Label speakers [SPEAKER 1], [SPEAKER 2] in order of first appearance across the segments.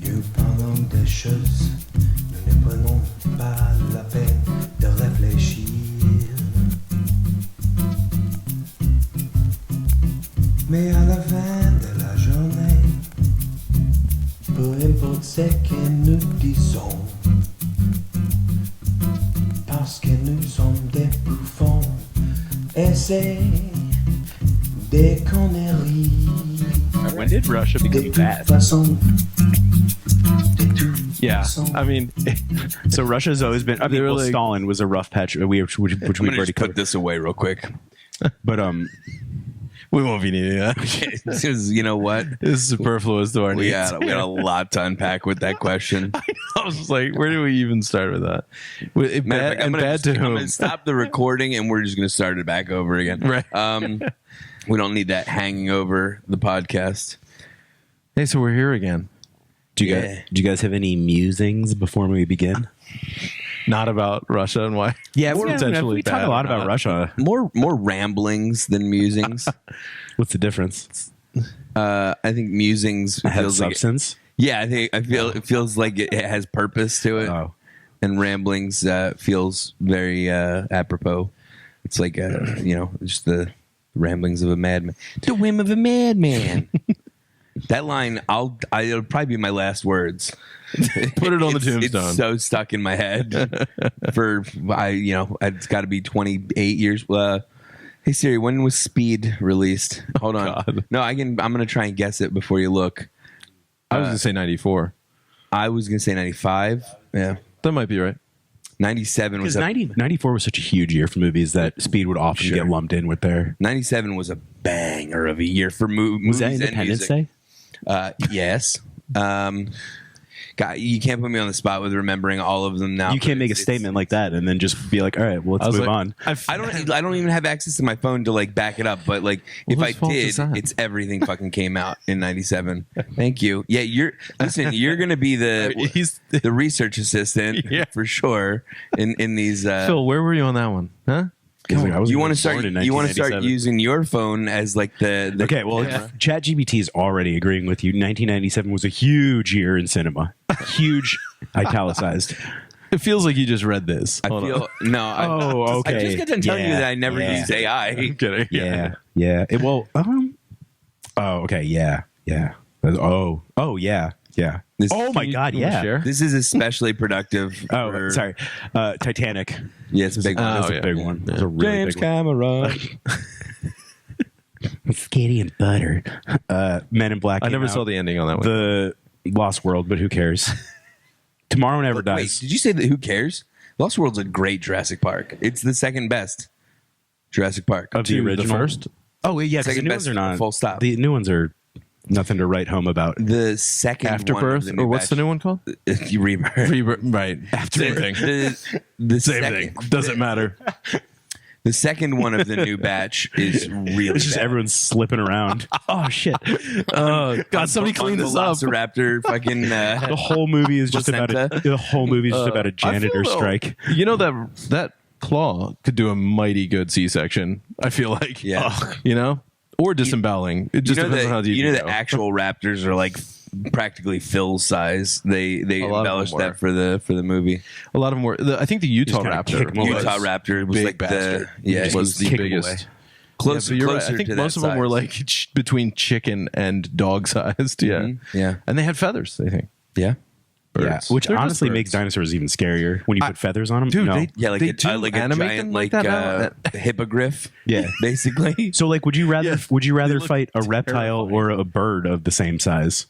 [SPEAKER 1] Nous parlons des choses, nous ne prenons pas la peine de réfléchir. Mais à la fin de la journée, peu importe ce que nous disons, parce que nous sommes des bouffons, et c'est des conneries.
[SPEAKER 2] When did Russia become bad?
[SPEAKER 3] Yeah, I mean,
[SPEAKER 2] So Russia's always been. I mean, well, Stalin was a rough patch, which we've already
[SPEAKER 4] put
[SPEAKER 2] covered.
[SPEAKER 4] this away real quick.
[SPEAKER 2] But
[SPEAKER 3] we won't be needing that.
[SPEAKER 4] Because you know what?
[SPEAKER 3] This is superfluous to our
[SPEAKER 4] We
[SPEAKER 3] needs.
[SPEAKER 4] got a lot to unpack with that question.
[SPEAKER 3] I was just like, where do we even start with that?
[SPEAKER 4] Matter of fact, I'm gonna stop the recording and we're just gonna start it back over again.
[SPEAKER 3] Right.
[SPEAKER 4] We don't need that hanging over the podcast.
[SPEAKER 3] Hey, so we're here again.
[SPEAKER 2] do you guys have any musings before we begin?
[SPEAKER 3] Not about Russia and why?
[SPEAKER 2] Yeah,
[SPEAKER 3] It's potentially
[SPEAKER 2] we talk
[SPEAKER 3] bad
[SPEAKER 2] a lot
[SPEAKER 3] or
[SPEAKER 2] about
[SPEAKER 3] not.
[SPEAKER 2] Russia.
[SPEAKER 4] More ramblings than musings.
[SPEAKER 2] What's the difference?
[SPEAKER 4] I think musings
[SPEAKER 2] Have
[SPEAKER 4] feels like
[SPEAKER 2] substance.
[SPEAKER 4] it feels like it has purpose to it.
[SPEAKER 2] Oh.
[SPEAKER 4] And ramblings feels very apropos. It's like just the ramblings of a madman. The whim of a madman. That line, it'll probably be my last words.
[SPEAKER 3] Put it on the tombstone.
[SPEAKER 4] It's so stuck in my head. It's got to be 28 years. Hey Siri, when was Speed released? Hold on.
[SPEAKER 3] God.
[SPEAKER 4] No, I'm gonna try and guess it before you look.
[SPEAKER 3] I was going to say 94.
[SPEAKER 4] I was gonna say 95. Yeah,
[SPEAKER 3] That might be right.
[SPEAKER 4] 97 was
[SPEAKER 2] Because 94 was such a huge year for movies that Speed would often
[SPEAKER 4] Sure.
[SPEAKER 2] get lumped in with their.
[SPEAKER 4] 97 was a banger of a year for movies.
[SPEAKER 2] Was that
[SPEAKER 4] and
[SPEAKER 2] Independence
[SPEAKER 4] music.
[SPEAKER 2] Day?
[SPEAKER 4] Yes. God, you can't put me on the spot with remembering all of them now.
[SPEAKER 2] You can't make a statement like that and then just be like, all right, well,
[SPEAKER 3] I
[SPEAKER 2] let's
[SPEAKER 3] was
[SPEAKER 2] move
[SPEAKER 3] like,
[SPEAKER 2] on.
[SPEAKER 4] I don't even have access to my phone to like back it up, but like if I
[SPEAKER 3] whose fault
[SPEAKER 4] did,
[SPEAKER 3] is that?
[SPEAKER 4] it's everything fucking came out in 97. Thank you. Yeah, you're gonna be
[SPEAKER 3] He's
[SPEAKER 4] the research assistant
[SPEAKER 3] Yeah.
[SPEAKER 4] for sure in these
[SPEAKER 3] Phil, where were you on that one? Huh?
[SPEAKER 2] I was
[SPEAKER 4] you want to
[SPEAKER 2] born
[SPEAKER 4] start
[SPEAKER 2] in
[SPEAKER 4] you want to start
[SPEAKER 2] 1997.
[SPEAKER 4] using your phone as like the
[SPEAKER 2] Okay, well, ChatGPT is already agreeing with you. 1997 was a huge year in cinema. Huge, italicized.
[SPEAKER 3] It feels like you just read this.
[SPEAKER 4] I
[SPEAKER 3] Hold on.
[SPEAKER 4] feel no.
[SPEAKER 2] Oh, okay.
[SPEAKER 4] I just got done telling you
[SPEAKER 2] Yeah,
[SPEAKER 4] that I never
[SPEAKER 2] yeah.
[SPEAKER 4] used AI.
[SPEAKER 3] I'm kidding.
[SPEAKER 2] Yeah. Oh, okay. Yeah. Oh, yeah.
[SPEAKER 4] This-
[SPEAKER 2] Oh my God.
[SPEAKER 3] You wanna
[SPEAKER 2] Yeah.
[SPEAKER 3] share?
[SPEAKER 4] This is especially productive.
[SPEAKER 2] Oh,
[SPEAKER 4] for,
[SPEAKER 2] sorry. Titanic.
[SPEAKER 4] Yeah, it's a big one.
[SPEAKER 3] Oh,
[SPEAKER 2] That's a
[SPEAKER 3] yeah.
[SPEAKER 2] big one. That's a really
[SPEAKER 4] James
[SPEAKER 2] big one.
[SPEAKER 4] Cameron.
[SPEAKER 2] Skinny and buttered. Men in Black.
[SPEAKER 3] I
[SPEAKER 2] came
[SPEAKER 3] never
[SPEAKER 2] out.
[SPEAKER 3] saw the ending on that one.
[SPEAKER 2] The Lost World, but who cares? Tomorrow Never
[SPEAKER 4] Wait,
[SPEAKER 2] Dies.
[SPEAKER 4] did you say that? Who cares? Lost World's a great Jurassic Park. It's the second best Jurassic Park.
[SPEAKER 2] Of the original.
[SPEAKER 3] The first?
[SPEAKER 2] Oh, yeah. 'Cause the
[SPEAKER 4] Second
[SPEAKER 2] new
[SPEAKER 4] best,
[SPEAKER 2] ones are not.
[SPEAKER 4] full stop.
[SPEAKER 2] The new ones are nothing to write home about.
[SPEAKER 4] The second one of
[SPEAKER 3] Afterbirth?
[SPEAKER 4] the new
[SPEAKER 3] Or what's the
[SPEAKER 4] batch-
[SPEAKER 3] new one called?
[SPEAKER 4] Rebirth.
[SPEAKER 3] Right. Same thing.
[SPEAKER 4] The
[SPEAKER 3] Same
[SPEAKER 4] second,
[SPEAKER 3] thing. Doesn't matter.
[SPEAKER 4] The second one of the new batch is really
[SPEAKER 2] It's just
[SPEAKER 4] bad.
[SPEAKER 2] everyone slipping around. Oh, shit.
[SPEAKER 3] Oh, God, somebody clean this up.
[SPEAKER 4] Velociraptor fucking.
[SPEAKER 2] The whole movie is just about
[SPEAKER 4] Placenta.
[SPEAKER 2] the whole movie is just about a
[SPEAKER 3] I feel
[SPEAKER 2] janitor
[SPEAKER 3] though-
[SPEAKER 2] strike.
[SPEAKER 3] You know that claw could do a mighty good C-section. I feel like.
[SPEAKER 4] Yeah.
[SPEAKER 3] Ugh, you know, or disemboweling. It just depends on how deep
[SPEAKER 4] you know
[SPEAKER 3] you
[SPEAKER 4] the
[SPEAKER 3] go.
[SPEAKER 4] actual raptors are like practically Phil's size. They
[SPEAKER 3] A lot of them
[SPEAKER 4] embellished
[SPEAKER 3] were.
[SPEAKER 4] that for the movie.
[SPEAKER 3] A lot of them were. I think the Utah
[SPEAKER 2] kinda
[SPEAKER 3] Raptor.
[SPEAKER 2] kick 'em away.
[SPEAKER 4] Utah Raptor was
[SPEAKER 3] big
[SPEAKER 4] like
[SPEAKER 3] bastard.
[SPEAKER 4] the
[SPEAKER 3] was the
[SPEAKER 2] kick 'em
[SPEAKER 3] biggest.
[SPEAKER 2] away.
[SPEAKER 4] close.
[SPEAKER 3] Yeah, but you're right.
[SPEAKER 4] Closer
[SPEAKER 3] I think
[SPEAKER 4] to
[SPEAKER 3] most
[SPEAKER 4] that
[SPEAKER 3] of them were
[SPEAKER 4] size.
[SPEAKER 3] like between chicken and dog sized. Yeah,
[SPEAKER 4] Mhm. Yeah.
[SPEAKER 3] and they had feathers. I think
[SPEAKER 4] Yeah.
[SPEAKER 3] birds.
[SPEAKER 2] Yeah, which
[SPEAKER 3] They're just
[SPEAKER 2] honestly
[SPEAKER 3] birds.
[SPEAKER 2] makes dinosaurs even scarier when you put feathers on them.
[SPEAKER 3] Dude,
[SPEAKER 2] no.
[SPEAKER 4] Yeah, like
[SPEAKER 3] They
[SPEAKER 4] a,
[SPEAKER 3] do
[SPEAKER 4] like a
[SPEAKER 3] animate
[SPEAKER 4] giant
[SPEAKER 3] them like
[SPEAKER 4] like
[SPEAKER 3] that now?
[SPEAKER 2] Yeah.
[SPEAKER 4] hippogriff. Basically.
[SPEAKER 2] So, like, would you rather
[SPEAKER 3] They look
[SPEAKER 2] fight a reptile
[SPEAKER 3] terrifying.
[SPEAKER 2] or a bird of the same size?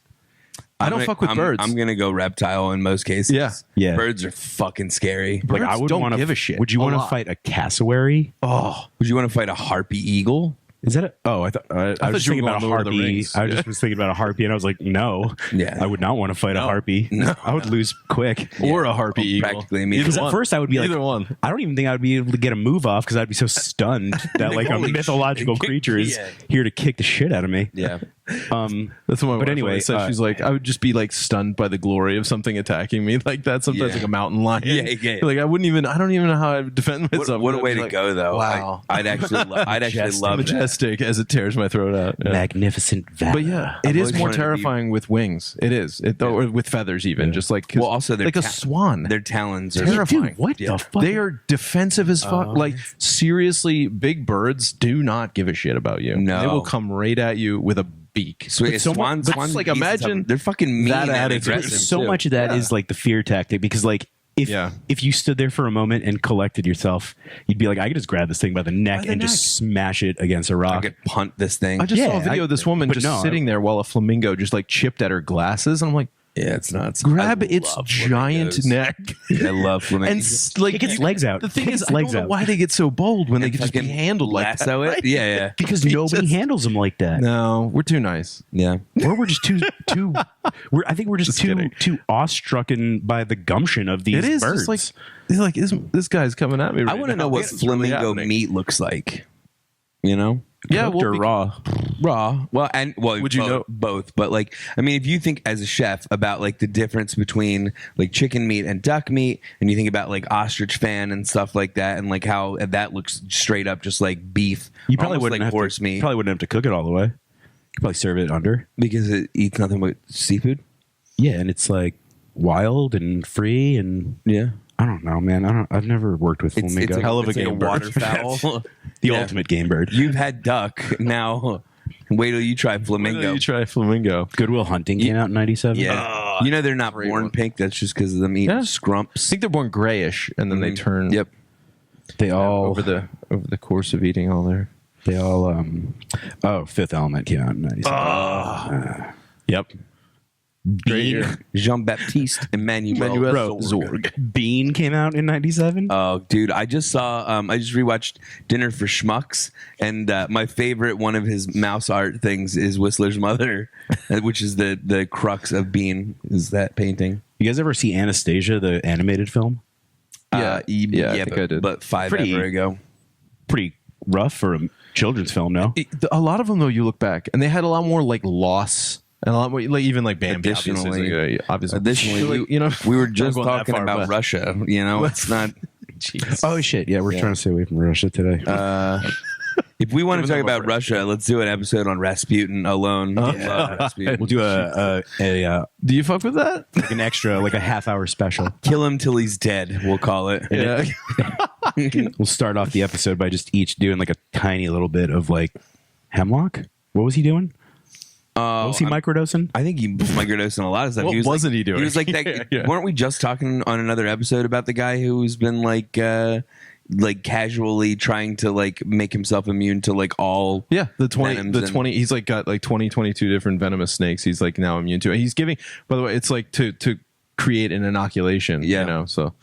[SPEAKER 3] I don't fuck with birds.
[SPEAKER 4] I'm gonna go reptile in most cases.
[SPEAKER 3] Yeah.
[SPEAKER 2] Yeah.
[SPEAKER 4] Birds are fucking scary.
[SPEAKER 3] Birds
[SPEAKER 2] I would
[SPEAKER 3] don't
[SPEAKER 2] want to
[SPEAKER 3] give a shit.
[SPEAKER 2] Would you
[SPEAKER 3] A
[SPEAKER 2] want to
[SPEAKER 3] lot.
[SPEAKER 2] fight a cassowary?
[SPEAKER 3] Oh,
[SPEAKER 4] Would you want to fight a harpy eagle?
[SPEAKER 2] Is that a? Oh, I thought I
[SPEAKER 3] thought
[SPEAKER 2] was
[SPEAKER 3] you were
[SPEAKER 2] thinking about a
[SPEAKER 3] going Lord of the
[SPEAKER 2] harpy.
[SPEAKER 3] Rings.
[SPEAKER 2] I just was thinking about a harpy, and I was like, no.
[SPEAKER 4] Yeah.
[SPEAKER 2] I would not want to fight a harpy.
[SPEAKER 4] No.
[SPEAKER 2] I would lose quick.
[SPEAKER 3] or a harpy eagle.
[SPEAKER 4] Practically immediately.
[SPEAKER 2] Because at
[SPEAKER 3] one.
[SPEAKER 2] first I would be
[SPEAKER 3] Either
[SPEAKER 2] like,
[SPEAKER 3] one.
[SPEAKER 2] I don't even think I would be able to get a move off because I'd be so stunned that like a
[SPEAKER 4] Holy
[SPEAKER 2] mythological
[SPEAKER 4] shit.
[SPEAKER 2] creature is
[SPEAKER 4] Yeah.
[SPEAKER 2] here to kick the shit out of me.
[SPEAKER 4] Yeah.
[SPEAKER 3] That's what my
[SPEAKER 2] But
[SPEAKER 3] wife
[SPEAKER 2] anyway,
[SPEAKER 3] always said. She's like, I would just be like stunned by the glory of something attacking me like that. Sometimes
[SPEAKER 4] Yeah.
[SPEAKER 3] like a mountain lion.
[SPEAKER 4] Yeah.
[SPEAKER 3] Like I don't even know how I would defend myself.
[SPEAKER 4] What a way
[SPEAKER 3] I'd be
[SPEAKER 4] to
[SPEAKER 3] like,
[SPEAKER 4] go, though.
[SPEAKER 3] Wow.
[SPEAKER 4] I'd actually love that.
[SPEAKER 3] Majestic as it tears my throat out. Yeah.
[SPEAKER 2] Magnificent valor.
[SPEAKER 3] But yeah, it
[SPEAKER 4] I've
[SPEAKER 3] is
[SPEAKER 4] always
[SPEAKER 3] more
[SPEAKER 4] wanted to be-
[SPEAKER 3] terrifying with wings. It is. Or with feathers even. Just like, 'cause
[SPEAKER 4] Well, also they're
[SPEAKER 3] like a swan.
[SPEAKER 4] Their talons are
[SPEAKER 3] Terrifying.
[SPEAKER 2] Dude, what the fuck?
[SPEAKER 3] They are defensive as fuck. Like seriously, big birds do not give a shit about you.
[SPEAKER 4] No.
[SPEAKER 3] They will come right at you with a beak.
[SPEAKER 4] So
[SPEAKER 2] But so
[SPEAKER 4] swans,
[SPEAKER 2] much-
[SPEAKER 4] swans
[SPEAKER 3] like,
[SPEAKER 4] beasts and
[SPEAKER 3] imagine
[SPEAKER 4] stuff, they're fucking mean
[SPEAKER 3] that
[SPEAKER 4] and
[SPEAKER 3] attitude.
[SPEAKER 4] aggressive.
[SPEAKER 2] so
[SPEAKER 4] too.
[SPEAKER 2] much of that is like the fear tactic because like if you stood there for a moment and collected yourself, you'd be like, I could just grab this thing by the neck and just smash it against a
[SPEAKER 4] I
[SPEAKER 2] rock.
[SPEAKER 4] could punt this thing.
[SPEAKER 3] I just
[SPEAKER 2] Yeah,
[SPEAKER 3] saw a video of this woman
[SPEAKER 2] but
[SPEAKER 3] just
[SPEAKER 2] no,
[SPEAKER 3] sitting there while a flamingo just like chipped at her glasses, and I'm like,
[SPEAKER 4] Yeah, it's nuts.
[SPEAKER 3] grab
[SPEAKER 4] I
[SPEAKER 3] its
[SPEAKER 4] love
[SPEAKER 3] giant
[SPEAKER 4] flamingos.
[SPEAKER 3] neck.
[SPEAKER 4] I love
[SPEAKER 3] And
[SPEAKER 4] flamingos.
[SPEAKER 3] like
[SPEAKER 2] It gets legs out.
[SPEAKER 3] The thing
[SPEAKER 2] It
[SPEAKER 3] is,
[SPEAKER 2] gets
[SPEAKER 3] I
[SPEAKER 2] legs
[SPEAKER 3] don't know
[SPEAKER 2] out.
[SPEAKER 3] why they get so bold when they
[SPEAKER 4] And
[SPEAKER 3] can just be
[SPEAKER 4] fucking
[SPEAKER 3] handled like that.
[SPEAKER 4] lasso it.
[SPEAKER 3] right?
[SPEAKER 4] Yeah.
[SPEAKER 2] Because
[SPEAKER 3] We
[SPEAKER 2] nobody
[SPEAKER 3] just-
[SPEAKER 2] handles them like that.
[SPEAKER 3] No, we're too nice.
[SPEAKER 4] Yeah.
[SPEAKER 2] Or we're just too I think we're just too
[SPEAKER 3] kidding.
[SPEAKER 2] too awestrucken by the gumption of these
[SPEAKER 3] It is
[SPEAKER 2] birds.
[SPEAKER 3] just like it's like this guy's coming at me. Right
[SPEAKER 4] I want to
[SPEAKER 3] now.
[SPEAKER 4] know what
[SPEAKER 3] It's really
[SPEAKER 4] flamingo
[SPEAKER 3] happening.
[SPEAKER 4] meat looks like. You know?
[SPEAKER 3] Yeah,
[SPEAKER 2] cooked
[SPEAKER 3] well,
[SPEAKER 2] or raw.
[SPEAKER 4] Raw. Well,
[SPEAKER 3] Would you know-
[SPEAKER 4] both? But like, I mean, if you think as a chef about like the difference between like chicken meat and duck meat, and you think about like ostrich fan and stuff like that, and like how that looks straight up just like beef,
[SPEAKER 2] You probably
[SPEAKER 4] almost
[SPEAKER 2] wouldn't
[SPEAKER 4] like
[SPEAKER 2] have
[SPEAKER 4] horse
[SPEAKER 2] to,
[SPEAKER 4] meat
[SPEAKER 2] Probably wouldn't have to cook it all the way. You probably serve it under.
[SPEAKER 4] because it eats nothing but seafood.
[SPEAKER 2] Yeah, and it's like wild and free and
[SPEAKER 4] Yeah,
[SPEAKER 2] I don't know, man. I've never worked with
[SPEAKER 4] it's
[SPEAKER 2] flamingo.
[SPEAKER 4] a
[SPEAKER 3] Hell of a
[SPEAKER 4] it's like
[SPEAKER 3] game bird.
[SPEAKER 4] waterfowl.
[SPEAKER 2] the
[SPEAKER 4] Yeah.
[SPEAKER 2] ultimate game bird.
[SPEAKER 4] You've had duck. Now, wait till you try
[SPEAKER 3] Why
[SPEAKER 4] flamingo.
[SPEAKER 3] don't you try flamingo.
[SPEAKER 2] Goodwill Hunting came out in '97.
[SPEAKER 4] Yeah, you know they're not
[SPEAKER 3] great
[SPEAKER 4] born
[SPEAKER 3] one.
[SPEAKER 4] pink. That's just because of them eating
[SPEAKER 3] Yeah. I
[SPEAKER 4] scrumps.
[SPEAKER 3] think they're born grayish and then they turn
[SPEAKER 4] Yep.
[SPEAKER 2] they all
[SPEAKER 3] over the course of eating all their.
[SPEAKER 2] They all Fifth Element came out in '97.
[SPEAKER 3] Yep.
[SPEAKER 4] Bean, Jean Baptiste Emmanuel
[SPEAKER 3] Zorg.
[SPEAKER 2] Bean came out in '97.
[SPEAKER 4] Oh, dude! I just saw. I just rewatched Dinner for Schmucks, and my favorite one of his mouse art things is Whistler's Mother, which is the crux of Bean. Is that painting?
[SPEAKER 2] You guys ever see Anastasia, the animated film?
[SPEAKER 3] Yeah, I think I did.
[SPEAKER 4] But five
[SPEAKER 2] Pretty-
[SPEAKER 4] ever ago.
[SPEAKER 2] Pretty rough for a children's film, no?
[SPEAKER 3] A lot of them though, you look back and they had a lot more like loss and a lot more like even like Bambi. Obviously,
[SPEAKER 4] Additionally,
[SPEAKER 3] Like, you know,
[SPEAKER 4] we were just
[SPEAKER 3] don't go that
[SPEAKER 4] talking
[SPEAKER 3] far,
[SPEAKER 4] about
[SPEAKER 3] but-
[SPEAKER 4] Russia. You know, it's not.
[SPEAKER 3] Jeez.
[SPEAKER 2] Oh shit! Yeah, we're trying to stay away from Russia today.
[SPEAKER 4] If we want to
[SPEAKER 3] Even
[SPEAKER 4] talk
[SPEAKER 3] though
[SPEAKER 4] about
[SPEAKER 3] we're
[SPEAKER 4] Russia, let's do an episode on Rasputin alone. Love Rasputin.
[SPEAKER 2] we'll do
[SPEAKER 3] Do you fuck with that?
[SPEAKER 2] like an extra, like a half-hour special.
[SPEAKER 4] Kill him till he's dead. We'll call it.
[SPEAKER 3] Yeah.
[SPEAKER 2] We'll start off the episode by just each doing like a tiny little bit of like Hemlock. What was he doing? What was he microdosing?
[SPEAKER 4] I think he was microdosing a lot of stuff.
[SPEAKER 3] What wasn't he doing?
[SPEAKER 4] He was like that.
[SPEAKER 3] Yeah.
[SPEAKER 4] Weren't we just talking on another episode about the guy who's been like casually trying to like make himself immune to like all
[SPEAKER 3] Yeah, the 20
[SPEAKER 4] venoms
[SPEAKER 3] the
[SPEAKER 4] and-
[SPEAKER 3] 20 he's like got like 22 different venomous snakes he's like now immune to. And he's giving, by the way, it's like to create an inoculation,
[SPEAKER 4] Yeah.
[SPEAKER 3] you know. So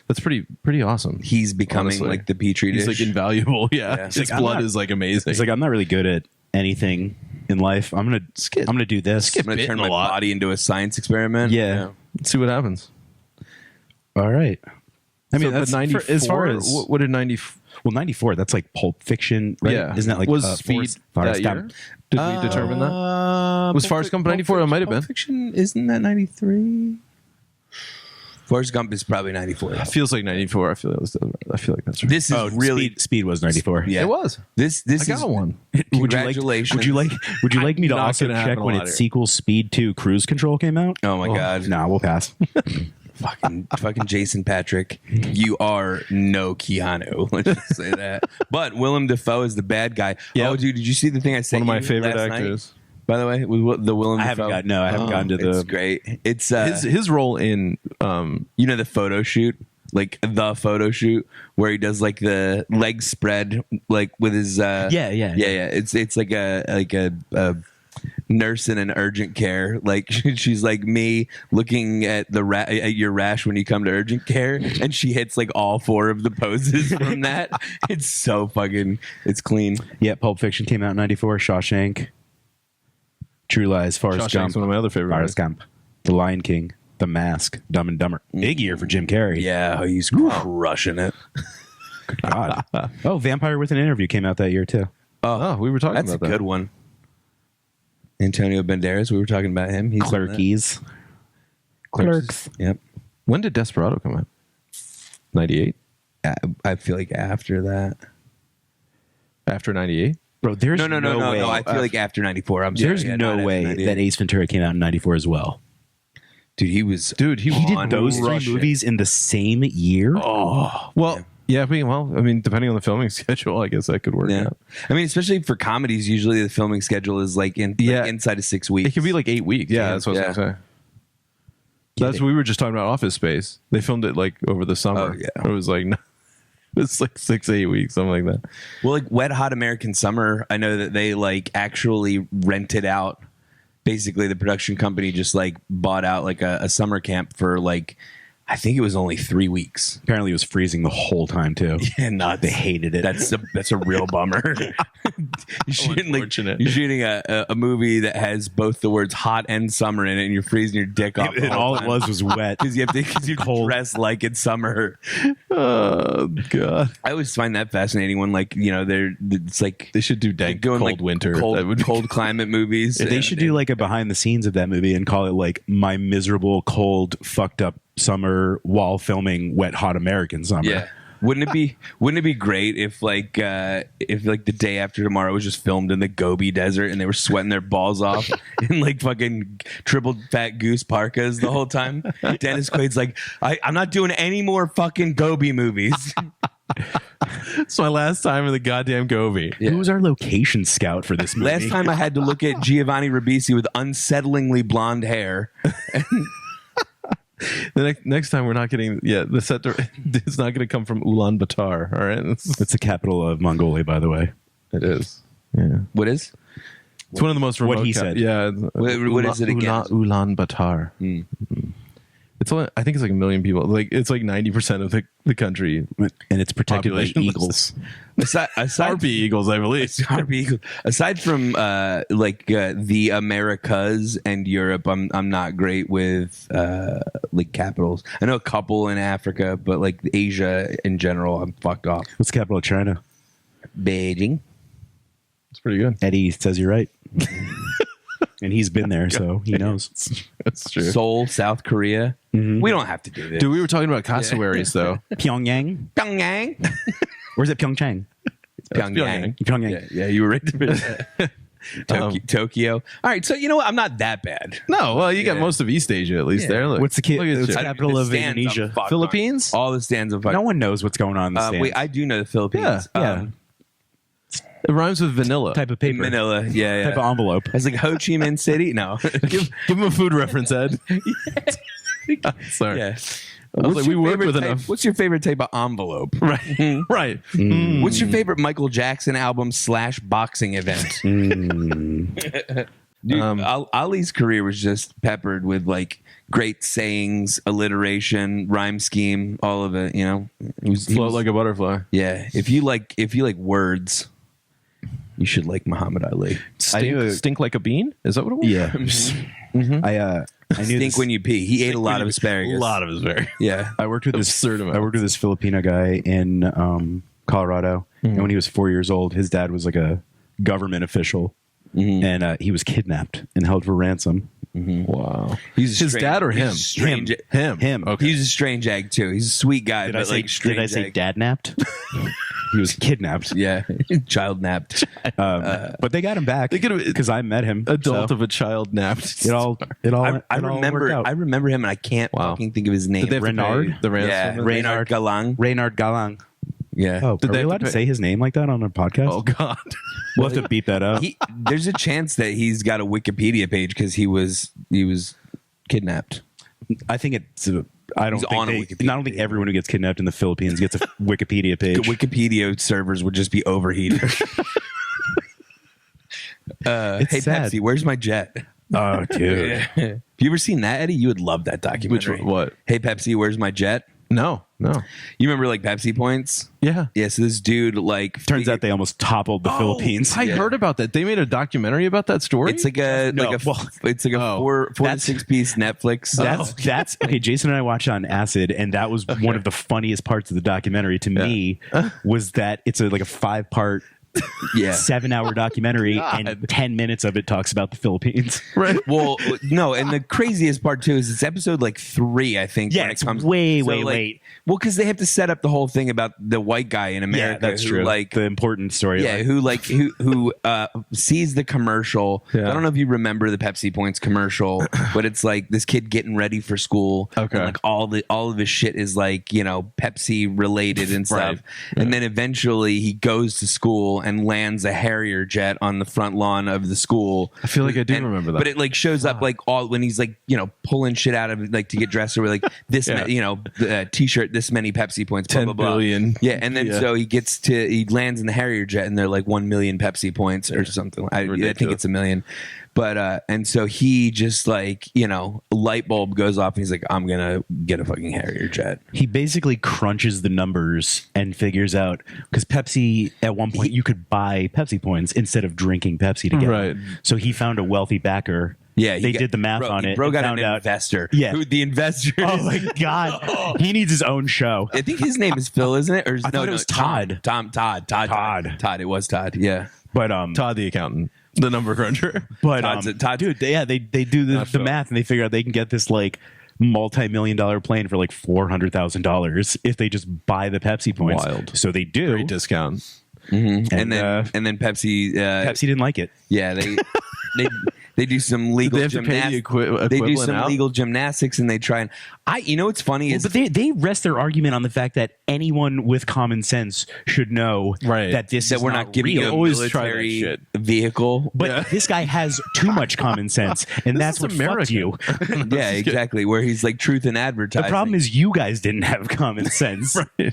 [SPEAKER 3] that's pretty awesome.
[SPEAKER 4] he's becoming
[SPEAKER 3] Honestly.
[SPEAKER 4] like the petri dish.
[SPEAKER 3] He's like invaluable. Yeah.
[SPEAKER 4] Yeah.
[SPEAKER 3] His
[SPEAKER 2] He's like,
[SPEAKER 3] blood
[SPEAKER 2] I'm not-
[SPEAKER 3] is like amazing.
[SPEAKER 2] He's like, I'm not really good at anything in life. I'm gonna do this.
[SPEAKER 4] I'm gonna
[SPEAKER 3] bitten
[SPEAKER 4] turn
[SPEAKER 3] a
[SPEAKER 4] my
[SPEAKER 3] lot.
[SPEAKER 4] body into a science experiment.
[SPEAKER 2] Yeah.
[SPEAKER 3] Let's see what happens.
[SPEAKER 2] All right. I mean,
[SPEAKER 3] So,
[SPEAKER 2] that's
[SPEAKER 3] but 94,
[SPEAKER 2] as far as
[SPEAKER 3] what did 90
[SPEAKER 2] well, '94. That's like Pulp Fiction, right?
[SPEAKER 3] Yeah.
[SPEAKER 2] Isn't that like
[SPEAKER 3] was Speed that year? Did we determine that? Was Forrest Gump 94? It might have been.
[SPEAKER 4] Fiction, isn't that 93? Forrest Gump is probably 94.
[SPEAKER 3] It feels like 94. I feel like that's right.
[SPEAKER 4] This is really
[SPEAKER 2] Speed was '94.
[SPEAKER 4] yeah.
[SPEAKER 3] It was.
[SPEAKER 4] This
[SPEAKER 3] I
[SPEAKER 4] is
[SPEAKER 3] got one.
[SPEAKER 4] Congratulations.
[SPEAKER 2] Would you like me to
[SPEAKER 3] Not
[SPEAKER 2] also
[SPEAKER 3] gonna
[SPEAKER 2] check
[SPEAKER 3] happen
[SPEAKER 2] when
[SPEAKER 3] a lot
[SPEAKER 2] its
[SPEAKER 3] of-
[SPEAKER 2] sequel Speed 2 Cruise Control came out?
[SPEAKER 4] Oh my god.
[SPEAKER 2] Nah, we'll pass.
[SPEAKER 4] fucking Jason Patrick, you are no Keanu. Let's just say that. But Willem Dafoe is the bad guy.
[SPEAKER 3] Yep.
[SPEAKER 4] Oh, dude, did you see the thing I sent
[SPEAKER 3] One of my
[SPEAKER 4] you
[SPEAKER 3] favorite
[SPEAKER 4] last night?
[SPEAKER 3] actors.
[SPEAKER 4] By the way, with the Willem
[SPEAKER 2] I
[SPEAKER 4] Dafoe.
[SPEAKER 2] haven't gotten to the.
[SPEAKER 4] It's great. It's
[SPEAKER 3] His role in
[SPEAKER 4] you know the photo shoot, like the photo shoot where he does like the leg spread, like with his
[SPEAKER 2] Yeah.
[SPEAKER 4] It's like a nurse in an urgent care. Like she's like me looking at at your rash when you come to urgent care, and she hits like all four of the poses from that. It's so fucking. It's clean.
[SPEAKER 2] Yeah, Pulp Fiction came out in '94. Shawshank, True Lies, Forrest
[SPEAKER 3] Shawshank's
[SPEAKER 2] Gump,
[SPEAKER 3] one of my other favorite
[SPEAKER 2] Forrest Gump, The Lion King, The Mask, Dumb and Dumber. Big year for Jim Carrey.
[SPEAKER 4] Yeah, he's crushing it.
[SPEAKER 2] God. Oh, Vampire with an Interview came out that year too.
[SPEAKER 3] Oh, we were talking
[SPEAKER 4] That's a
[SPEAKER 3] about that.
[SPEAKER 4] good one. Antonio Banderas. We were talking about him. He's in that.
[SPEAKER 2] Clerkies. Clerks.
[SPEAKER 4] Yep.
[SPEAKER 3] When did Desperado come out? 98?
[SPEAKER 4] I feel like after that.
[SPEAKER 3] After 98?
[SPEAKER 2] Bro, there's
[SPEAKER 4] No.
[SPEAKER 2] way.
[SPEAKER 4] I feel like after 94.
[SPEAKER 2] There's no way that Ace Ventura came out in 94 as well.
[SPEAKER 4] Dude, he was.
[SPEAKER 3] Dude, he
[SPEAKER 2] Did those three movies in the same year?
[SPEAKER 3] Oh, well, yeah. I mean, depending on the filming schedule, I guess that could work
[SPEAKER 4] Yeah.
[SPEAKER 3] out.
[SPEAKER 4] I mean, especially for comedies, usually the filming schedule is like inside of 6 weeks.
[SPEAKER 3] It could be like 8 weeks. Yeah, that's what I was going to say. That's what we were just talking about Office Space. They filmed it like over the summer.
[SPEAKER 4] Oh, yeah.
[SPEAKER 3] It was like, it's like 6-8 weeks, something like that.
[SPEAKER 4] Well, like Wet Hot American Summer, I know that they like actually rented out. Basically, the production company just like bought out like a summer camp for like, I think it was only 3 weeks.
[SPEAKER 2] Apparently, it was freezing the whole time too.
[SPEAKER 4] Yeah,
[SPEAKER 2] They hated it.
[SPEAKER 4] That's a real bummer.
[SPEAKER 3] Unfortunate.
[SPEAKER 4] You're shooting a movie that has both the words hot and summer in it, and you're freezing your dick off.
[SPEAKER 2] and all it was wet.
[SPEAKER 4] Because you have to
[SPEAKER 2] Cold.
[SPEAKER 4] dress like it's summer.
[SPEAKER 3] Oh, God.
[SPEAKER 4] I always find that fascinating when it's like
[SPEAKER 3] They should do dank
[SPEAKER 4] go in,
[SPEAKER 3] cold
[SPEAKER 4] like,
[SPEAKER 3] winter.
[SPEAKER 4] cold,
[SPEAKER 3] That would be
[SPEAKER 4] cold climate movies.
[SPEAKER 2] They should do like a behind the scenes of that movie and call it like My Miserable, Cold, Fucked Up Summer while filming Wet Hot American Summer.
[SPEAKER 4] Yeah. Wouldn't it be great if the day after tomorrow was just filmed in the Gobi Desert and they were sweating their balls off in like fucking triple fat goose parkas the whole time? Dennis Quaid's like, I'm not doing any more fucking Gobi movies.
[SPEAKER 3] It's my last time in the goddamn Gobi.
[SPEAKER 4] Yeah.
[SPEAKER 2] Who was our location scout for this movie?
[SPEAKER 4] Last time I had to look at Giovanni Ribisi with unsettlingly blonde hair.
[SPEAKER 3] The next time we're not getting the set. It's not going to come from Ulaanbaatar. All right,
[SPEAKER 2] It's the capital of Mongolia, by the way.
[SPEAKER 3] it is. Yeah,
[SPEAKER 4] What is?
[SPEAKER 3] it's one of the most remote.
[SPEAKER 2] What he said.
[SPEAKER 3] Yeah.
[SPEAKER 4] What is it again?
[SPEAKER 3] Ulaanbaatar. It's only, I think it's like 1 million people. Like it's like 90% of the country.
[SPEAKER 2] And it's protected by
[SPEAKER 3] Population
[SPEAKER 2] eagles.
[SPEAKER 4] Aside
[SPEAKER 3] Harpy eagles, I believe.
[SPEAKER 4] Harpy Eagles. Aside from the Americas and Europe, I'm not great with like capitals. I know a couple in Africa, but like Asia in general, I'm fucked off.
[SPEAKER 2] What's the capital of China?
[SPEAKER 4] Beijing.
[SPEAKER 3] It's pretty good.
[SPEAKER 2] Eddie says you're right. And he's been there, so he knows.
[SPEAKER 3] That's true.
[SPEAKER 4] Seoul, South Korea. We don't have to do this.
[SPEAKER 3] Dude, we were talking about cassowaries though.
[SPEAKER 2] Pyongyang?
[SPEAKER 4] Pyongyang.
[SPEAKER 2] Or is it Pyeongchang?
[SPEAKER 4] Pyongyang.
[SPEAKER 2] Pyongyang.
[SPEAKER 4] Yeah, you were right. Tokyo. All right, so you know what? I'm not that bad.
[SPEAKER 3] No, well, you got most of East Asia at least there. Look.
[SPEAKER 2] What's the
[SPEAKER 3] Look at
[SPEAKER 2] what's
[SPEAKER 3] you.
[SPEAKER 2] the capital of
[SPEAKER 4] stands,
[SPEAKER 2] Indonesia?
[SPEAKER 4] I'm fucked on.
[SPEAKER 3] Philippines?
[SPEAKER 4] All the stands of
[SPEAKER 2] No one knows what's going on in the stands.
[SPEAKER 4] Wait, I do know the Philippines.
[SPEAKER 2] Yeah.
[SPEAKER 3] It rhymes with vanilla.
[SPEAKER 2] Type of paper.
[SPEAKER 4] Manila. Yeah,
[SPEAKER 2] Type of
[SPEAKER 4] yeah.
[SPEAKER 2] envelope.
[SPEAKER 4] It's like Ho Chi Minh City. No.
[SPEAKER 3] Give him a food reference, Ed. Sorry.
[SPEAKER 4] Yeah.
[SPEAKER 3] I was like, we work with
[SPEAKER 4] type,
[SPEAKER 3] enough.
[SPEAKER 4] What's your favorite type of envelope?
[SPEAKER 3] Right. Right.
[SPEAKER 4] What's your favorite Michael Jackson album / boxing event? Dude, Ali's career was just peppered with like great sayings, alliteration, rhyme scheme, all of it. You know, he
[SPEAKER 3] Float
[SPEAKER 4] was-
[SPEAKER 3] like a butterfly.
[SPEAKER 4] yeah. If you like words, you should like Muhammad Ali.
[SPEAKER 3] Stink like a bean? Is that what it was?
[SPEAKER 2] Yeah. I knew
[SPEAKER 4] Stink
[SPEAKER 2] this,
[SPEAKER 4] when you pee. He ate a lot of asparagus.
[SPEAKER 3] A lot of asparagus.
[SPEAKER 4] Yeah.
[SPEAKER 2] I worked with
[SPEAKER 3] Absurd
[SPEAKER 2] I worked with this Filipino guy in Colorado, and when he was 4 years old, his dad was like a government official, and he was kidnapped and held for ransom.
[SPEAKER 3] Wow.
[SPEAKER 4] He's a
[SPEAKER 3] His dad or
[SPEAKER 4] he's a
[SPEAKER 3] him?
[SPEAKER 4] strange-
[SPEAKER 3] Him. Okay.
[SPEAKER 4] He's a strange egg too. He's a sweet guy,
[SPEAKER 2] Did
[SPEAKER 4] but
[SPEAKER 2] I say
[SPEAKER 4] like strange
[SPEAKER 2] did I say
[SPEAKER 4] egg.
[SPEAKER 2] dad napped? He was kidnapped.
[SPEAKER 4] Yeah, child napped.
[SPEAKER 2] But they got him back
[SPEAKER 3] They could've-
[SPEAKER 2] because I met him.
[SPEAKER 3] Adult
[SPEAKER 2] so
[SPEAKER 3] of a child napped.
[SPEAKER 2] it all
[SPEAKER 4] I
[SPEAKER 2] it all worked out.
[SPEAKER 4] I remember him, and I can't fucking think of his name.
[SPEAKER 3] Did they have to
[SPEAKER 2] Renard?
[SPEAKER 3] pay the ransom?
[SPEAKER 4] Yeah,
[SPEAKER 3] and-
[SPEAKER 4] Reynard Galang.
[SPEAKER 2] Reynard Galang.
[SPEAKER 4] Yeah.
[SPEAKER 2] Oh,
[SPEAKER 3] Did
[SPEAKER 2] are
[SPEAKER 3] they
[SPEAKER 2] we
[SPEAKER 3] have
[SPEAKER 2] allowed
[SPEAKER 3] to
[SPEAKER 2] to
[SPEAKER 3] pay-
[SPEAKER 2] say his name like that on our podcast?
[SPEAKER 3] Oh, God.
[SPEAKER 2] We'll have to beat that up.
[SPEAKER 4] There's a chance that he's got a Wikipedia page because he was kidnapped.
[SPEAKER 2] I think it's. I don't
[SPEAKER 4] He's
[SPEAKER 2] think
[SPEAKER 4] on a
[SPEAKER 2] they,
[SPEAKER 4] Wikipedia
[SPEAKER 2] I don't think everyone who gets kidnapped in the Philippines gets a Wikipedia page.
[SPEAKER 4] Wikipedia servers would just be overheated. Hey
[SPEAKER 2] sad.
[SPEAKER 4] Pepsi, where's my jet?
[SPEAKER 2] Oh, dude.
[SPEAKER 4] Have you ever seen that, Eddie? You would love that documentary.
[SPEAKER 3] Which one? What?
[SPEAKER 4] Hey Pepsi, where's my jet?
[SPEAKER 3] No.
[SPEAKER 4] You remember like Pepsi points?
[SPEAKER 3] Yeah.
[SPEAKER 4] Yeah. So this dude like
[SPEAKER 2] Turns out they almost toppled the Philippines.
[SPEAKER 3] I heard about that. They made a documentary about that story.
[SPEAKER 4] It's like a
[SPEAKER 2] No,
[SPEAKER 4] like a
[SPEAKER 2] well,
[SPEAKER 4] it's like a
[SPEAKER 3] oh,
[SPEAKER 4] four to
[SPEAKER 2] that's-
[SPEAKER 4] 6 piece Netflix.
[SPEAKER 2] That's okay. Jason and I watched on Acid, and that was one of the funniest parts of the documentary to me was that it's like a 5-part
[SPEAKER 4] Yeah.
[SPEAKER 2] 7-hour documentary,
[SPEAKER 3] God.
[SPEAKER 2] and 10 minutes of it talks about the Philippines.
[SPEAKER 3] Right.
[SPEAKER 4] Well, no, and the craziest part too is it's episode like 3, I think.
[SPEAKER 2] Yeah,
[SPEAKER 4] when
[SPEAKER 2] it's
[SPEAKER 4] it comes
[SPEAKER 2] way
[SPEAKER 4] so, like,
[SPEAKER 2] late.
[SPEAKER 4] Well, because they have to set up the whole thing about the white guy in America.
[SPEAKER 2] Yeah, that's
[SPEAKER 4] who,
[SPEAKER 2] true.
[SPEAKER 4] Like
[SPEAKER 2] the important story.
[SPEAKER 4] yeah, who sees the commercial.
[SPEAKER 3] Yeah.
[SPEAKER 4] I don't know if you remember the Pepsi Points commercial, but it's like this kid getting ready for school.
[SPEAKER 3] Okay.
[SPEAKER 4] And like all of his shit is like, you know, Pepsi related and stuff.
[SPEAKER 3] Right.
[SPEAKER 4] And then eventually he goes to school and lands a Harrier jet on the front lawn of the school.
[SPEAKER 3] I feel like I do remember that.
[SPEAKER 4] But it like shows up like all when he's like, you know, pulling shit out of it, like to get dressed, or like this,
[SPEAKER 3] Yeah.
[SPEAKER 4] you know, t-shirt, this many Pepsi Points, blah,
[SPEAKER 3] 10
[SPEAKER 4] blah, blah.
[SPEAKER 3] billion.
[SPEAKER 4] Yeah, and then so he lands in the Harrier jet, and they're like 1 million Pepsi points or something. I think it's 1 million. But and so he just like, you know, a light bulb goes off, and he's like, I'm gonna get a fucking Harrier jet.
[SPEAKER 2] He basically crunches the numbers and figures out, because Pepsi at one point you could buy Pepsi points instead of drinking Pepsi together.
[SPEAKER 3] Right.
[SPEAKER 2] So he found a wealthy backer.
[SPEAKER 4] Yeah,
[SPEAKER 2] they did the math on it.
[SPEAKER 4] Bro
[SPEAKER 2] and
[SPEAKER 4] got
[SPEAKER 2] found
[SPEAKER 4] an
[SPEAKER 2] out,
[SPEAKER 4] investor.
[SPEAKER 2] Yeah.
[SPEAKER 4] Who the investor?
[SPEAKER 2] Oh
[SPEAKER 4] is-
[SPEAKER 2] my god, he needs his own show.
[SPEAKER 4] I think his name is Phil, isn't it? Or
[SPEAKER 2] I thought it was Todd.
[SPEAKER 4] Todd. It was Todd. Yeah.
[SPEAKER 2] But
[SPEAKER 3] Todd the accountant, the number cruncher.
[SPEAKER 2] But
[SPEAKER 4] Todd-
[SPEAKER 2] dude, they do the
[SPEAKER 3] Phil.
[SPEAKER 2] math, and they figure out they can get this like multi-million-dollar plane for like $400,000 if they just buy the Pepsi points.
[SPEAKER 3] Wild.
[SPEAKER 2] So they do.
[SPEAKER 3] Great discount.
[SPEAKER 4] And then Pepsi.
[SPEAKER 2] Pepsi didn't like it.
[SPEAKER 4] Yeah, they do some legal
[SPEAKER 3] They have to pay the
[SPEAKER 4] gymnastics. They do
[SPEAKER 3] equivalent
[SPEAKER 4] some
[SPEAKER 3] out?
[SPEAKER 4] legal gymnastics, and they try and you know what's funny is
[SPEAKER 2] But they rest their argument on the fact that anyone with common sense should know
[SPEAKER 3] Right.
[SPEAKER 2] that this
[SPEAKER 4] that
[SPEAKER 2] is
[SPEAKER 4] we're not giving
[SPEAKER 2] real.
[SPEAKER 4] you a
[SPEAKER 3] Always try that
[SPEAKER 4] military
[SPEAKER 3] shit.
[SPEAKER 4] vehicle.
[SPEAKER 2] But this guy has too much common sense, and that's
[SPEAKER 3] is
[SPEAKER 2] what fucked
[SPEAKER 3] American.
[SPEAKER 2] you.
[SPEAKER 4] Yeah, exactly. Where he's like truth in
[SPEAKER 2] The
[SPEAKER 4] advertising.
[SPEAKER 2] problem is you guys didn't have common sense.
[SPEAKER 4] Yeah.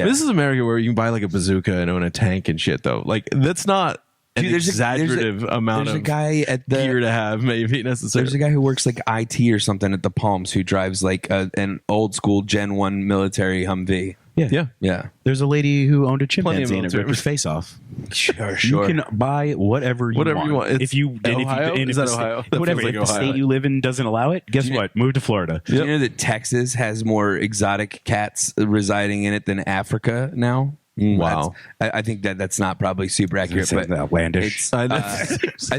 [SPEAKER 3] This is America, where you can buy like a bazooka and own a tank and shit, though. Like that's not an
[SPEAKER 4] Dude,
[SPEAKER 3] exaggerative amount
[SPEAKER 4] there's
[SPEAKER 3] of
[SPEAKER 4] a guy at the
[SPEAKER 3] gear to have, maybe necessarily.
[SPEAKER 4] There's a guy who works like IT or something at the Palms who drives like an old school Gen 1 military Humvee.
[SPEAKER 3] Yeah.
[SPEAKER 4] Yeah.
[SPEAKER 2] There's a lady who owned a
[SPEAKER 3] Plenty of
[SPEAKER 2] chimpanzee and it
[SPEAKER 3] military.
[SPEAKER 2] ripped his face off.
[SPEAKER 4] Sure,
[SPEAKER 2] You can buy whatever you want.
[SPEAKER 3] It's
[SPEAKER 2] If you
[SPEAKER 3] Ohio?
[SPEAKER 2] and if
[SPEAKER 3] Is
[SPEAKER 2] the
[SPEAKER 3] that
[SPEAKER 2] sta-
[SPEAKER 3] Ohio? That
[SPEAKER 2] whatever.
[SPEAKER 3] feels
[SPEAKER 2] If
[SPEAKER 3] like
[SPEAKER 2] the
[SPEAKER 3] Ohio.
[SPEAKER 2] state you live in doesn't allow it, guess what? Move to Florida.
[SPEAKER 4] Do you know that Texas has more exotic cats residing in it than Africa now?
[SPEAKER 3] Wow.
[SPEAKER 4] I think that's not probably super accurate, but
[SPEAKER 2] Outlandish.
[SPEAKER 4] it's, I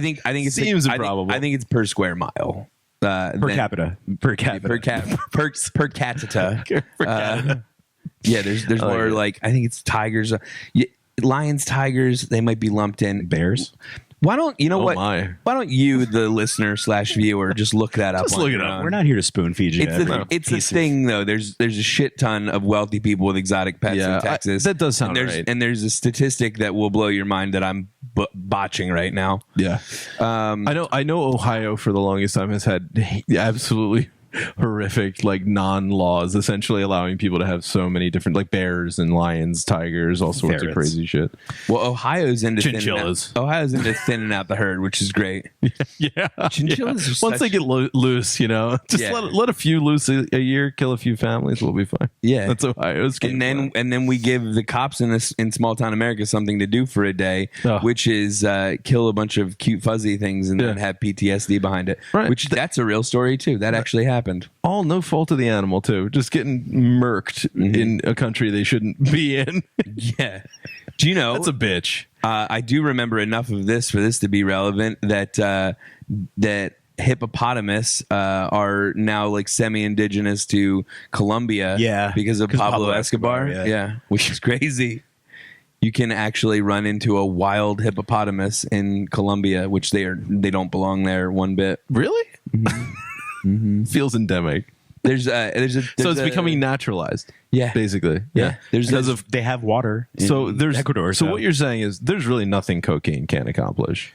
[SPEAKER 4] think it's
[SPEAKER 3] Seems
[SPEAKER 4] I think-
[SPEAKER 3] improbable.
[SPEAKER 4] I think it's per square mile.
[SPEAKER 2] Per capita.
[SPEAKER 4] Per capita. Yeah, there's
[SPEAKER 3] like
[SPEAKER 4] more
[SPEAKER 3] it.
[SPEAKER 4] like I think it's tigers, lions, tigers. They might be lumped in.
[SPEAKER 2] Bears.
[SPEAKER 4] Why don't you know
[SPEAKER 3] Oh
[SPEAKER 4] what?
[SPEAKER 3] my.
[SPEAKER 4] Why don't you, the listener / viewer, just look that up?
[SPEAKER 3] Just
[SPEAKER 4] on
[SPEAKER 3] look
[SPEAKER 4] your
[SPEAKER 3] it up.
[SPEAKER 4] own?
[SPEAKER 2] We're not here to spoon feed you.
[SPEAKER 4] It's a
[SPEAKER 2] piece of-
[SPEAKER 4] thing though. There's a shit ton of wealthy people with exotic pets in Texas.
[SPEAKER 3] that does sound
[SPEAKER 4] and there's,
[SPEAKER 3] right.
[SPEAKER 4] And there's a statistic that will blow your mind that I'm botching right now.
[SPEAKER 3] Yeah. I know Ohio for the longest time has had absolutely horrific like non-laws, essentially allowing people to have so many different like bears and lions, tigers, all sorts of
[SPEAKER 2] Ferrets.
[SPEAKER 3] crazy shit.
[SPEAKER 4] Well, Ohio's into
[SPEAKER 3] Chinchillas.
[SPEAKER 4] thinning out the herd, which is great.
[SPEAKER 3] Yeah.
[SPEAKER 4] Chinchillas are
[SPEAKER 3] Once
[SPEAKER 4] such-
[SPEAKER 3] they get loose, you know, just
[SPEAKER 4] Yeah.
[SPEAKER 3] let a few loose a year, kill a few families, we'll be fine.
[SPEAKER 4] Yeah.
[SPEAKER 3] That's Ohio's game
[SPEAKER 4] and
[SPEAKER 3] plan.
[SPEAKER 4] then we give the cops in small town America something to do for a day,
[SPEAKER 3] Oh.
[SPEAKER 4] which is kill a bunch of cute fuzzy things and then
[SPEAKER 3] Yeah.
[SPEAKER 4] have PTSD behind it.
[SPEAKER 3] Right.
[SPEAKER 4] Which that's a real story too. That actually happened.
[SPEAKER 3] all no fault of the animal too, just getting murked in a country they shouldn't be in.
[SPEAKER 4] Yeah. Do you know?
[SPEAKER 3] That's a bitch.
[SPEAKER 4] I do remember enough of this for this to be relevant that hippopotamus are now like semi-indigenous to Colombia.
[SPEAKER 2] Yeah,
[SPEAKER 4] because of
[SPEAKER 2] 'cause
[SPEAKER 4] Pablo Escobar. Yeah, which is crazy. You can actually run into a wild hippopotamus in Colombia, which they don't belong there one bit.
[SPEAKER 3] Really? Feels endemic.
[SPEAKER 4] So
[SPEAKER 3] So it's becoming naturalized.
[SPEAKER 4] Yeah.
[SPEAKER 3] Basically.
[SPEAKER 4] Yeah.
[SPEAKER 3] Because of
[SPEAKER 2] they have water.
[SPEAKER 3] so
[SPEAKER 2] in
[SPEAKER 3] there's
[SPEAKER 2] Ecuador.
[SPEAKER 3] So what you're saying is there's really nothing cocaine can accomplish.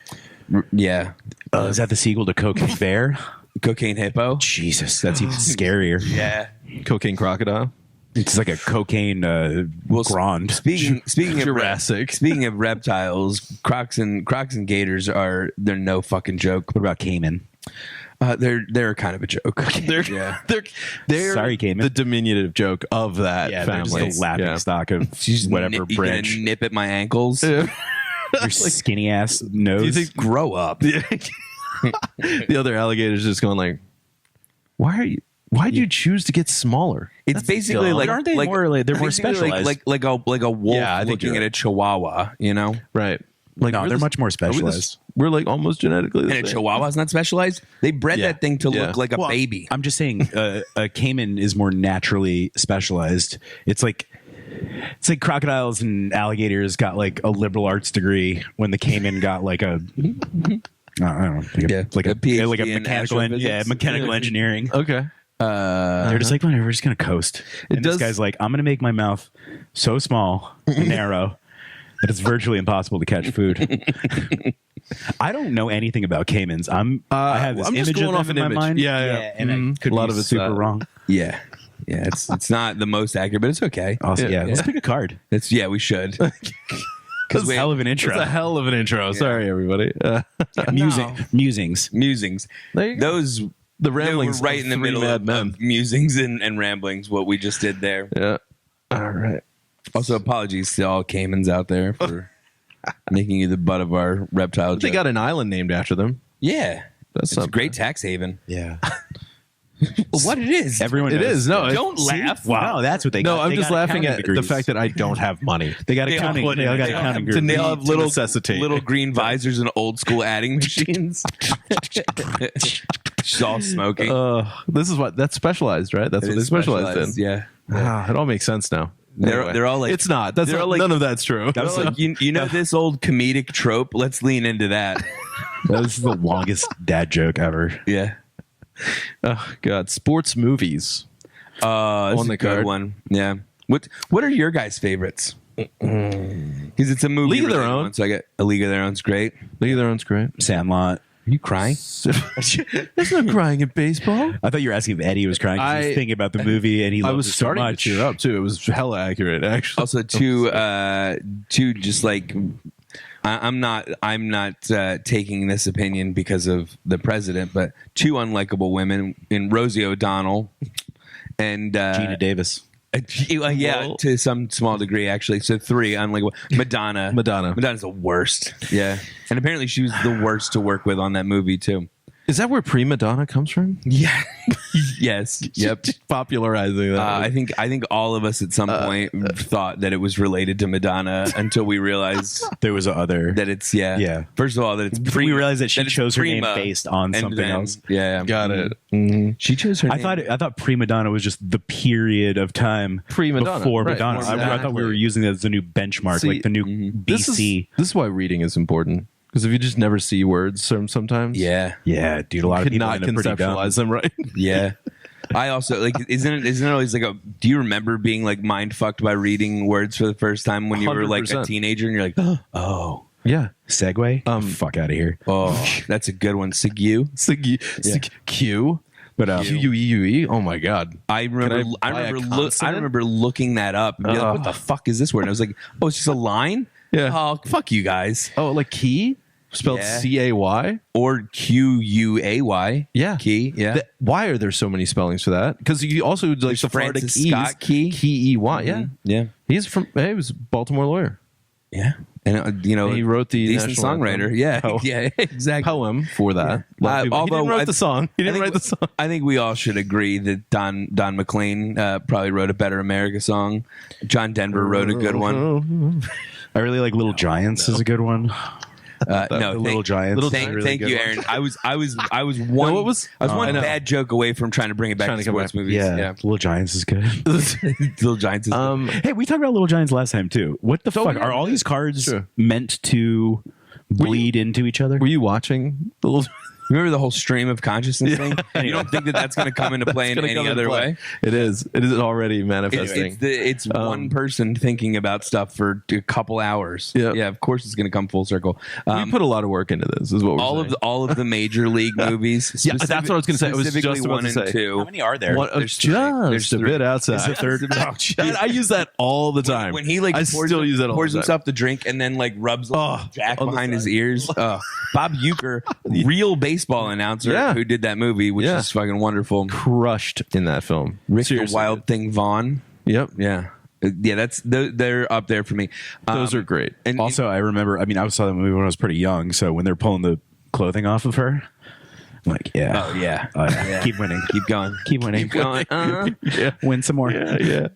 [SPEAKER 4] yeah,
[SPEAKER 2] is that the sequel to Cocaine Bear?
[SPEAKER 4] cocaine hippo.
[SPEAKER 2] Jesus, that's even scarier.
[SPEAKER 4] Yeah.
[SPEAKER 3] Cocaine crocodile.
[SPEAKER 2] It's like a cocaine grand.
[SPEAKER 4] Speaking of
[SPEAKER 3] Jurassic.
[SPEAKER 4] speaking of reptiles, crocs and gators they're no fucking joke.
[SPEAKER 2] What about Cayman?
[SPEAKER 4] They're kind of a joke.
[SPEAKER 3] They're
[SPEAKER 2] Sorry, Cayman.
[SPEAKER 3] the diminutive joke of that
[SPEAKER 2] They're
[SPEAKER 3] family.
[SPEAKER 2] just the laughing
[SPEAKER 3] Yeah.
[SPEAKER 2] stock of
[SPEAKER 4] She's
[SPEAKER 2] whatever
[SPEAKER 4] you gonna
[SPEAKER 2] branch.
[SPEAKER 4] nip at my ankles.
[SPEAKER 3] Yeah.
[SPEAKER 2] Your skinny ass nose.
[SPEAKER 3] Do you think
[SPEAKER 4] Grow up.
[SPEAKER 3] the other alligator's just going like, why'd you choose to get smaller?
[SPEAKER 4] It's basically
[SPEAKER 3] dumb.
[SPEAKER 4] like
[SPEAKER 2] Aren't they
[SPEAKER 4] like,
[SPEAKER 2] more? They're more
[SPEAKER 4] basically
[SPEAKER 2] specialized.
[SPEAKER 4] like a wolf
[SPEAKER 3] Yeah, I think
[SPEAKER 4] looking
[SPEAKER 3] you're
[SPEAKER 4] at a chihuahua. You know.
[SPEAKER 3] Right. Like
[SPEAKER 2] No, they're much more specialized.
[SPEAKER 3] We're like almost genetically the
[SPEAKER 4] And a
[SPEAKER 3] same.
[SPEAKER 4] Chihuahua's not specialized. They bred
[SPEAKER 3] Yeah.
[SPEAKER 4] that thing to
[SPEAKER 3] Yeah.
[SPEAKER 4] look like a baby.
[SPEAKER 2] I'm just saying, a caiman is more naturally specialized. It's like crocodiles and alligators got like a liberal arts degree when the caiman got like a I don't know, like a
[SPEAKER 4] PhD in
[SPEAKER 2] mechanical
[SPEAKER 4] astrophysics.
[SPEAKER 2] mechanical engineering.
[SPEAKER 3] Okay.
[SPEAKER 2] They're just like, whatever, we're just gonna coast. And this guy's like, I'm gonna make my mouth so small and narrow that it's virtually impossible to catch food. I don't know anything about caimans. I have this
[SPEAKER 3] I'm just
[SPEAKER 2] image
[SPEAKER 3] going
[SPEAKER 2] of
[SPEAKER 3] off
[SPEAKER 2] them
[SPEAKER 3] an
[SPEAKER 2] in
[SPEAKER 3] image.
[SPEAKER 2] my mind.
[SPEAKER 3] Yeah.
[SPEAKER 2] And I could
[SPEAKER 3] A lot
[SPEAKER 2] be
[SPEAKER 3] of it's
[SPEAKER 2] super
[SPEAKER 3] that.
[SPEAKER 2] wrong.
[SPEAKER 4] Yeah. Yeah, it's not the most accurate, but it's okay.
[SPEAKER 2] Also, let's pick a card.
[SPEAKER 4] We should.
[SPEAKER 2] Because hell of an intro.
[SPEAKER 3] It's a hell of an intro. Sorry, everybody.
[SPEAKER 2] Musings.
[SPEAKER 4] There you go. Those
[SPEAKER 3] The ramblings
[SPEAKER 4] were right
[SPEAKER 3] of
[SPEAKER 4] in the
[SPEAKER 3] three
[SPEAKER 4] middle
[SPEAKER 3] mad men.
[SPEAKER 4] of musings and ramblings. What we just did there.
[SPEAKER 3] Yeah. All right.
[SPEAKER 4] Also, apologies to all caimans out there for making you the butt of our reptile.
[SPEAKER 3] They
[SPEAKER 4] joke.
[SPEAKER 3] got an island named after them.
[SPEAKER 4] Yeah,
[SPEAKER 3] That's
[SPEAKER 4] it's a
[SPEAKER 3] something.
[SPEAKER 4] great tax haven.
[SPEAKER 2] Yeah.
[SPEAKER 4] Well, what it is?
[SPEAKER 2] Everyone
[SPEAKER 3] It
[SPEAKER 2] knows.
[SPEAKER 3] is. No,
[SPEAKER 4] Don't laugh.
[SPEAKER 2] Wow, that's what they
[SPEAKER 3] No,
[SPEAKER 2] got.
[SPEAKER 3] I'm
[SPEAKER 2] They
[SPEAKER 3] just
[SPEAKER 2] got
[SPEAKER 3] laughing
[SPEAKER 2] accounting
[SPEAKER 3] at the
[SPEAKER 2] degrees.
[SPEAKER 3] fact that I don't have money.
[SPEAKER 2] They got
[SPEAKER 4] They all
[SPEAKER 2] accounting.
[SPEAKER 4] put
[SPEAKER 2] They all got
[SPEAKER 4] it-
[SPEAKER 2] accounting
[SPEAKER 3] to
[SPEAKER 2] degrees.
[SPEAKER 3] nail
[SPEAKER 4] have little
[SPEAKER 3] necessitate.
[SPEAKER 4] little green visors and old school adding machines. Just all smoking.
[SPEAKER 3] This is what that's specialized, right? That's
[SPEAKER 4] It
[SPEAKER 3] what they
[SPEAKER 4] is
[SPEAKER 3] specialize in.
[SPEAKER 4] Yeah.
[SPEAKER 3] Ah, it all makes sense now.
[SPEAKER 4] They're all like
[SPEAKER 3] it's not. That's
[SPEAKER 4] they're
[SPEAKER 3] not,
[SPEAKER 4] all like-
[SPEAKER 3] none of that's true.
[SPEAKER 4] I was like, you know this old comedic trope? Let's lean into that.
[SPEAKER 2] That was the longest dad joke ever.
[SPEAKER 4] Yeah.
[SPEAKER 3] Oh God, sports movies.
[SPEAKER 4] That's
[SPEAKER 3] On the
[SPEAKER 4] a good
[SPEAKER 3] card.
[SPEAKER 4] one. Yeah. What are your guys' favorites? Because it's a movie.
[SPEAKER 3] League of Their
[SPEAKER 4] related
[SPEAKER 3] Own.
[SPEAKER 4] one, so I get A League of Their Own's great.
[SPEAKER 3] League of Their Own's great.
[SPEAKER 2] Sandlot.
[SPEAKER 4] Are you crying?
[SPEAKER 3] There's no crying in baseball.
[SPEAKER 2] I thought you were asking if Eddie was crying. 'Cause he was thinking about the movie, and he
[SPEAKER 3] I
[SPEAKER 2] loved
[SPEAKER 3] was
[SPEAKER 2] it so
[SPEAKER 3] starting to
[SPEAKER 2] much.
[SPEAKER 3] cheer up too. It was hella accurate, actually.
[SPEAKER 4] Also, two just like I'm not taking this opinion because of the president, but two unlikable women in Rosie O'Donnell and
[SPEAKER 2] Gina Davis.
[SPEAKER 4] yeah, to some small degree actually. So three unlikable. Madonna's the worst. Yeah, and apparently she was the worst to work with on that movie too.
[SPEAKER 3] Is that where prima donna comes from?
[SPEAKER 4] Yeah. Yes. Yep.
[SPEAKER 3] Popularizing that.
[SPEAKER 4] I think all of us at some point thought that it was related to Madonna until we realized
[SPEAKER 2] There was other.
[SPEAKER 4] that it's
[SPEAKER 2] Yeah.
[SPEAKER 4] First of all, that it's
[SPEAKER 2] we realized that she
[SPEAKER 4] it's
[SPEAKER 2] chose her name
[SPEAKER 4] Prima,
[SPEAKER 2] based on
[SPEAKER 4] and
[SPEAKER 2] something
[SPEAKER 4] then-
[SPEAKER 2] else.
[SPEAKER 4] Yeah,
[SPEAKER 3] Got it.
[SPEAKER 4] She chose her.
[SPEAKER 2] I thought prima donna was just the period of time
[SPEAKER 3] Pre-Madonna,
[SPEAKER 2] before
[SPEAKER 3] right.
[SPEAKER 2] Madonna. I thought we were using that as the new benchmark,
[SPEAKER 3] See,
[SPEAKER 2] like the new
[SPEAKER 3] This
[SPEAKER 2] BC.
[SPEAKER 3] is why reading is important. Because if you just never see words sometimes,
[SPEAKER 4] Yeah,
[SPEAKER 2] Yeah, dude, a lot of
[SPEAKER 3] could
[SPEAKER 2] people
[SPEAKER 3] not
[SPEAKER 2] end up pretty dumb.
[SPEAKER 3] conceptualize them right.
[SPEAKER 4] yeah. I also like. Isn't it always like a? Do you remember being like mind fucked by reading words for the first time when you were like a
[SPEAKER 3] 100%.
[SPEAKER 4] teenager and you're like, oh,
[SPEAKER 3] Yeah.
[SPEAKER 2] Segway? Fuck out of here.
[SPEAKER 4] oh, that's a good one. Sigu.
[SPEAKER 3] Q.
[SPEAKER 2] But
[SPEAKER 3] Q-U-E-U-E. Oh my God.
[SPEAKER 4] I remember.
[SPEAKER 3] Can I buy a consonant?
[SPEAKER 4] remember looking that up and be like, what the fuck is this word? And I was like, oh, it's just a line.
[SPEAKER 3] Yeah.
[SPEAKER 4] Oh, fuck you guys.
[SPEAKER 3] Oh, like key? Spelled
[SPEAKER 4] Yeah.
[SPEAKER 3] C-A-Y?
[SPEAKER 4] Or Q-U-A-Y.
[SPEAKER 3] Yeah.
[SPEAKER 4] Key. Yeah.
[SPEAKER 3] Why are there so many spellings for that? Because you also like
[SPEAKER 4] There's
[SPEAKER 3] the Florida
[SPEAKER 4] Francis
[SPEAKER 3] Keys.
[SPEAKER 4] Scott Key.
[SPEAKER 3] Key-E-Y. Yeah.
[SPEAKER 4] Yeah.
[SPEAKER 3] He was a Baltimore lawyer.
[SPEAKER 4] Yeah. And
[SPEAKER 3] And he wrote the
[SPEAKER 4] decent
[SPEAKER 3] national
[SPEAKER 4] songwriter.
[SPEAKER 3] anthem.
[SPEAKER 4] Yeah.
[SPEAKER 3] Oh.
[SPEAKER 4] Yeah. Exactly.
[SPEAKER 3] Poem for that. A lot of people- he didn't write the song. He didn't write the song.
[SPEAKER 4] I think we all should agree that Don McLean probably wrote a Better America song. John Denver wrote a good one.
[SPEAKER 2] I really like Little Giants is a good one.
[SPEAKER 4] No,
[SPEAKER 2] Little Giants.
[SPEAKER 4] Thank you, Aaron. I was one.
[SPEAKER 3] what was-
[SPEAKER 4] I was one
[SPEAKER 3] I know.
[SPEAKER 4] bad joke away from trying to bring it back
[SPEAKER 3] Trying
[SPEAKER 4] to
[SPEAKER 3] to come
[SPEAKER 4] sports
[SPEAKER 3] back.
[SPEAKER 4] movies.
[SPEAKER 2] Yeah, Little Giants is good.
[SPEAKER 4] Little Giants. Is
[SPEAKER 2] Hey, we talked about Little Giants last time too. What the fuck?
[SPEAKER 3] yeah.
[SPEAKER 2] Are all these cards
[SPEAKER 3] Sure.
[SPEAKER 2] meant to bleed into each other?
[SPEAKER 3] Were you watching the little...
[SPEAKER 4] Remember the whole stream of consciousness thing? You don't think that that's going to come into play in
[SPEAKER 3] gonna
[SPEAKER 4] any
[SPEAKER 3] come into
[SPEAKER 4] other
[SPEAKER 3] play.
[SPEAKER 4] way?
[SPEAKER 3] It is. It is already manifesting.
[SPEAKER 4] It's one person thinking about stuff for a couple hours.
[SPEAKER 3] Yeah.
[SPEAKER 4] Yeah, of course it's going to come full circle.
[SPEAKER 3] We put a lot of work into this, is what we're saying.
[SPEAKER 4] All of the major league movies.
[SPEAKER 3] Yeah, that's what I was gonna say. I was
[SPEAKER 4] specifically
[SPEAKER 3] just about
[SPEAKER 4] one
[SPEAKER 3] to
[SPEAKER 4] and
[SPEAKER 3] say.
[SPEAKER 4] two.
[SPEAKER 2] How many are there?
[SPEAKER 3] One,
[SPEAKER 4] There's
[SPEAKER 3] just
[SPEAKER 4] three.
[SPEAKER 3] a bit outside.
[SPEAKER 2] Is the third?
[SPEAKER 3] I use that all the time.
[SPEAKER 4] When he like
[SPEAKER 3] I
[SPEAKER 4] pours,
[SPEAKER 3] still use that all
[SPEAKER 4] pours
[SPEAKER 3] the time.
[SPEAKER 4] himself the drink and then like rubs Jack
[SPEAKER 3] on the
[SPEAKER 4] behind his
[SPEAKER 3] side.
[SPEAKER 4] ears. Bob Uecker, real baseball announcer
[SPEAKER 3] Yeah.
[SPEAKER 4] who did that movie, which
[SPEAKER 3] Yeah.
[SPEAKER 4] is fucking wonderful.
[SPEAKER 3] Crushed in that film.
[SPEAKER 4] Rick
[SPEAKER 3] Seriously.
[SPEAKER 4] the Wild Thing Vaughn.
[SPEAKER 3] Yep.
[SPEAKER 4] Yeah. Yeah, they're up there for me.
[SPEAKER 3] Those are great.
[SPEAKER 4] And
[SPEAKER 2] Also, I remember. I mean, I saw that movie when I was pretty young. So when they're pulling the clothing off of her, I'm like, yeah,
[SPEAKER 4] oh yeah,
[SPEAKER 2] keep winning,
[SPEAKER 4] keep going,
[SPEAKER 2] keep winning,
[SPEAKER 4] keep going.
[SPEAKER 2] win some more.
[SPEAKER 3] Yeah.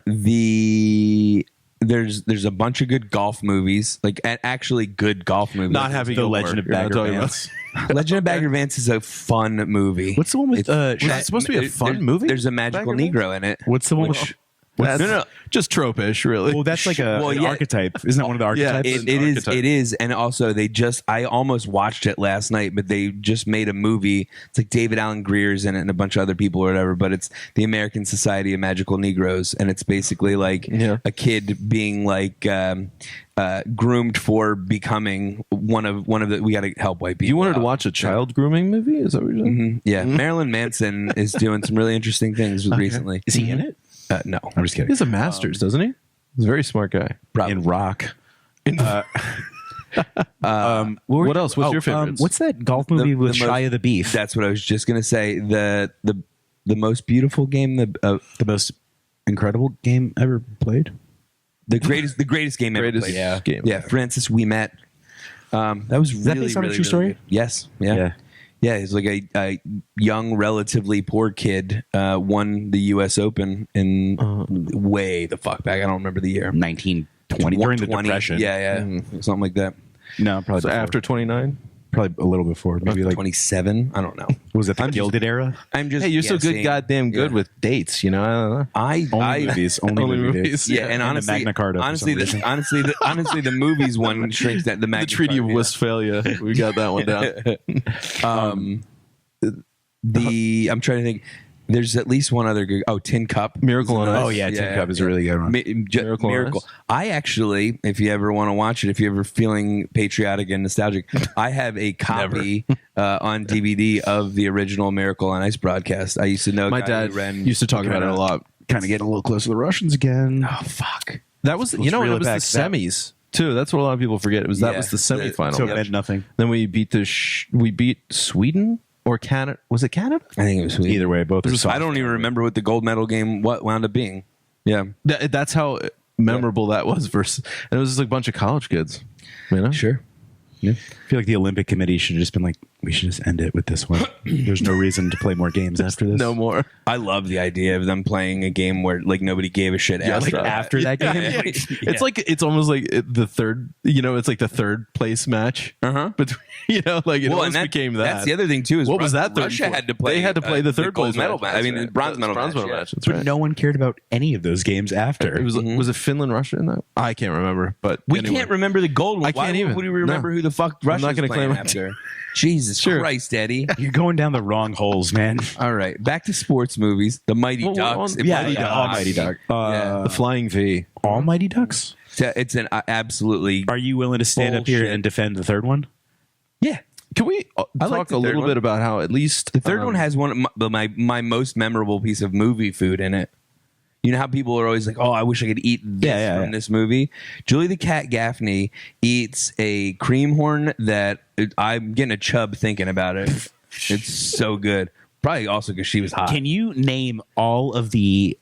[SPEAKER 4] The there's a bunch of good golf movies, like actually good golf movies.
[SPEAKER 3] Not having
[SPEAKER 2] The Legend of Bagger Vance.
[SPEAKER 4] Legend of Bagger Vance is a fun movie.
[SPEAKER 2] What's the one with?
[SPEAKER 3] Was it supposed to be a fun movie?
[SPEAKER 4] There's a magical
[SPEAKER 3] Bagger
[SPEAKER 4] Negro in it.
[SPEAKER 2] What's the one with?
[SPEAKER 3] No, just tropish, really.
[SPEAKER 2] Well, that's like an
[SPEAKER 4] yeah.
[SPEAKER 2] archetype. Isn't that one of the archetypes?
[SPEAKER 4] It is, and also I almost watched it last night, but they just made a movie. It's like David Alan Greer's in it and a bunch of other people or whatever, but it's the American Society of Magical Negroes, and it's basically like a kid being like groomed for becoming one of the. We got to help white people.
[SPEAKER 3] You wanted
[SPEAKER 4] out.
[SPEAKER 3] to watch a child grooming movie? Is that what you're saying?
[SPEAKER 4] Mm-hmm. Yeah, Marilyn Manson is doing some really interesting things recently.
[SPEAKER 2] Is he in it?
[SPEAKER 4] No,
[SPEAKER 2] I'm just kidding.
[SPEAKER 3] He has a master's, doesn't he? He's a very smart guy.
[SPEAKER 4] probably.
[SPEAKER 2] In Rock.
[SPEAKER 3] What else? What's your favorites?
[SPEAKER 2] What's that golf movie with Shia the Beef?
[SPEAKER 4] That's what I was just gonna say. The most beautiful game,
[SPEAKER 2] the most incredible game ever played.
[SPEAKER 4] the greatest game ever played. Yeah. Francis, we met. That was really,
[SPEAKER 2] based on a
[SPEAKER 4] really,
[SPEAKER 2] true story?
[SPEAKER 4] really good. Yes. Yeah, he's like a young, relatively poor kid. Won the U.S. Open in way the fuck back. I don't remember the year.
[SPEAKER 2] 1920 during the Depression.
[SPEAKER 4] Yeah, something like that.
[SPEAKER 2] No, probably
[SPEAKER 3] So
[SPEAKER 2] before.
[SPEAKER 3] after 29?
[SPEAKER 2] Probably a little before. Maybe like
[SPEAKER 4] 27. I don't know.
[SPEAKER 2] was it the Gilded Era?
[SPEAKER 4] I'm just.
[SPEAKER 3] Hey, you're so
[SPEAKER 4] guessing.
[SPEAKER 3] good, goddamn good with dates. You know, I don't know.
[SPEAKER 2] Only movies. Only movies.
[SPEAKER 4] Yeah, and
[SPEAKER 2] the
[SPEAKER 4] honestly,
[SPEAKER 2] Magna Carta.
[SPEAKER 4] honestly, the movies one shrinks that the Magna
[SPEAKER 3] The Treaty of
[SPEAKER 4] Carta, yeah.
[SPEAKER 3] Westphalia. We got that one down.
[SPEAKER 4] I'm trying to think. There's at least one other good. Oh, Tin Cup.
[SPEAKER 3] Miracle on Ice.
[SPEAKER 2] Oh yeah, Tin Cup is a really good one.
[SPEAKER 3] Miracle on Ice.
[SPEAKER 4] I actually, if you ever want to watch it, if you're ever feeling patriotic and nostalgic, I have a copy on DVD of the original Miracle on Ice broadcast. I used to know.
[SPEAKER 3] My dad used to talk about it a lot.
[SPEAKER 2] Kind of getting a little close to the Russians again.
[SPEAKER 4] Oh fuck!
[SPEAKER 3] That was, it was the semis too. That's what a lot of people forget. That was the semifinal.
[SPEAKER 2] So it meant nothing.
[SPEAKER 3] Then we beat we beat Sweden or Canada. Was it Canada?
[SPEAKER 4] I think it was sweet.
[SPEAKER 2] Either way, both are soft.
[SPEAKER 4] I don't even remember what the gold medal game wound up being. Yeah,
[SPEAKER 3] That's how memorable that was. Versus, and it was just like a bunch of college kids. You know?
[SPEAKER 4] sure.
[SPEAKER 2] I feel like the Olympic Committee should have just been like, we should just end it with this one. There's no reason to play more games after this.
[SPEAKER 3] No more.
[SPEAKER 4] I love the idea of them playing a game where like nobody gave a shit
[SPEAKER 2] after that game.
[SPEAKER 3] It's like it's almost like the third. It's like the third place match. Between it almost became that.
[SPEAKER 4] That's the other thing too. Is
[SPEAKER 3] what was that?
[SPEAKER 4] Russia had to play.
[SPEAKER 3] They had to play the third
[SPEAKER 4] gold
[SPEAKER 3] place
[SPEAKER 4] medal match. I mean,
[SPEAKER 3] right?
[SPEAKER 4] bronze medal match.
[SPEAKER 3] That's
[SPEAKER 2] But
[SPEAKER 3] right.
[SPEAKER 2] no one cared about any of those games after.
[SPEAKER 3] It was was it Finland, Russia in that? I can't remember, but
[SPEAKER 4] We
[SPEAKER 3] anyway.
[SPEAKER 4] can't remember the gold.
[SPEAKER 3] I can't even.
[SPEAKER 4] Would we remember who the fuck Russia's
[SPEAKER 3] not gonna
[SPEAKER 4] playing
[SPEAKER 3] claim it.
[SPEAKER 4] after? Jesus Christ, Eddie.
[SPEAKER 2] You're going down the wrong holes, man.
[SPEAKER 4] All right, back to sports movies. The Mighty Ducks.
[SPEAKER 2] Almighty Duck.
[SPEAKER 3] The Flying V.
[SPEAKER 2] Almighty Ducks?
[SPEAKER 4] It's an absolutely.
[SPEAKER 2] Are you willing to stand up here and defend the third one?
[SPEAKER 4] Yeah.
[SPEAKER 3] Can we
[SPEAKER 4] like
[SPEAKER 3] talk
[SPEAKER 4] the
[SPEAKER 3] a
[SPEAKER 4] third
[SPEAKER 3] little
[SPEAKER 4] one.
[SPEAKER 3] bit about how at least
[SPEAKER 4] The third one has one of my most memorable piece of movie food in it. You know how people are always like, "Oh, I wish I could eat this from this movie." Julie the Cat Gaffney eats a cream horn that I'm getting a chub thinking about it. It's so good. Probably also because she was hot.
[SPEAKER 2] Can you name all of the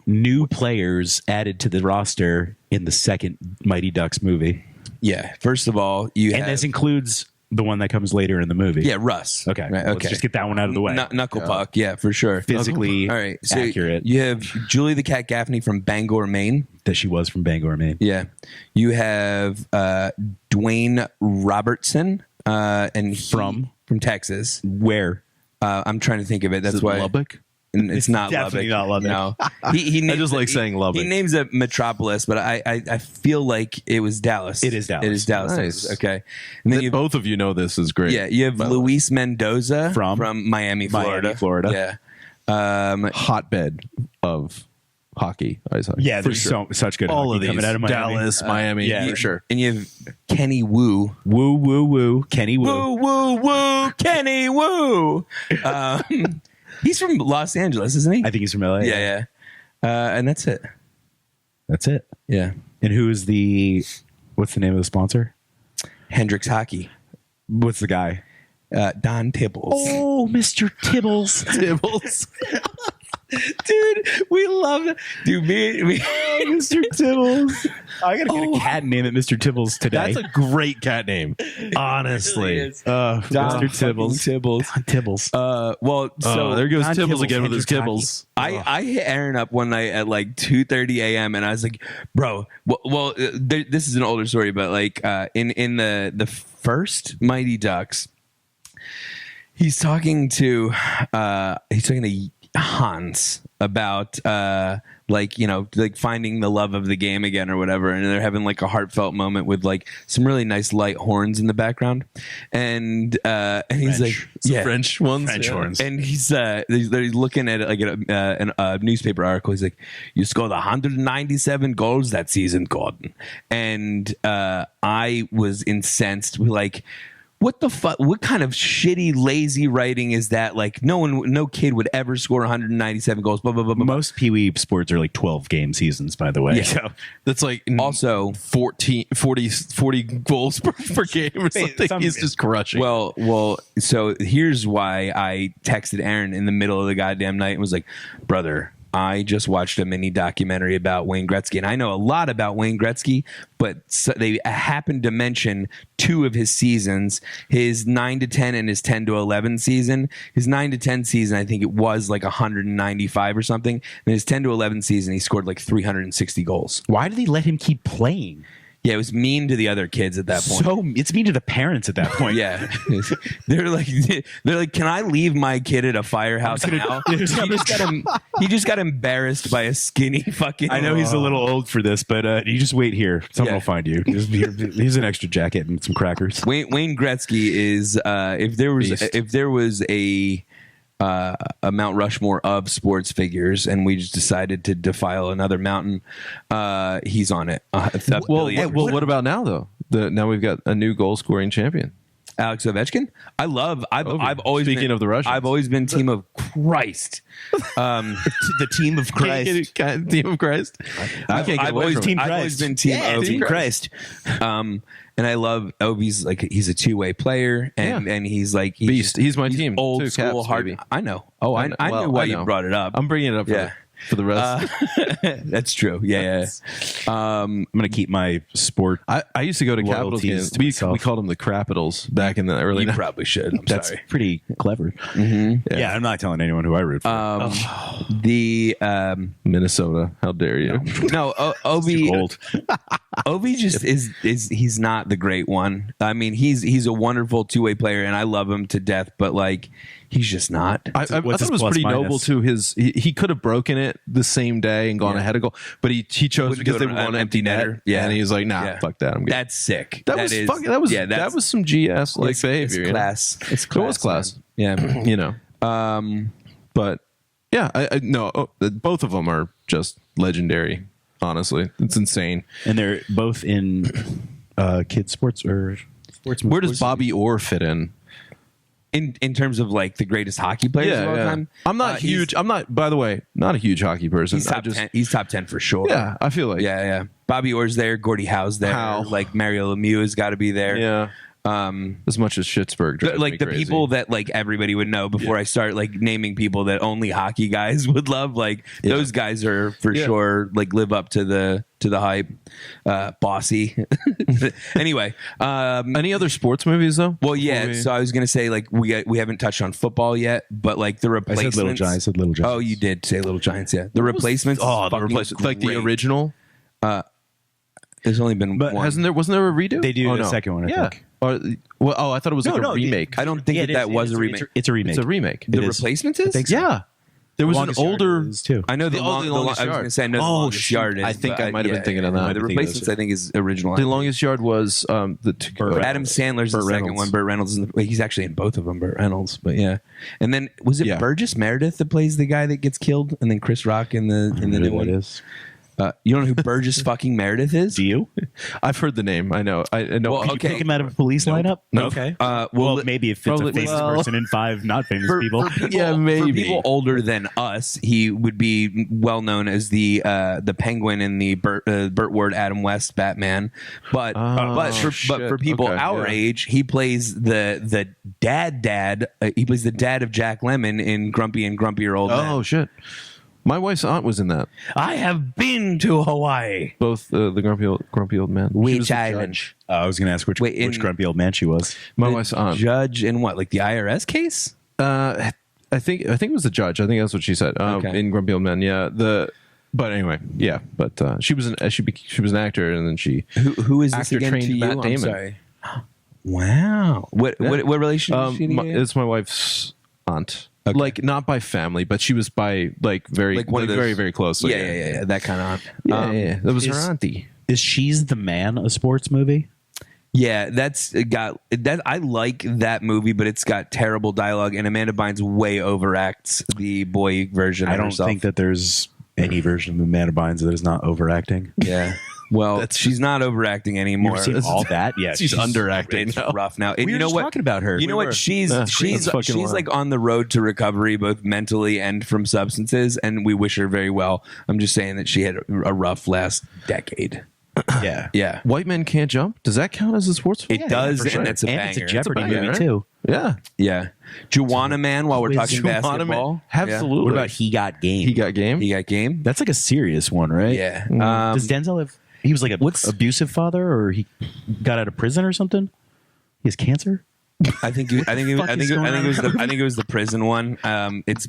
[SPEAKER 2] new players added to the roster in the second Mighty Ducks movie?
[SPEAKER 4] Yeah. First of all,
[SPEAKER 2] This includes the one that comes later in the movie.
[SPEAKER 4] Yeah, Russ.
[SPEAKER 2] Okay.
[SPEAKER 4] Right,
[SPEAKER 2] Let's just get that one out of the way.
[SPEAKER 4] Knuckle Puck. Yeah, for sure.
[SPEAKER 2] Physically
[SPEAKER 4] all right. So
[SPEAKER 2] accurate.
[SPEAKER 4] You have Julie the Cat Gaffney from Bangor, Maine.
[SPEAKER 2] That she was from Bangor, Maine.
[SPEAKER 4] Yeah. You have Dwayne Robertson and
[SPEAKER 2] From
[SPEAKER 4] Texas.
[SPEAKER 2] Where?
[SPEAKER 4] I'm trying to think of it. That's why
[SPEAKER 3] Lubbock.
[SPEAKER 4] It's not
[SPEAKER 2] definitely
[SPEAKER 4] Lubbock.
[SPEAKER 2] not Lubbock.
[SPEAKER 4] No, he names
[SPEAKER 3] just like saying Lubbock.
[SPEAKER 4] He names it Metropolis, but I feel like it was Dallas.
[SPEAKER 2] It is Dallas.
[SPEAKER 4] It is Dallas.
[SPEAKER 3] Nice.
[SPEAKER 4] Okay, and then you
[SPEAKER 3] Both of you know this is great.
[SPEAKER 4] yeah, you have Luis Mendoza
[SPEAKER 2] From
[SPEAKER 4] Miami, Florida. Yeah.
[SPEAKER 3] Hotbed of hockey, ice hockey.
[SPEAKER 2] Yeah, there's such good
[SPEAKER 3] all
[SPEAKER 2] hockey
[SPEAKER 3] of these.
[SPEAKER 2] coming out of Miami.
[SPEAKER 3] Dallas, Miami,
[SPEAKER 2] yeah.
[SPEAKER 3] for sure.
[SPEAKER 4] And you have Kenny Wu.
[SPEAKER 2] Woo, woo, woo. Kenny Woo.
[SPEAKER 4] Woo, woo, woo. Kenny Wu. He's from Los Angeles, isn't he?
[SPEAKER 2] I think he's from LA.
[SPEAKER 4] Yeah. And that's it.
[SPEAKER 2] That's it.
[SPEAKER 4] Yeah.
[SPEAKER 2] And what's the name of the sponsor?
[SPEAKER 4] Hendricks Hockey.
[SPEAKER 2] What's the guy?
[SPEAKER 4] Don Tibbles.
[SPEAKER 2] Oh, Mr. Tibbles.
[SPEAKER 3] Tibbles.
[SPEAKER 4] Dude, we love it. Dude, me
[SPEAKER 2] Mr. Tibbles. I gotta get a cat name at Mr. Tibbles today.
[SPEAKER 3] That's a great cat name. Honestly.
[SPEAKER 2] Mr. Tibbles.
[SPEAKER 3] Tibbles.
[SPEAKER 4] Well, so
[SPEAKER 3] there goes
[SPEAKER 2] Don
[SPEAKER 3] Tibbles
[SPEAKER 2] Tibbles,
[SPEAKER 3] again with his
[SPEAKER 2] Hendrick
[SPEAKER 3] kibbles.
[SPEAKER 4] I hit Aaron up one night at like 2:30 a.m. and I was like, bro, this is an older story, but like in the first Mighty Ducks, he's talking to Hans about like finding the love of the game again or whatever, and they're having like a heartfelt moment with like some really nice light horns in the background, and he's like
[SPEAKER 3] French ones,
[SPEAKER 2] horns,
[SPEAKER 4] and he's looking at it like a newspaper article. He's like, you scored 197 goals that season, Gordon, and I was incensed. Like, what the fuck? What kind of shitty, lazy writing is that? Like, no kid would ever score 197 goals. Blah, blah, blah, blah.
[SPEAKER 2] Most Pee Wee sports are like 12 game seasons, by the way.
[SPEAKER 4] Yeah.
[SPEAKER 2] So
[SPEAKER 3] that's like
[SPEAKER 4] also
[SPEAKER 3] 40 goals per game or something. He's just crushing.
[SPEAKER 4] Well. So here's why I texted Aaron in the middle of the goddamn night and was like, brother, I just watched a mini documentary about Wayne Gretzky, and I know a lot about Wayne Gretzky, but they happened to mention two of his seasons, his 9-10 and his 10-11 season. His 9-10 season, I think it was like 195 or something. And his 10-11 season, he scored like 360 goals.
[SPEAKER 2] why did they let him keep playing?
[SPEAKER 4] Yeah, it was mean to the other kids at that point.
[SPEAKER 2] So it's mean to the parents at that point.
[SPEAKER 4] Yeah, they're like, can I leave my kid at a firehouse now? He just got embarrassed by a skinny fucking.
[SPEAKER 2] I know he's a little old for this, but you just wait here. Someone will find you. Here's an extra jacket and some crackers.
[SPEAKER 4] Wayne Gretzky is if there was a Mount Rushmore of sports figures, and we just decided to defile another mountain, he's on it.
[SPEAKER 3] What about now though? Now we've got a new goal scoring champion,
[SPEAKER 4] Alex Ovechkin. I've always
[SPEAKER 3] Speaking
[SPEAKER 4] been,
[SPEAKER 3] of the Russians,
[SPEAKER 4] I've always been team of Christ.
[SPEAKER 2] The team of Christ.
[SPEAKER 3] Team of Christ.
[SPEAKER 4] I've always been team Christ. And I love Ovi's, like, he's a two-way player, and he's like
[SPEAKER 3] beast. He's my team.
[SPEAKER 4] Old
[SPEAKER 3] too,
[SPEAKER 4] school,
[SPEAKER 3] Caps,
[SPEAKER 4] hard.
[SPEAKER 3] baby.
[SPEAKER 4] I know. Oh, I knew why you brought it up.
[SPEAKER 3] I'm bringing it up for the rest.
[SPEAKER 4] That's true. Yeah.
[SPEAKER 2] I'm gonna keep my sport.
[SPEAKER 3] I used to go to Capitals games. We called them the Crapitals back in the early.
[SPEAKER 4] You probably should.
[SPEAKER 2] That's
[SPEAKER 4] sorry.
[SPEAKER 2] pretty clever.
[SPEAKER 3] Mm-hmm.
[SPEAKER 2] Yeah, I'm not telling anyone who I root for.
[SPEAKER 4] The
[SPEAKER 3] Minnesota. How dare you?
[SPEAKER 4] No, Ovi just is he's not the great one. I mean, he's a wonderful two-way player, and I love him to death. But like, he's just not.
[SPEAKER 3] I thought it was pretty noble too. He could have broken it the same day and gone ahead of goal, but he chose because they won empty netter.
[SPEAKER 4] Yeah,
[SPEAKER 3] and he was like, "Nah, fuck that. I'm good."
[SPEAKER 4] That's sick.
[SPEAKER 3] That was some GS like behavior.
[SPEAKER 4] It's class. It's class.
[SPEAKER 3] It was class.
[SPEAKER 4] Yeah,
[SPEAKER 3] you know. But yeah, I no, both of them are just legendary. Honestly, it's insane.
[SPEAKER 2] And they're both in kids sports or sports.
[SPEAKER 3] Where does Bobby Orr fit in?
[SPEAKER 4] In terms of like the greatest hockey players of all time?
[SPEAKER 3] I'm not huge. I'm not. By the way, not a huge hockey person.
[SPEAKER 4] He's top 10 for sure.
[SPEAKER 3] Yeah, I feel like.
[SPEAKER 4] Yeah. Bobby Orr's there. Gordie Howe's there. Like Mario Lemieux has got to be there.
[SPEAKER 3] Yeah. As much as Schittsburg,
[SPEAKER 4] like the crazy. People that like everybody would know before I start like naming people that only hockey guys would love, like those guys are for sure like live up to the hype. Bossy. Anyway,
[SPEAKER 3] any other sports movies though?
[SPEAKER 4] Well, yeah. So I was gonna say like we haven't touched on football yet, but like the replacements.
[SPEAKER 2] I said Little Giants.
[SPEAKER 4] Oh, you did say Little Giants. Yeah, the replacements.
[SPEAKER 3] The replacements, like the original.
[SPEAKER 4] There's only been one.
[SPEAKER 3] Wasn't there a redo?
[SPEAKER 2] They do the second one. I think.
[SPEAKER 3] I thought it was like a remake.
[SPEAKER 4] I don't think that was a remake.
[SPEAKER 2] It's a remake.
[SPEAKER 3] It's a remake.
[SPEAKER 4] The Replacements is?
[SPEAKER 2] I think so.
[SPEAKER 3] Yeah. There was an older
[SPEAKER 2] too.
[SPEAKER 4] I know the longest yard. I was going to say I know the longest yard is.
[SPEAKER 3] I think I might have been thinking of that.
[SPEAKER 4] The Replacements I think is original.
[SPEAKER 3] The longest yard was
[SPEAKER 4] Adam Sandler's the second one. Burt Reynolds is he's actually in both of them. Burt Reynolds, but yeah. And then was it Burgess Meredith that plays the guy that gets killed, and then Chris Rock in the new one?
[SPEAKER 2] Is.
[SPEAKER 4] You don't know who Burgess fucking Meredith is?
[SPEAKER 2] Do you?
[SPEAKER 3] I've heard the name. I know. I know.
[SPEAKER 2] Well, okay. Pick him out of a police lineup?
[SPEAKER 3] No.
[SPEAKER 2] Okay. Well, maybe if it's a famous person and 5 not famous people.
[SPEAKER 3] Maybe.
[SPEAKER 4] For people older than us, he would be well known as the Penguin in the Burt Ward, Adam West Batman. But for people our age, he plays the dad. He plays the dad of Jack Lemmon in Grumpy and Grumpier Old Men.
[SPEAKER 3] Oh shit. My wife's aunt was in that.
[SPEAKER 4] I have been to Hawaii.
[SPEAKER 3] Both the grumpy old man. She was
[SPEAKER 4] Which
[SPEAKER 3] the
[SPEAKER 4] island?
[SPEAKER 3] judge.
[SPEAKER 2] I was going to ask which grumpy old man she was.
[SPEAKER 3] My wife's aunt.
[SPEAKER 4] Judge in what? Like the IRS case?
[SPEAKER 3] I think it was the judge. I think that's what she said. In Grumpy Old Men. Yeah. But anyway, yeah. But she was an actor, and then she
[SPEAKER 4] Who is this
[SPEAKER 3] actor
[SPEAKER 4] again
[SPEAKER 3] trained
[SPEAKER 4] to you?
[SPEAKER 3] Matt
[SPEAKER 4] I'm
[SPEAKER 3] Damon.
[SPEAKER 4] sorry. Wow. What relation is she to you?
[SPEAKER 3] It's my wife's aunt.
[SPEAKER 4] Okay.
[SPEAKER 3] Like not by family, but she was by very
[SPEAKER 4] one of those-
[SPEAKER 3] very very close. Like,
[SPEAKER 4] Yeah. That kind of.
[SPEAKER 3] Yeah. That was her auntie.
[SPEAKER 2] Is She's the Man a sports movie?
[SPEAKER 4] Yeah, that's got that. I like that movie, but it's got terrible dialogue, and Amanda Bynes way overacts the boy version.
[SPEAKER 2] I
[SPEAKER 4] of
[SPEAKER 2] don't
[SPEAKER 4] herself.
[SPEAKER 2] think that there's any version of Amanda Bynes that is not overacting.
[SPEAKER 4] Yeah. Well, she's not overacting anymore.
[SPEAKER 2] You've seen all that? Yeah,
[SPEAKER 3] she's underacting.
[SPEAKER 4] It's
[SPEAKER 3] now.
[SPEAKER 4] rough now. And
[SPEAKER 2] We
[SPEAKER 4] you
[SPEAKER 2] were
[SPEAKER 4] know
[SPEAKER 2] just
[SPEAKER 4] what?
[SPEAKER 2] talking about her.
[SPEAKER 4] You know
[SPEAKER 2] We
[SPEAKER 4] what?
[SPEAKER 2] were.
[SPEAKER 4] She's
[SPEAKER 3] That's fucking wild.
[SPEAKER 4] like on the road to recovery, both mentally and from substances, and we wish her very well. I'm just saying that she had a rough last decade.
[SPEAKER 2] Yeah.
[SPEAKER 4] Yeah,
[SPEAKER 3] White Men Can't Jump. Does that count as a sports film?
[SPEAKER 4] it does,
[SPEAKER 2] for sure.
[SPEAKER 4] and it's a
[SPEAKER 2] And
[SPEAKER 4] banger.
[SPEAKER 2] it's a Jeopardy
[SPEAKER 3] banger,
[SPEAKER 2] movie
[SPEAKER 3] right?
[SPEAKER 2] too.
[SPEAKER 3] Yeah.
[SPEAKER 4] Yeah, Juwanna Man. While we're talking
[SPEAKER 3] Juwanna
[SPEAKER 4] basketball,
[SPEAKER 3] Man. Absolutely.
[SPEAKER 2] What about He Got Game?
[SPEAKER 3] He Got Game?
[SPEAKER 4] You got game.
[SPEAKER 2] That's like a serious one, right?
[SPEAKER 4] Yeah.
[SPEAKER 2] Does Denzel have? He was like a abusive father, or he got out of prison or something. He has cancer.
[SPEAKER 4] I think it was the prison one. That's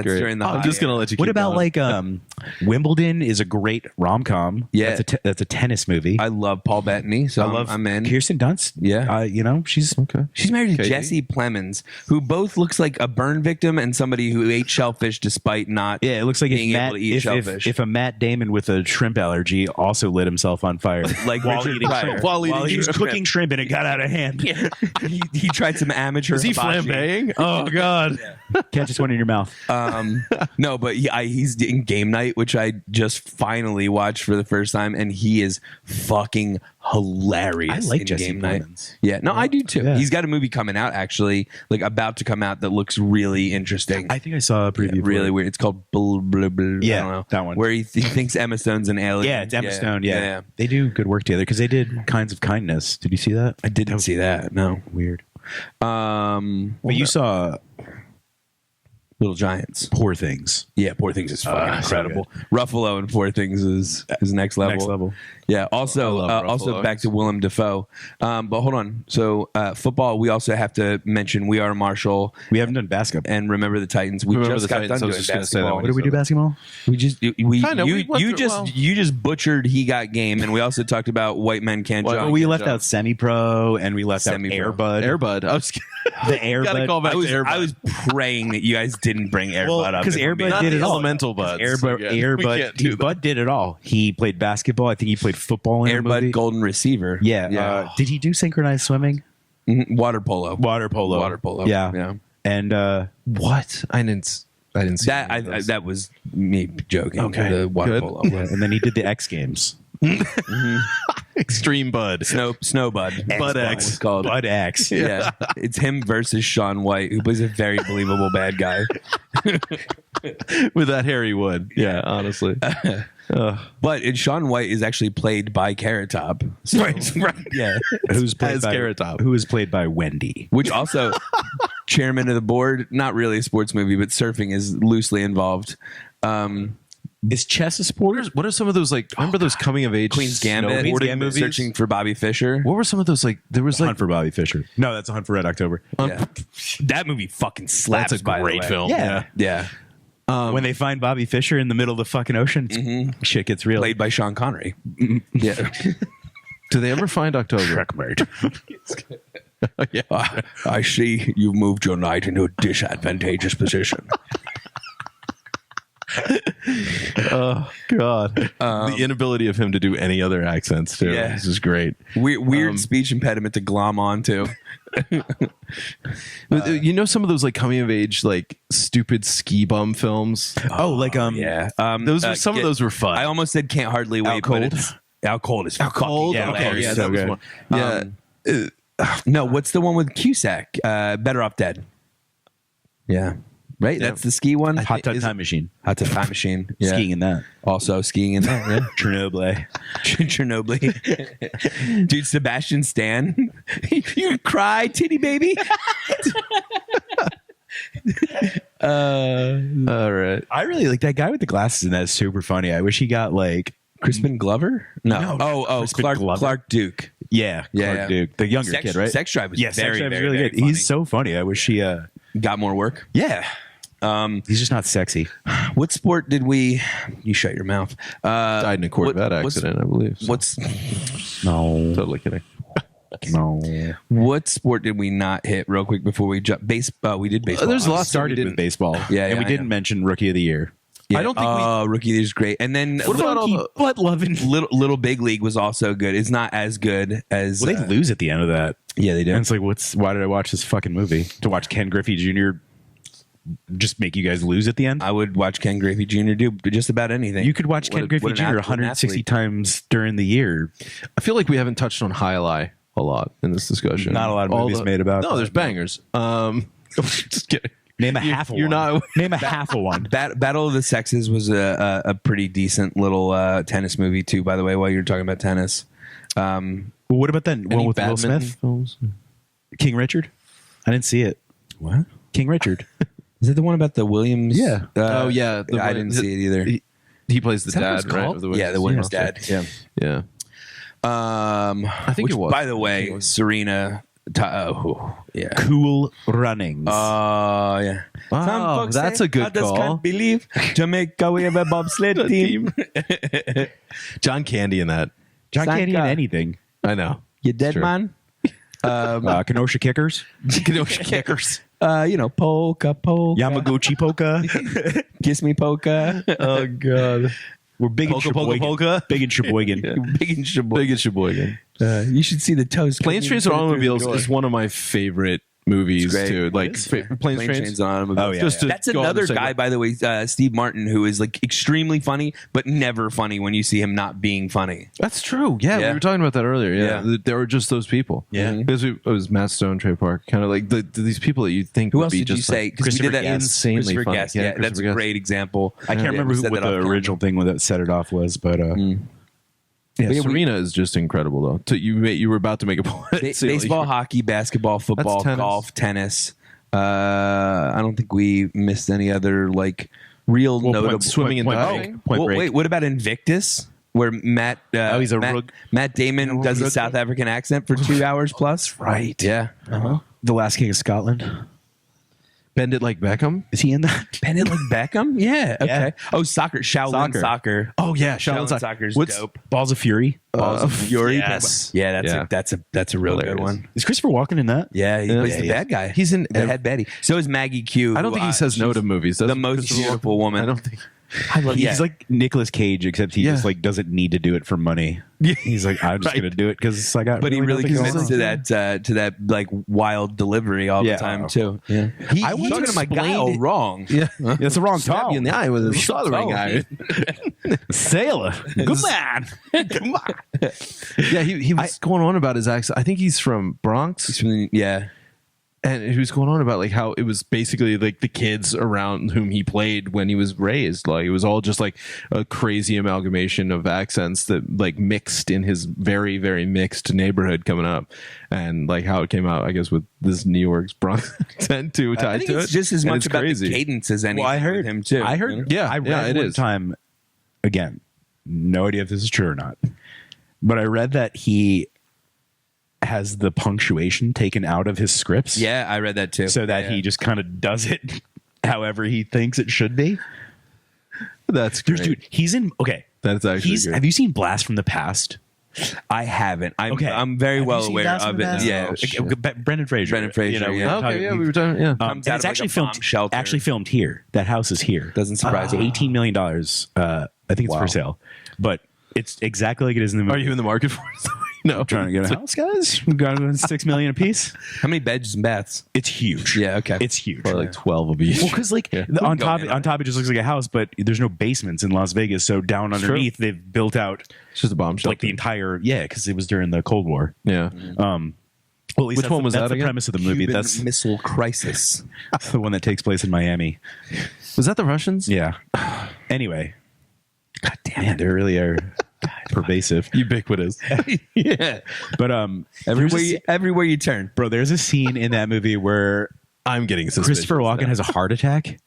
[SPEAKER 3] great.
[SPEAKER 4] during the
[SPEAKER 3] I'm just gonna let you.
[SPEAKER 2] What
[SPEAKER 3] keep
[SPEAKER 2] about
[SPEAKER 3] going.
[SPEAKER 2] like Wimbledon is a great rom com.
[SPEAKER 4] Yeah.
[SPEAKER 2] that's a tennis movie.
[SPEAKER 4] I love Paul Bettany, so I'm in.
[SPEAKER 2] Kirsten Dunst.
[SPEAKER 4] Yeah.
[SPEAKER 2] She's
[SPEAKER 3] Okay.
[SPEAKER 4] She's married to
[SPEAKER 3] Katie?
[SPEAKER 4] Jesse Plemons, who both looks like a burn victim and somebody who ate shellfish despite not.
[SPEAKER 2] Yeah, it looks like
[SPEAKER 4] being
[SPEAKER 2] if,
[SPEAKER 4] able
[SPEAKER 2] Matt,
[SPEAKER 4] to eat shellfish.
[SPEAKER 2] if a Matt Damon with a shrimp allergy also lit himself on fire,
[SPEAKER 4] Like
[SPEAKER 2] while
[SPEAKER 4] Richard
[SPEAKER 2] eating
[SPEAKER 4] Pryor.
[SPEAKER 2] shrimp,
[SPEAKER 3] While
[SPEAKER 2] while he
[SPEAKER 3] eating
[SPEAKER 2] was
[SPEAKER 3] shrimp.
[SPEAKER 2] cooking shrimp and it got out of hand.
[SPEAKER 4] he tried some amateur.
[SPEAKER 3] Is he
[SPEAKER 4] hibachi.
[SPEAKER 3] flambeing? Oh God.
[SPEAKER 2] Catch this one in your mouth.
[SPEAKER 4] No, but he's in Game Night, which I just finally watched for the first time, and he is fucking hilarious.
[SPEAKER 2] I like
[SPEAKER 4] in
[SPEAKER 2] Jesse
[SPEAKER 4] Game Night.
[SPEAKER 2] Plemons.
[SPEAKER 4] Yeah, no, I do too.
[SPEAKER 2] Yeah.
[SPEAKER 4] He's got a movie coming out, actually, like about to come out, that looks really interesting.
[SPEAKER 2] I think I saw a preview. for
[SPEAKER 4] Really
[SPEAKER 2] it.
[SPEAKER 4] weird. It's called Blah, Blah, Blah,
[SPEAKER 2] Yeah,
[SPEAKER 4] I don't know,
[SPEAKER 2] that one.
[SPEAKER 4] where he thinks Emma Stone's an alien.
[SPEAKER 2] Yeah, it's Emma Stone. Yeah. They do good work together because they did Kinds of Kindness. Did you see that?
[SPEAKER 4] I didn't see that. No.
[SPEAKER 2] Weird.
[SPEAKER 4] Well,
[SPEAKER 2] But you saw
[SPEAKER 4] Little Giants.
[SPEAKER 2] Poor Things.
[SPEAKER 4] Yeah, Poor Things is fucking
[SPEAKER 2] so
[SPEAKER 4] incredible. Ruffalo in Poor Things is next level.
[SPEAKER 2] Next level.
[SPEAKER 4] Yeah. Also,
[SPEAKER 3] I love
[SPEAKER 4] also
[SPEAKER 3] Ruffalo.
[SPEAKER 4] back to Willem Dafoe. But hold on. So football, we also have to mention We Are Marshall
[SPEAKER 2] We haven't done basketball.
[SPEAKER 4] and Remember the Titans. We
[SPEAKER 3] Remember
[SPEAKER 4] just
[SPEAKER 3] the
[SPEAKER 4] got
[SPEAKER 3] Titans,
[SPEAKER 4] done
[SPEAKER 3] I was
[SPEAKER 4] doing
[SPEAKER 3] just gonna say that
[SPEAKER 4] basketball.
[SPEAKER 3] one.
[SPEAKER 2] What did we do basketball?
[SPEAKER 4] We just
[SPEAKER 3] Kinda, we went
[SPEAKER 4] you
[SPEAKER 3] through-
[SPEAKER 4] just
[SPEAKER 3] well-
[SPEAKER 4] you just butchered He Got Game, and we also talked about White Men Can't
[SPEAKER 3] Well,
[SPEAKER 4] Jump.
[SPEAKER 2] We
[SPEAKER 3] Can't
[SPEAKER 2] left
[SPEAKER 3] jump.
[SPEAKER 2] out semi-pro and we left out
[SPEAKER 4] Semi-pro.
[SPEAKER 2] Airbud.
[SPEAKER 3] Airbud. I was
[SPEAKER 2] The Airbud.
[SPEAKER 3] gotta call back
[SPEAKER 4] I was,
[SPEAKER 3] to Airbud.
[SPEAKER 4] I was praying that you guys didn't bring Airbud
[SPEAKER 2] Well,
[SPEAKER 4] up.
[SPEAKER 2] because
[SPEAKER 4] if I'm being
[SPEAKER 2] Airbud did it all.
[SPEAKER 3] Elemental buds.
[SPEAKER 2] Airbud,
[SPEAKER 3] Again. We can't do that.
[SPEAKER 2] Bud did it all. He played basketball. I think he played football in the movie.
[SPEAKER 4] Airbud Golden Receiver.
[SPEAKER 2] Yeah. Did he do synchronized swimming?
[SPEAKER 4] Mhm. Water polo.
[SPEAKER 2] Water polo.
[SPEAKER 4] Water polo.
[SPEAKER 2] Yeah.
[SPEAKER 4] Yeah.
[SPEAKER 2] And
[SPEAKER 3] What? I didn't see
[SPEAKER 4] That
[SPEAKER 3] any of those.
[SPEAKER 4] that was me joking.
[SPEAKER 2] Okay.
[SPEAKER 4] The water
[SPEAKER 3] Good.
[SPEAKER 4] polo.
[SPEAKER 2] yeah, and then he did the X Games.
[SPEAKER 3] Extreme Bud.
[SPEAKER 4] Snowbud.
[SPEAKER 3] Bud X.
[SPEAKER 4] It's called.
[SPEAKER 2] Bud X.
[SPEAKER 4] Yeah. It's him versus Shaun White, who plays a very believable bad guy.
[SPEAKER 3] With that Harry Wood. Yeah, honestly.
[SPEAKER 4] But Shaun White is actually played by Carrot Top. So,
[SPEAKER 3] Right.
[SPEAKER 4] Yeah.
[SPEAKER 2] Who's played
[SPEAKER 3] As
[SPEAKER 2] by
[SPEAKER 3] Carrot Top.
[SPEAKER 2] Who is played by Wendy.
[SPEAKER 4] Which also, chairman of the board, not really a sports movie, but surfing is loosely involved.
[SPEAKER 2] Is chess a sport?
[SPEAKER 3] What are some of those, like, remember those coming of age
[SPEAKER 4] Queen's Gambit,
[SPEAKER 3] snowboarding movies?
[SPEAKER 4] Searching for Bobby Fisher.
[SPEAKER 3] What were some of those, like, there was like
[SPEAKER 2] Hunt for Bobby Fisher. No, that's a Hunt for Red October.
[SPEAKER 4] Yeah. That movie fucking slaps.
[SPEAKER 3] That's a
[SPEAKER 4] by the
[SPEAKER 3] great
[SPEAKER 4] way.
[SPEAKER 3] film.
[SPEAKER 2] Yeah.
[SPEAKER 4] Yeah.
[SPEAKER 2] When they find Bobby Fisher in the middle of the fucking ocean, shit gets real.
[SPEAKER 4] Played by Sean Connery. Yeah.
[SPEAKER 3] Do they ever find October?
[SPEAKER 2] Checkmate.
[SPEAKER 3] Yeah.
[SPEAKER 4] I see you've moved your knight into a disadvantageous position.
[SPEAKER 3] Oh God. The inability of him to do any other accents too.
[SPEAKER 4] Yeah.
[SPEAKER 3] This is great.
[SPEAKER 4] Weird speech impediment to glom onto.
[SPEAKER 3] But, you know some of those like coming of age like stupid ski bum films.
[SPEAKER 2] Oh, like
[SPEAKER 4] Yeah.
[SPEAKER 3] Those were some of those were fun.
[SPEAKER 4] I almost said Can't Hardly Wait.
[SPEAKER 2] Cold?
[SPEAKER 4] But it's Out Cold is
[SPEAKER 3] Cold.
[SPEAKER 4] fucking
[SPEAKER 2] Yeah,
[SPEAKER 3] Okay,
[SPEAKER 4] hilarious.
[SPEAKER 3] yeah,
[SPEAKER 2] so
[SPEAKER 3] that was
[SPEAKER 2] good.
[SPEAKER 3] one. Yeah.
[SPEAKER 4] No, what's the one with Cusack? Better Off Dead. Yeah. Right?
[SPEAKER 3] Yeah.
[SPEAKER 4] That's the ski one?
[SPEAKER 2] Hot Tub Time Machine.
[SPEAKER 4] Hot Tub Time Machine. Yeah.
[SPEAKER 2] Skiing in that.
[SPEAKER 4] Also skiing in that. Yeah.
[SPEAKER 2] Chernobyl.
[SPEAKER 4] Chernobyl. Dude, Sebastian Stan. You cry, titty baby.
[SPEAKER 3] All right.
[SPEAKER 2] I really like that guy with the glasses, and that's super funny. I wish he got like
[SPEAKER 4] Crispin Glover? No.
[SPEAKER 2] Crispin Glover.
[SPEAKER 4] Clark Duke.
[SPEAKER 2] Clark Duke, the younger kid, right?
[SPEAKER 4] Sex Drive was
[SPEAKER 2] Sex
[SPEAKER 4] very,
[SPEAKER 2] Drive is
[SPEAKER 4] very,
[SPEAKER 2] really
[SPEAKER 4] very
[SPEAKER 2] good.
[SPEAKER 4] funny.
[SPEAKER 2] He's so funny. I wish he
[SPEAKER 4] got more work.
[SPEAKER 2] yeah. He's just not sexy.
[SPEAKER 4] What sport did we? You shut your mouth.
[SPEAKER 3] Died in a Corvette accident, I believe. So.
[SPEAKER 2] No,
[SPEAKER 3] Totally kidding.
[SPEAKER 2] no.
[SPEAKER 4] What sport did we not hit real quick before we jump? Baseball. We did baseball.
[SPEAKER 3] There's a lot
[SPEAKER 2] Started with baseball, and we didn't mention Rookie of the Year.
[SPEAKER 4] Yeah.
[SPEAKER 3] I don't think
[SPEAKER 4] Rookie of the Year is great. And then
[SPEAKER 3] What about all the
[SPEAKER 2] butt loving?
[SPEAKER 4] Little Big League was also good. It's not as good as.
[SPEAKER 2] Well, they lose at the end of that.
[SPEAKER 4] Yeah, they do.
[SPEAKER 2] And it's like, why did I watch this fucking movie? To watch Ken Griffey Jr. just make you guys lose at the end?
[SPEAKER 4] I would watch Ken Griffey Jr. do just about anything.
[SPEAKER 2] You could watch Ken Griffey Jr. 160 times during the year.
[SPEAKER 3] I feel like we haven't touched on Highlight a lot in this discussion.
[SPEAKER 2] Not a lot of movies made about
[SPEAKER 3] No,
[SPEAKER 2] that.
[SPEAKER 3] there's bangers. Just kidding.
[SPEAKER 2] Name a half of one. Name a half of one.
[SPEAKER 4] Battle of the Sexes was a pretty decent little tennis movie too. By the way, while you're talking about tennis,
[SPEAKER 2] Well, what about that one with Will Smith?
[SPEAKER 3] Films?
[SPEAKER 2] King Richard? I didn't see it.
[SPEAKER 4] What?
[SPEAKER 2] King Richard.
[SPEAKER 4] Is it the one about the Williams?
[SPEAKER 2] Yeah.
[SPEAKER 3] Oh, yeah.
[SPEAKER 4] I didn't see it either.
[SPEAKER 3] He plays the
[SPEAKER 4] Is that what
[SPEAKER 3] dad,
[SPEAKER 4] it's
[SPEAKER 3] right?
[SPEAKER 4] called?
[SPEAKER 3] Of the
[SPEAKER 4] Yeah, the Williams dad. Yeah.
[SPEAKER 3] Yeah.
[SPEAKER 4] I
[SPEAKER 3] think it was.
[SPEAKER 4] By the way, Serena. Yeah.
[SPEAKER 2] Cool Runnings.
[SPEAKER 4] Oh, yeah.
[SPEAKER 3] Oh, that's a good call.
[SPEAKER 4] Can't believe Jamaica, we have a bobsled team.
[SPEAKER 3] John Candy in that.
[SPEAKER 2] John Candy in
[SPEAKER 4] Sanka.
[SPEAKER 2] anything.
[SPEAKER 3] I know.
[SPEAKER 4] You dead,
[SPEAKER 3] Sure.
[SPEAKER 4] man?
[SPEAKER 2] Kenosha Kickers.
[SPEAKER 3] Kenosha Kickers.
[SPEAKER 4] Polka.
[SPEAKER 2] Yamaguchi Polka.
[SPEAKER 4] Kiss me, polka.
[SPEAKER 3] Oh, God.
[SPEAKER 2] We're big
[SPEAKER 3] Polka,
[SPEAKER 2] in
[SPEAKER 3] polka,
[SPEAKER 2] Sheboygan.
[SPEAKER 3] polka.
[SPEAKER 2] Big in Sheboygan.
[SPEAKER 4] Big and Sheboygan.
[SPEAKER 3] Big as Sheboygan.
[SPEAKER 4] You should see the toes.
[SPEAKER 3] Planes, Trains, and Automobiles is one of my favorite movies,
[SPEAKER 4] great.
[SPEAKER 3] too. Like, Planes, Trains.
[SPEAKER 4] and Automobiles.
[SPEAKER 2] Oh, yeah.
[SPEAKER 3] Just to
[SPEAKER 4] That's
[SPEAKER 3] go on
[SPEAKER 4] another
[SPEAKER 3] the same-
[SPEAKER 4] guy, by the way, Steve Martin, who is like extremely funny, but never funny when you see him not being funny.
[SPEAKER 3] That's true. Yeah,
[SPEAKER 4] Yeah.
[SPEAKER 3] we were talking about that earlier. Yeah,
[SPEAKER 4] Yeah.
[SPEAKER 3] There were just those people.
[SPEAKER 2] Yeah.
[SPEAKER 3] Because it was Matt Stone, Trey Park, kind of like these people that you think
[SPEAKER 4] Who
[SPEAKER 3] would
[SPEAKER 4] else
[SPEAKER 3] be
[SPEAKER 4] did you
[SPEAKER 3] just
[SPEAKER 4] say?
[SPEAKER 3] like,
[SPEAKER 4] Because we did that
[SPEAKER 3] insanely
[SPEAKER 4] Christopher
[SPEAKER 3] funny.
[SPEAKER 4] Guest.
[SPEAKER 3] Yeah,
[SPEAKER 4] Yeah, that's
[SPEAKER 3] Christopher
[SPEAKER 4] a
[SPEAKER 3] Guest.
[SPEAKER 4] great example.
[SPEAKER 2] I can't remember
[SPEAKER 4] we said
[SPEAKER 2] what
[SPEAKER 4] that
[SPEAKER 2] the
[SPEAKER 4] off camera.
[SPEAKER 2] original thing that set it off was, but
[SPEAKER 3] Yeah,
[SPEAKER 4] Yeah,
[SPEAKER 3] Serena is just incredible though. You were about to make a point. So,
[SPEAKER 4] Baseball, hockey, basketball, football,
[SPEAKER 3] tennis.
[SPEAKER 4] golf, tennis. I don't think we missed any other like real notable
[SPEAKER 3] swimming and diving.
[SPEAKER 2] Point Break.
[SPEAKER 4] Wait, what about Invictus? Where Matt
[SPEAKER 2] he's a
[SPEAKER 4] Matt Damon does a South African accent for 2 hours plus.
[SPEAKER 2] right.
[SPEAKER 4] Yeah.
[SPEAKER 2] The Last King of Scotland.
[SPEAKER 3] Bend it like Beckham.
[SPEAKER 2] Is he in that?
[SPEAKER 4] Bennett like Beckham? Yeah. Okay.
[SPEAKER 2] Yeah.
[SPEAKER 4] Oh, soccer. Shaolin soccer.
[SPEAKER 3] Oh yeah,
[SPEAKER 4] Shaolin
[SPEAKER 3] Shaolin
[SPEAKER 4] soccer's
[SPEAKER 2] What's
[SPEAKER 4] dope.
[SPEAKER 2] Balls of Fury?
[SPEAKER 4] Balls of Fury.
[SPEAKER 2] yes.
[SPEAKER 4] Yeah,
[SPEAKER 3] Yeah.
[SPEAKER 4] that's a real good
[SPEAKER 3] Hilarious.
[SPEAKER 4] one.
[SPEAKER 2] Is Christopher Walken in that?
[SPEAKER 4] Yeah, he plays the
[SPEAKER 2] yeah.
[SPEAKER 4] bad guy.
[SPEAKER 3] He's in
[SPEAKER 4] the head Betty. So is Maggie Q.
[SPEAKER 3] I don't think he says no to movies.
[SPEAKER 4] the
[SPEAKER 3] Doesn't
[SPEAKER 4] most
[SPEAKER 3] Christopher Walken?
[SPEAKER 4] beautiful woman.
[SPEAKER 3] I don't think.
[SPEAKER 4] I love.
[SPEAKER 2] He's like Nicolas Cage, except he
[SPEAKER 3] Yeah.
[SPEAKER 2] just like doesn't need to do it for money. He's like, I'm just
[SPEAKER 3] Right.
[SPEAKER 2] gonna do it because I got.
[SPEAKER 4] But he really
[SPEAKER 2] nothing
[SPEAKER 4] commits
[SPEAKER 2] else.
[SPEAKER 4] to that like wild delivery all
[SPEAKER 2] Yeah.
[SPEAKER 4] the time too. Yeah, I was talking to my guy all wrong.
[SPEAKER 3] Yeah,
[SPEAKER 2] It's the wrong
[SPEAKER 3] stab you in the eye with a soldering
[SPEAKER 4] tone.
[SPEAKER 3] iron.
[SPEAKER 2] sailor. Good man.
[SPEAKER 3] Come on. Yeah, he was going on about his accent. I think he's from Bronx.
[SPEAKER 4] Yeah.
[SPEAKER 3] And he was going on about like how it was basically like the kids around whom he played when he was raised. Like it was all just like a crazy amalgamation of accents that like mixed in his very, very mixed neighborhood coming up. And like how it came out, I guess, with this New York's Bronx accent too tied
[SPEAKER 4] I think
[SPEAKER 3] to
[SPEAKER 4] it's
[SPEAKER 3] it.
[SPEAKER 4] just as
[SPEAKER 3] And
[SPEAKER 4] much
[SPEAKER 3] it's
[SPEAKER 4] about
[SPEAKER 3] crazy.
[SPEAKER 4] the cadence as anything.
[SPEAKER 2] Well, I heard
[SPEAKER 4] with him too.
[SPEAKER 2] I heard.
[SPEAKER 4] you know?
[SPEAKER 3] Yeah,
[SPEAKER 2] I read
[SPEAKER 3] yeah, it
[SPEAKER 2] one
[SPEAKER 3] is.
[SPEAKER 2] time. Again, no idea if this is true or not, but I read that he has the punctuation taken out of his scripts.
[SPEAKER 4] Yeah, I read that too.
[SPEAKER 2] So that he just kind of does it however he thinks it should be.
[SPEAKER 3] That's great.
[SPEAKER 2] Dude, he's in. Okay,
[SPEAKER 3] That's actually good.
[SPEAKER 2] Have you seen Blast from the Past?
[SPEAKER 4] I haven't.
[SPEAKER 2] Okay,
[SPEAKER 4] I'm very
[SPEAKER 2] Have you
[SPEAKER 4] well
[SPEAKER 2] seen
[SPEAKER 4] aware
[SPEAKER 2] Blast from
[SPEAKER 4] of
[SPEAKER 2] the
[SPEAKER 4] it.
[SPEAKER 2] Past?
[SPEAKER 4] Yeah.
[SPEAKER 3] Oh, shit.
[SPEAKER 2] Brendan Fraser.
[SPEAKER 4] Brendan Fraser,
[SPEAKER 2] we
[SPEAKER 4] yeah.
[SPEAKER 2] were
[SPEAKER 3] Okay, yeah,
[SPEAKER 2] talking-
[SPEAKER 3] we were talking. Yeah,
[SPEAKER 2] and
[SPEAKER 4] Comes
[SPEAKER 2] it's
[SPEAKER 4] out of, like,
[SPEAKER 2] actually
[SPEAKER 4] a
[SPEAKER 2] filmed.
[SPEAKER 4] bomb shelter.
[SPEAKER 2] Actually filmed here. That house is here.
[SPEAKER 4] Doesn't surprise
[SPEAKER 2] It's
[SPEAKER 4] me.
[SPEAKER 2] $18 million. I think it's for sale, but it's exactly like it is in the movie.
[SPEAKER 3] are you in the market for it? No,
[SPEAKER 2] trying to get a house, guys? We got $6 million a piece.
[SPEAKER 4] How many beds and baths?
[SPEAKER 2] It's huge.
[SPEAKER 4] Yeah, okay.
[SPEAKER 2] It's huge.
[SPEAKER 3] Probably like 12 of each.
[SPEAKER 2] Well, because like on
[SPEAKER 4] can go
[SPEAKER 2] top,
[SPEAKER 4] in on
[SPEAKER 2] on top, it just looks like a house, but there's no basements in Las Vegas. So down
[SPEAKER 3] true.
[SPEAKER 2] underneath, they've built out
[SPEAKER 3] It's just a bombshell.
[SPEAKER 2] like the entire because it was during the Cold War.
[SPEAKER 3] yeah.
[SPEAKER 2] Well, at least
[SPEAKER 3] Which
[SPEAKER 2] that's
[SPEAKER 3] one was
[SPEAKER 2] that's
[SPEAKER 3] that
[SPEAKER 2] the
[SPEAKER 3] again?
[SPEAKER 2] premise of the movie.
[SPEAKER 4] Cuban
[SPEAKER 2] That's
[SPEAKER 4] Missile Crisis.
[SPEAKER 2] the one that takes place in Miami.
[SPEAKER 3] Was that the Russians?
[SPEAKER 2] Yeah. Anyway, God damn it, they really are pervasive.
[SPEAKER 3] Ubiquitous.
[SPEAKER 4] Yeah.
[SPEAKER 2] But
[SPEAKER 4] Everywhere you turn.
[SPEAKER 2] bro, there's a scene in that movie where
[SPEAKER 3] I'm getting suspicious.
[SPEAKER 2] Christopher Walken has a heart attack.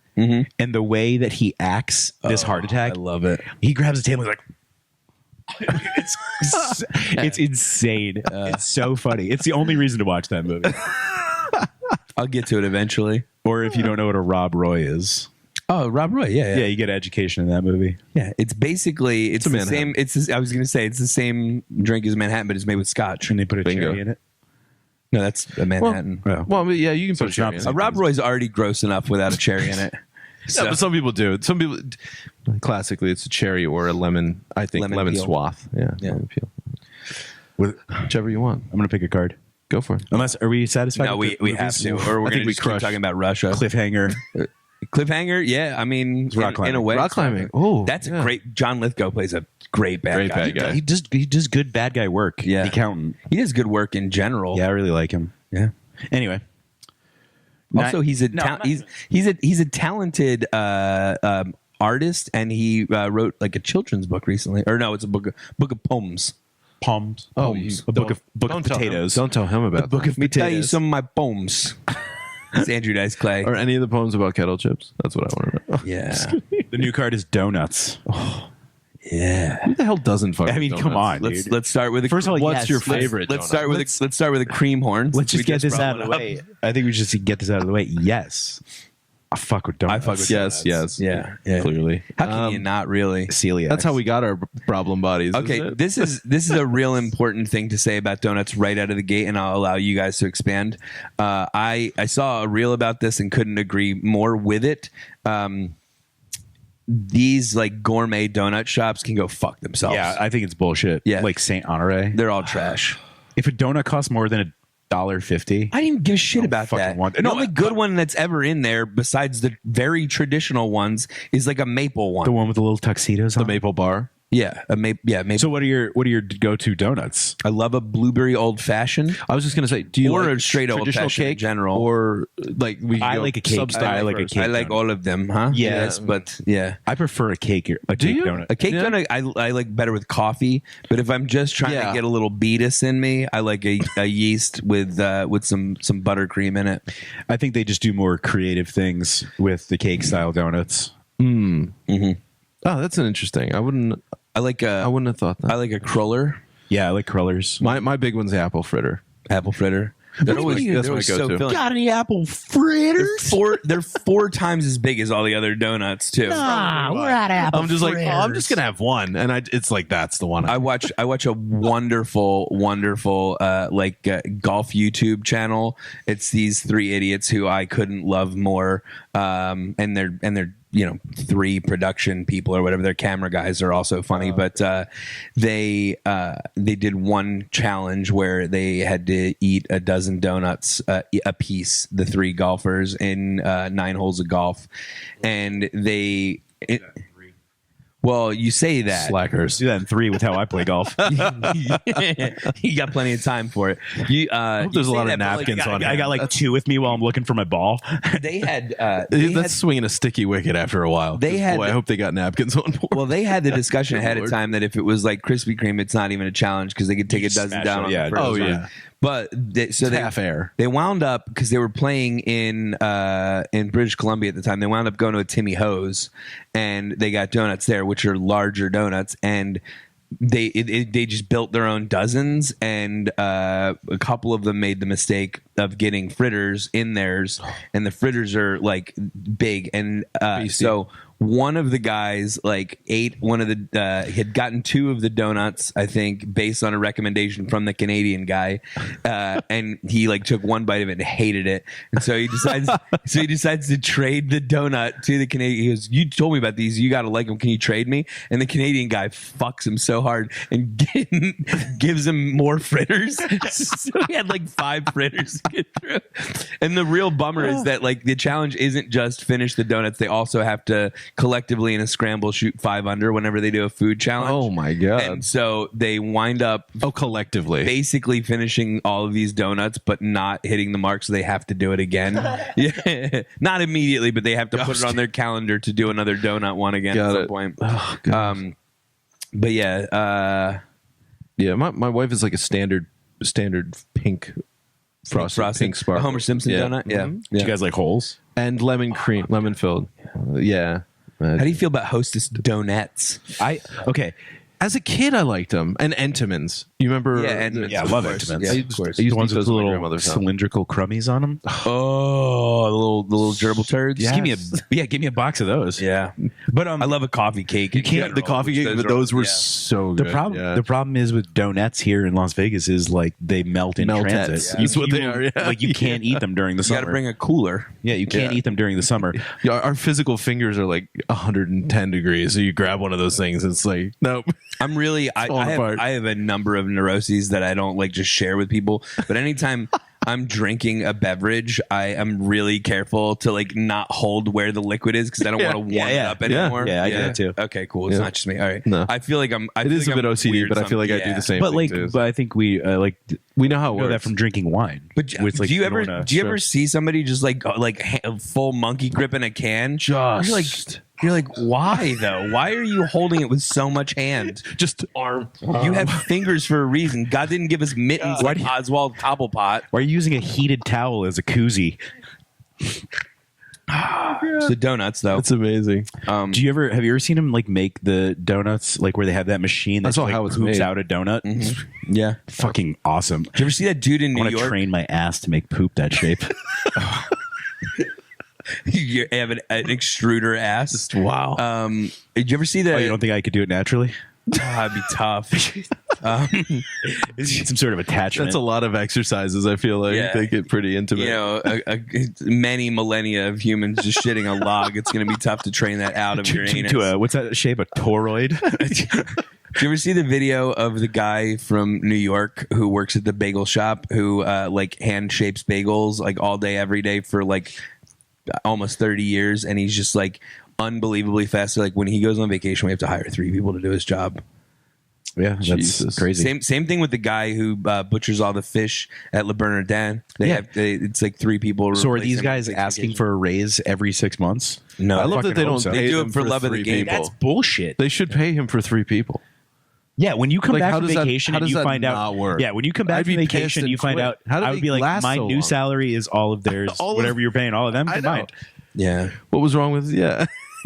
[SPEAKER 2] and the way that he acts this heart attack,
[SPEAKER 4] I love it.
[SPEAKER 2] he grabs the table and he's like, it's insane. It's so funny. It's the only reason to watch that movie.
[SPEAKER 4] I'll get to it eventually.
[SPEAKER 2] Or if you don't know what a Rob Roy is.
[SPEAKER 4] Oh, Rob Roy, yeah.
[SPEAKER 2] Yeah, you get education in that movie.
[SPEAKER 4] Yeah, it's basically it's the same. I was going to say it's the same drink as Manhattan, but it's made with scotch.
[SPEAKER 2] And they put a cherry in it.
[SPEAKER 4] No, that's a Manhattan.
[SPEAKER 3] Well, yeah, you can put a cherry in it.
[SPEAKER 4] Rob Roy's already gross enough without a cherry in it.
[SPEAKER 3] So. Yeah, but some people do. Some people, classically, it's a cherry or a lemon. I think lemon swath. Yeah. Lemon peel. Whichever you want.
[SPEAKER 2] I'm going to pick a card.
[SPEAKER 3] Go for it.
[SPEAKER 2] Unless, are we satisfied?
[SPEAKER 4] No, we have to. Or we're going to keep talking about Russia.
[SPEAKER 2] Cliffhanger.
[SPEAKER 4] Cliffhanger, yeah. I mean, in a way,
[SPEAKER 3] rock climbing. Oh,
[SPEAKER 4] that's a great. John Lithgow plays a great bad guy.
[SPEAKER 2] He does good bad guy work.
[SPEAKER 4] Yeah,
[SPEAKER 2] the accountant.
[SPEAKER 4] He does good work in general.
[SPEAKER 2] Yeah, I really like him.
[SPEAKER 4] Yeah.
[SPEAKER 2] Anyway,
[SPEAKER 4] also he's a talented artist, and he wrote like a children's book recently. Or no, it's a book of poems.
[SPEAKER 2] Poems.
[SPEAKER 3] Oh,
[SPEAKER 2] a book of potatoes.
[SPEAKER 3] Don't tell him about
[SPEAKER 2] a book of
[SPEAKER 4] Let me
[SPEAKER 2] potatoes.
[SPEAKER 4] tell you some of my poems. It's Andrew Dice Clay.
[SPEAKER 3] Or any of the poems about kettle chips. That's what I want to know.
[SPEAKER 4] Yeah.
[SPEAKER 2] The new card is donuts.
[SPEAKER 4] Yeah.
[SPEAKER 3] Who the hell doesn't fuck?
[SPEAKER 2] I mean,
[SPEAKER 3] donuts?
[SPEAKER 2] come on,
[SPEAKER 4] Let's
[SPEAKER 2] dude.
[SPEAKER 4] start with
[SPEAKER 2] First of all,
[SPEAKER 3] what's
[SPEAKER 2] yes,
[SPEAKER 3] your favorite?
[SPEAKER 4] Let's start with a cream horn.
[SPEAKER 2] Let's just get this out of the way. I think we just get this out of the way. Yes. I fuck with donuts.
[SPEAKER 4] I fuck with
[SPEAKER 3] yes.
[SPEAKER 4] Yeah.
[SPEAKER 3] Clearly.
[SPEAKER 4] How can you not really?
[SPEAKER 2] Celiac.
[SPEAKER 3] That's how we got our problem bodies.
[SPEAKER 4] Okay, this is a real important thing to say about donuts right out of the gate, and I'll allow you guys to expand. I saw a reel about this and couldn't agree more with it. These like gourmet donut shops can go fuck themselves.
[SPEAKER 2] Yeah, I think it's bullshit.
[SPEAKER 4] Yeah.
[SPEAKER 2] Like Saint Honore.
[SPEAKER 4] They're all trash.
[SPEAKER 2] If a donut costs more than $1.50,
[SPEAKER 4] I didn't even give a shit about
[SPEAKER 2] fucking
[SPEAKER 4] that.
[SPEAKER 2] want it.
[SPEAKER 4] The only good one that's ever in there, besides the very traditional ones, is like a maple one.
[SPEAKER 2] the one with the little tuxedos on.
[SPEAKER 3] the maple bar.
[SPEAKER 4] Yeah, maple.
[SPEAKER 2] So what are your go-to donuts?
[SPEAKER 4] I love a blueberry old fashioned.
[SPEAKER 3] I was just gonna say, do you
[SPEAKER 4] Or
[SPEAKER 3] like
[SPEAKER 4] a straight old
[SPEAKER 3] traditional
[SPEAKER 4] fashioned in
[SPEAKER 3] cake
[SPEAKER 4] general.
[SPEAKER 3] or like we?
[SPEAKER 2] I
[SPEAKER 3] go
[SPEAKER 2] like a cake.
[SPEAKER 3] substyle
[SPEAKER 2] I like a
[SPEAKER 3] first?
[SPEAKER 2] cake.
[SPEAKER 4] I like
[SPEAKER 2] donut.
[SPEAKER 4] all of them, huh?
[SPEAKER 2] Yeah.
[SPEAKER 4] Yes, but yeah.
[SPEAKER 2] I prefer a cake
[SPEAKER 3] you?
[SPEAKER 2] donut.
[SPEAKER 4] A cake
[SPEAKER 3] Yeah.
[SPEAKER 4] donut I like better with coffee, but if I'm just trying to get a little beatus in me, I like a yeast with some buttercream in it.
[SPEAKER 2] I think they just do more creative things with the cake style donuts.
[SPEAKER 3] Oh, that's an interesting. I wouldn't have thought that.
[SPEAKER 4] I like a cruller,
[SPEAKER 2] Yeah, I like crullers.
[SPEAKER 3] My big one's the apple fritter.
[SPEAKER 4] apple fritter. They're
[SPEAKER 3] That's my
[SPEAKER 4] always
[SPEAKER 3] go-to.
[SPEAKER 4] so filling.
[SPEAKER 2] Got any apple fritters?
[SPEAKER 4] They're four times as big as all the other donuts too.
[SPEAKER 2] We're out of apple
[SPEAKER 3] I'm just like, I'm just gonna have one, and it's like that's the one.
[SPEAKER 4] I watch a wonderful golf YouTube channel. It's these three idiots who I couldn't love more, and they're three production people or whatever. Their camera guys are also funny, but they did one challenge where they had to eat a dozen donuts a piece. The three golfers in 9 holes of golf, and well, you say that.
[SPEAKER 2] Slackers. Do that in 3 with how I play golf.
[SPEAKER 4] You got plenty of time for it.
[SPEAKER 3] I hope there's a lot of napkins on.
[SPEAKER 2] I got like 2 with me while I'm looking for my ball.
[SPEAKER 4] They had
[SPEAKER 3] That's swinging a sticky wicket after a while. I hope they got napkins on board.
[SPEAKER 4] well, they had the discussion ahead of time that if it was like Krispy Kreme, it's not even a challenge because they could take a dozen
[SPEAKER 2] smash
[SPEAKER 4] down
[SPEAKER 2] it,
[SPEAKER 4] on
[SPEAKER 2] yeah.
[SPEAKER 4] the first
[SPEAKER 3] Oh,
[SPEAKER 4] one.
[SPEAKER 3] yeah.
[SPEAKER 4] But they
[SPEAKER 3] half air.
[SPEAKER 4] They wound up because they were playing in British Columbia at the time. They wound up going to a Timmy Ho's, and they got donuts there, which are larger donuts, and they just built their own dozens, and a couple of them made the mistake of getting fritters in theirs, and the fritters are like big, and so one of the guys like ate one of the he had gotten 2 of the donuts, I think, based on a recommendation from the Canadian guy, and he like took one bite of it and hated it, and so he decides to trade the donut to the Canadian. He goes, "You told me about these, you gotta like them, can you trade me?" And the Canadian guy fucks him so hard and gives him more fritters. So he had like 5 fritters to get through. And the real bummer is that like the challenge isn't just finish the donuts, they also have to collectively in a scramble shoot 5 under whenever they do a food challenge.
[SPEAKER 3] Oh my god!
[SPEAKER 4] And so they wind up
[SPEAKER 3] collectively
[SPEAKER 4] basically finishing all of these donuts but not hitting the mark, so they have to do it again. Yeah, not immediately, but they have to put it on their calendar to do another donut one again at some point.
[SPEAKER 3] Oh, God.
[SPEAKER 4] But yeah,
[SPEAKER 3] my wife is like a standard pink frosting, pink sparkle.
[SPEAKER 4] a Homer Simpson donut. Yeah.
[SPEAKER 3] Mhm.
[SPEAKER 2] Do you guys like holes?
[SPEAKER 3] And lemon filled. Yeah.
[SPEAKER 4] How do you feel about Hostess donuts?
[SPEAKER 2] Okay.
[SPEAKER 3] As a kid, I liked them. And Entenmann's. You remember?
[SPEAKER 4] Yeah, Entenmann's.
[SPEAKER 2] Yeah, I love Entenmann's.
[SPEAKER 4] Yeah,
[SPEAKER 3] I
[SPEAKER 4] of
[SPEAKER 3] used
[SPEAKER 4] course.
[SPEAKER 3] to
[SPEAKER 2] The ones
[SPEAKER 3] eat
[SPEAKER 2] with
[SPEAKER 3] those at my
[SPEAKER 2] little
[SPEAKER 3] grandmother's house.
[SPEAKER 2] cylindrical crummies on them.
[SPEAKER 4] Oh, the little gerbil turds.
[SPEAKER 2] Just give me a box of those.
[SPEAKER 4] Yeah.
[SPEAKER 2] But
[SPEAKER 4] I love a coffee cake.
[SPEAKER 2] You can't-
[SPEAKER 3] The coffee cake, but those were so
[SPEAKER 2] the
[SPEAKER 3] good.
[SPEAKER 2] problem is with donuts here in Las Vegas is like they melt in transit.
[SPEAKER 3] That's what they are. Yeah.
[SPEAKER 2] Like you can't eat them during the
[SPEAKER 4] You
[SPEAKER 2] summer.
[SPEAKER 4] got to bring a cooler.
[SPEAKER 2] Yeah, you can't eat them during the summer.
[SPEAKER 3] Yeah, our physical fingers are like 110 degrees. So you grab one of those things, it's like, nope.
[SPEAKER 4] I'm really I have a number of neuroses that I don't like just share with people. But anytime I'm drinking a beverage, I am really careful to like not hold where the liquid is because I don't want to warm it up anymore.
[SPEAKER 2] Yeah, I get it too.
[SPEAKER 4] Okay, cool. It's not just me. All right.
[SPEAKER 3] No.
[SPEAKER 4] I feel like I'm.
[SPEAKER 3] It is a bit OCD, but I feel like I do the same
[SPEAKER 2] But
[SPEAKER 3] thing
[SPEAKER 2] like,
[SPEAKER 3] too.
[SPEAKER 2] but I think we
[SPEAKER 3] We know how it
[SPEAKER 2] know
[SPEAKER 3] works.
[SPEAKER 2] that from drinking wine.
[SPEAKER 4] But
[SPEAKER 2] Where it's like
[SPEAKER 4] do you
[SPEAKER 2] don't
[SPEAKER 4] ever
[SPEAKER 2] wanna stroke.
[SPEAKER 4] see somebody just like full monkey grip in a can?
[SPEAKER 3] Just
[SPEAKER 4] You're like, why though? Why are you holding it with so much hand?
[SPEAKER 3] just arm.
[SPEAKER 4] You have fingers for a reason. God didn't give us mittens like Oswald Cobblepot.
[SPEAKER 2] Why are you using a heated towel as a koozie?
[SPEAKER 4] The donuts though.
[SPEAKER 3] That's amazing.
[SPEAKER 2] Do you ever have you ever seen them like make the donuts like where they have that machine
[SPEAKER 3] That's
[SPEAKER 2] that
[SPEAKER 3] all
[SPEAKER 2] like
[SPEAKER 3] how it's
[SPEAKER 2] poops
[SPEAKER 3] made.
[SPEAKER 2] out a donut?
[SPEAKER 4] Yeah.
[SPEAKER 2] Fucking awesome.
[SPEAKER 4] Did you ever see that dude in
[SPEAKER 2] I
[SPEAKER 4] New
[SPEAKER 2] want to
[SPEAKER 4] York?
[SPEAKER 2] train my ass to make poop that shape.
[SPEAKER 4] You have an extruder ass.
[SPEAKER 3] Wow.
[SPEAKER 4] Did you ever see that?
[SPEAKER 2] Oh, you don't think I could do it naturally?
[SPEAKER 4] That'd be tough.
[SPEAKER 2] Some sort of attachment.
[SPEAKER 3] That's a lot of exercises. I feel like
[SPEAKER 4] Yeah.
[SPEAKER 3] they get pretty intimate.
[SPEAKER 4] You know, many millennia of humans just shitting a log. It's going to be tough to train that out of your anus.
[SPEAKER 2] to a what's that shape? A toroid?
[SPEAKER 4] Did you ever see the video of the guy from New York who works at the bagel shop who like hand shapes bagels like all day, every day for like almost 30 years, and he's just like unbelievably fast. So, like when he goes on vacation, we have to hire 3 people to do his job.
[SPEAKER 2] Yeah, that's
[SPEAKER 3] Jesus.
[SPEAKER 2] crazy.
[SPEAKER 4] Same thing with the guy who butchers all the fish at Le Bernardin. It's like 3 people.
[SPEAKER 2] So are
[SPEAKER 4] replace
[SPEAKER 2] these
[SPEAKER 4] him
[SPEAKER 2] guys
[SPEAKER 4] on
[SPEAKER 2] asking
[SPEAKER 4] vacation.
[SPEAKER 2] for a raise every 6 months?
[SPEAKER 4] No,
[SPEAKER 3] I love that they don't.
[SPEAKER 2] so.
[SPEAKER 3] Pay
[SPEAKER 4] They do
[SPEAKER 3] them
[SPEAKER 4] it for love of the
[SPEAKER 3] 3
[SPEAKER 4] game.
[SPEAKER 3] people.
[SPEAKER 2] That's bullshit.
[SPEAKER 3] They should pay him for 3 people.
[SPEAKER 2] Yeah, when you come
[SPEAKER 3] Like,
[SPEAKER 2] back
[SPEAKER 3] how
[SPEAKER 2] from
[SPEAKER 3] does that-
[SPEAKER 2] vacation
[SPEAKER 3] how
[SPEAKER 2] and
[SPEAKER 3] does
[SPEAKER 2] you
[SPEAKER 3] that
[SPEAKER 2] find out,
[SPEAKER 3] not work?
[SPEAKER 2] yeah, when you come back
[SPEAKER 3] I'd
[SPEAKER 2] from
[SPEAKER 3] be pissed
[SPEAKER 2] vacation,
[SPEAKER 3] and
[SPEAKER 2] you find
[SPEAKER 3] quit.
[SPEAKER 2] out.
[SPEAKER 3] How do
[SPEAKER 2] I
[SPEAKER 3] they
[SPEAKER 2] would be like,
[SPEAKER 3] last
[SPEAKER 2] my
[SPEAKER 3] so
[SPEAKER 2] new
[SPEAKER 3] long?
[SPEAKER 2] salary is all of theirs,
[SPEAKER 3] All of-
[SPEAKER 2] whatever you're paying all of them
[SPEAKER 3] I know.
[SPEAKER 2] combined.
[SPEAKER 4] Yeah.
[SPEAKER 3] What was wrong with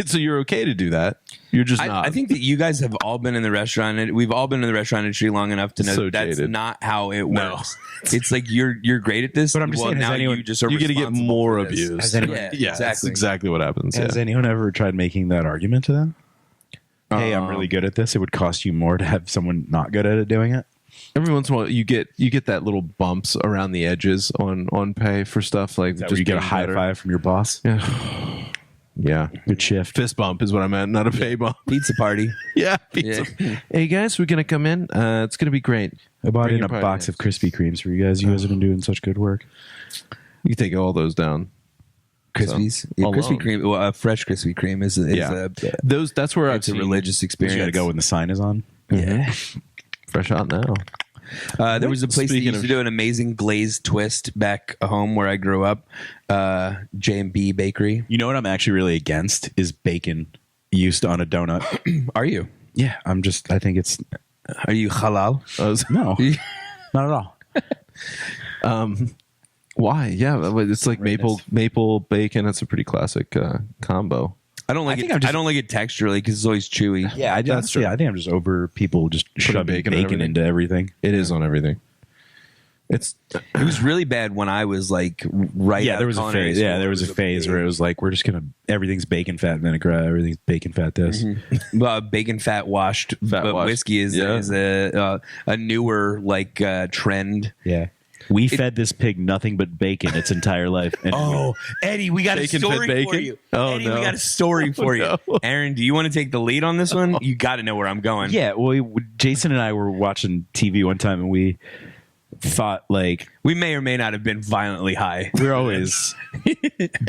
[SPEAKER 3] So you're okay to do that. You're just not.
[SPEAKER 4] I think that you guys have all been in the restaurant, and we've all been in the restaurant industry long enough to know
[SPEAKER 3] So
[SPEAKER 4] that that's
[SPEAKER 3] jaded.
[SPEAKER 4] not how it
[SPEAKER 3] No.
[SPEAKER 4] works. It's like you're great at this,
[SPEAKER 2] But I'm just saying, has
[SPEAKER 4] now
[SPEAKER 2] anyone-
[SPEAKER 4] you just are
[SPEAKER 3] you're going to get
[SPEAKER 4] responsible
[SPEAKER 3] more
[SPEAKER 4] for this.
[SPEAKER 3] abuse.
[SPEAKER 2] Has anyone-
[SPEAKER 4] Yeah,
[SPEAKER 3] That's
[SPEAKER 4] exactly.
[SPEAKER 3] exactly what happens.
[SPEAKER 2] Has
[SPEAKER 3] Yeah.
[SPEAKER 2] anyone ever tried making that argument to them? Hey, I'm really good at this. It would cost you more to have someone not good at it doing it.
[SPEAKER 3] Every once in a while, you get that little bumps around the edges on pay for stuff like
[SPEAKER 2] Is that where you get a
[SPEAKER 3] being
[SPEAKER 2] high
[SPEAKER 3] better.
[SPEAKER 2] five from your boss?
[SPEAKER 3] Yeah.
[SPEAKER 2] Good shift.
[SPEAKER 3] Fist bump is what I meant, not a pay bump.
[SPEAKER 4] Pizza party.
[SPEAKER 3] Yeah. Pizza.
[SPEAKER 4] Yeah.
[SPEAKER 3] Hey guys, we're gonna come in. It's gonna be great.
[SPEAKER 2] I bought
[SPEAKER 3] Bring
[SPEAKER 2] in a
[SPEAKER 3] your
[SPEAKER 2] box of
[SPEAKER 3] partners.
[SPEAKER 2] Krispy Kremes for you guys. You guys have been doing such good work.
[SPEAKER 3] You can take all those down.
[SPEAKER 4] Krispies. Yeah,
[SPEAKER 3] alone.
[SPEAKER 4] Krispy Kreme. Well, fresh Krispy Kreme is
[SPEAKER 3] Yeah.
[SPEAKER 4] a
[SPEAKER 3] That's where I've
[SPEAKER 4] it's a
[SPEAKER 3] seen
[SPEAKER 4] religious
[SPEAKER 2] You
[SPEAKER 4] experience.
[SPEAKER 2] got to go when the sign is on.
[SPEAKER 4] Yeah.
[SPEAKER 3] fresh out now.
[SPEAKER 4] There was a place that
[SPEAKER 3] Speaking
[SPEAKER 4] used
[SPEAKER 3] of-
[SPEAKER 4] to do an amazing glazed twist back home where I grew up. J&B Bakery.
[SPEAKER 2] You know what I'm actually really against is bacon used on a donut.
[SPEAKER 4] Are you?
[SPEAKER 2] Yeah, I think it's
[SPEAKER 4] Are you halal?
[SPEAKER 2] no, not at all.
[SPEAKER 3] Why? Yeah, it's like maple bacon. That's a pretty classic combo.
[SPEAKER 4] I don't like
[SPEAKER 2] think
[SPEAKER 4] it.
[SPEAKER 2] I'm just-
[SPEAKER 4] I don't like it texturally because it's always chewy.
[SPEAKER 2] Yeah,
[SPEAKER 3] That's true.
[SPEAKER 2] I think I'm just over people just shoving
[SPEAKER 3] bacon
[SPEAKER 2] bacon,
[SPEAKER 3] on everything.
[SPEAKER 2] into everything.
[SPEAKER 3] It is on everything. It's
[SPEAKER 4] It was really bad when I was like right.
[SPEAKER 2] Yeah,
[SPEAKER 4] out
[SPEAKER 2] there
[SPEAKER 4] of
[SPEAKER 2] was a
[SPEAKER 4] culinary
[SPEAKER 2] phase.
[SPEAKER 4] school.
[SPEAKER 2] Yeah, there was a phase where it was like we're just gonna everything's bacon fat vinaigrette, everything's bacon fat this.
[SPEAKER 4] Bacon fat washed
[SPEAKER 3] Fat washed.
[SPEAKER 4] whiskey is a newer like trend.
[SPEAKER 2] Yeah. We fed this pig nothing but bacon its entire life. And
[SPEAKER 4] Oh, Eddie, we got
[SPEAKER 3] Bacon
[SPEAKER 4] a
[SPEAKER 3] fed
[SPEAKER 4] story
[SPEAKER 3] bacon?
[SPEAKER 4] for you.
[SPEAKER 3] Oh,
[SPEAKER 4] Eddie,
[SPEAKER 3] no.
[SPEAKER 4] we got a story for you.
[SPEAKER 3] no.
[SPEAKER 4] Aaron, do you want to take the lead on this one? You got to know where I'm going.
[SPEAKER 2] yeah, well, Jason and I were watching TV one time, and we thought like
[SPEAKER 4] We may or may not have been violently high.
[SPEAKER 2] we're always,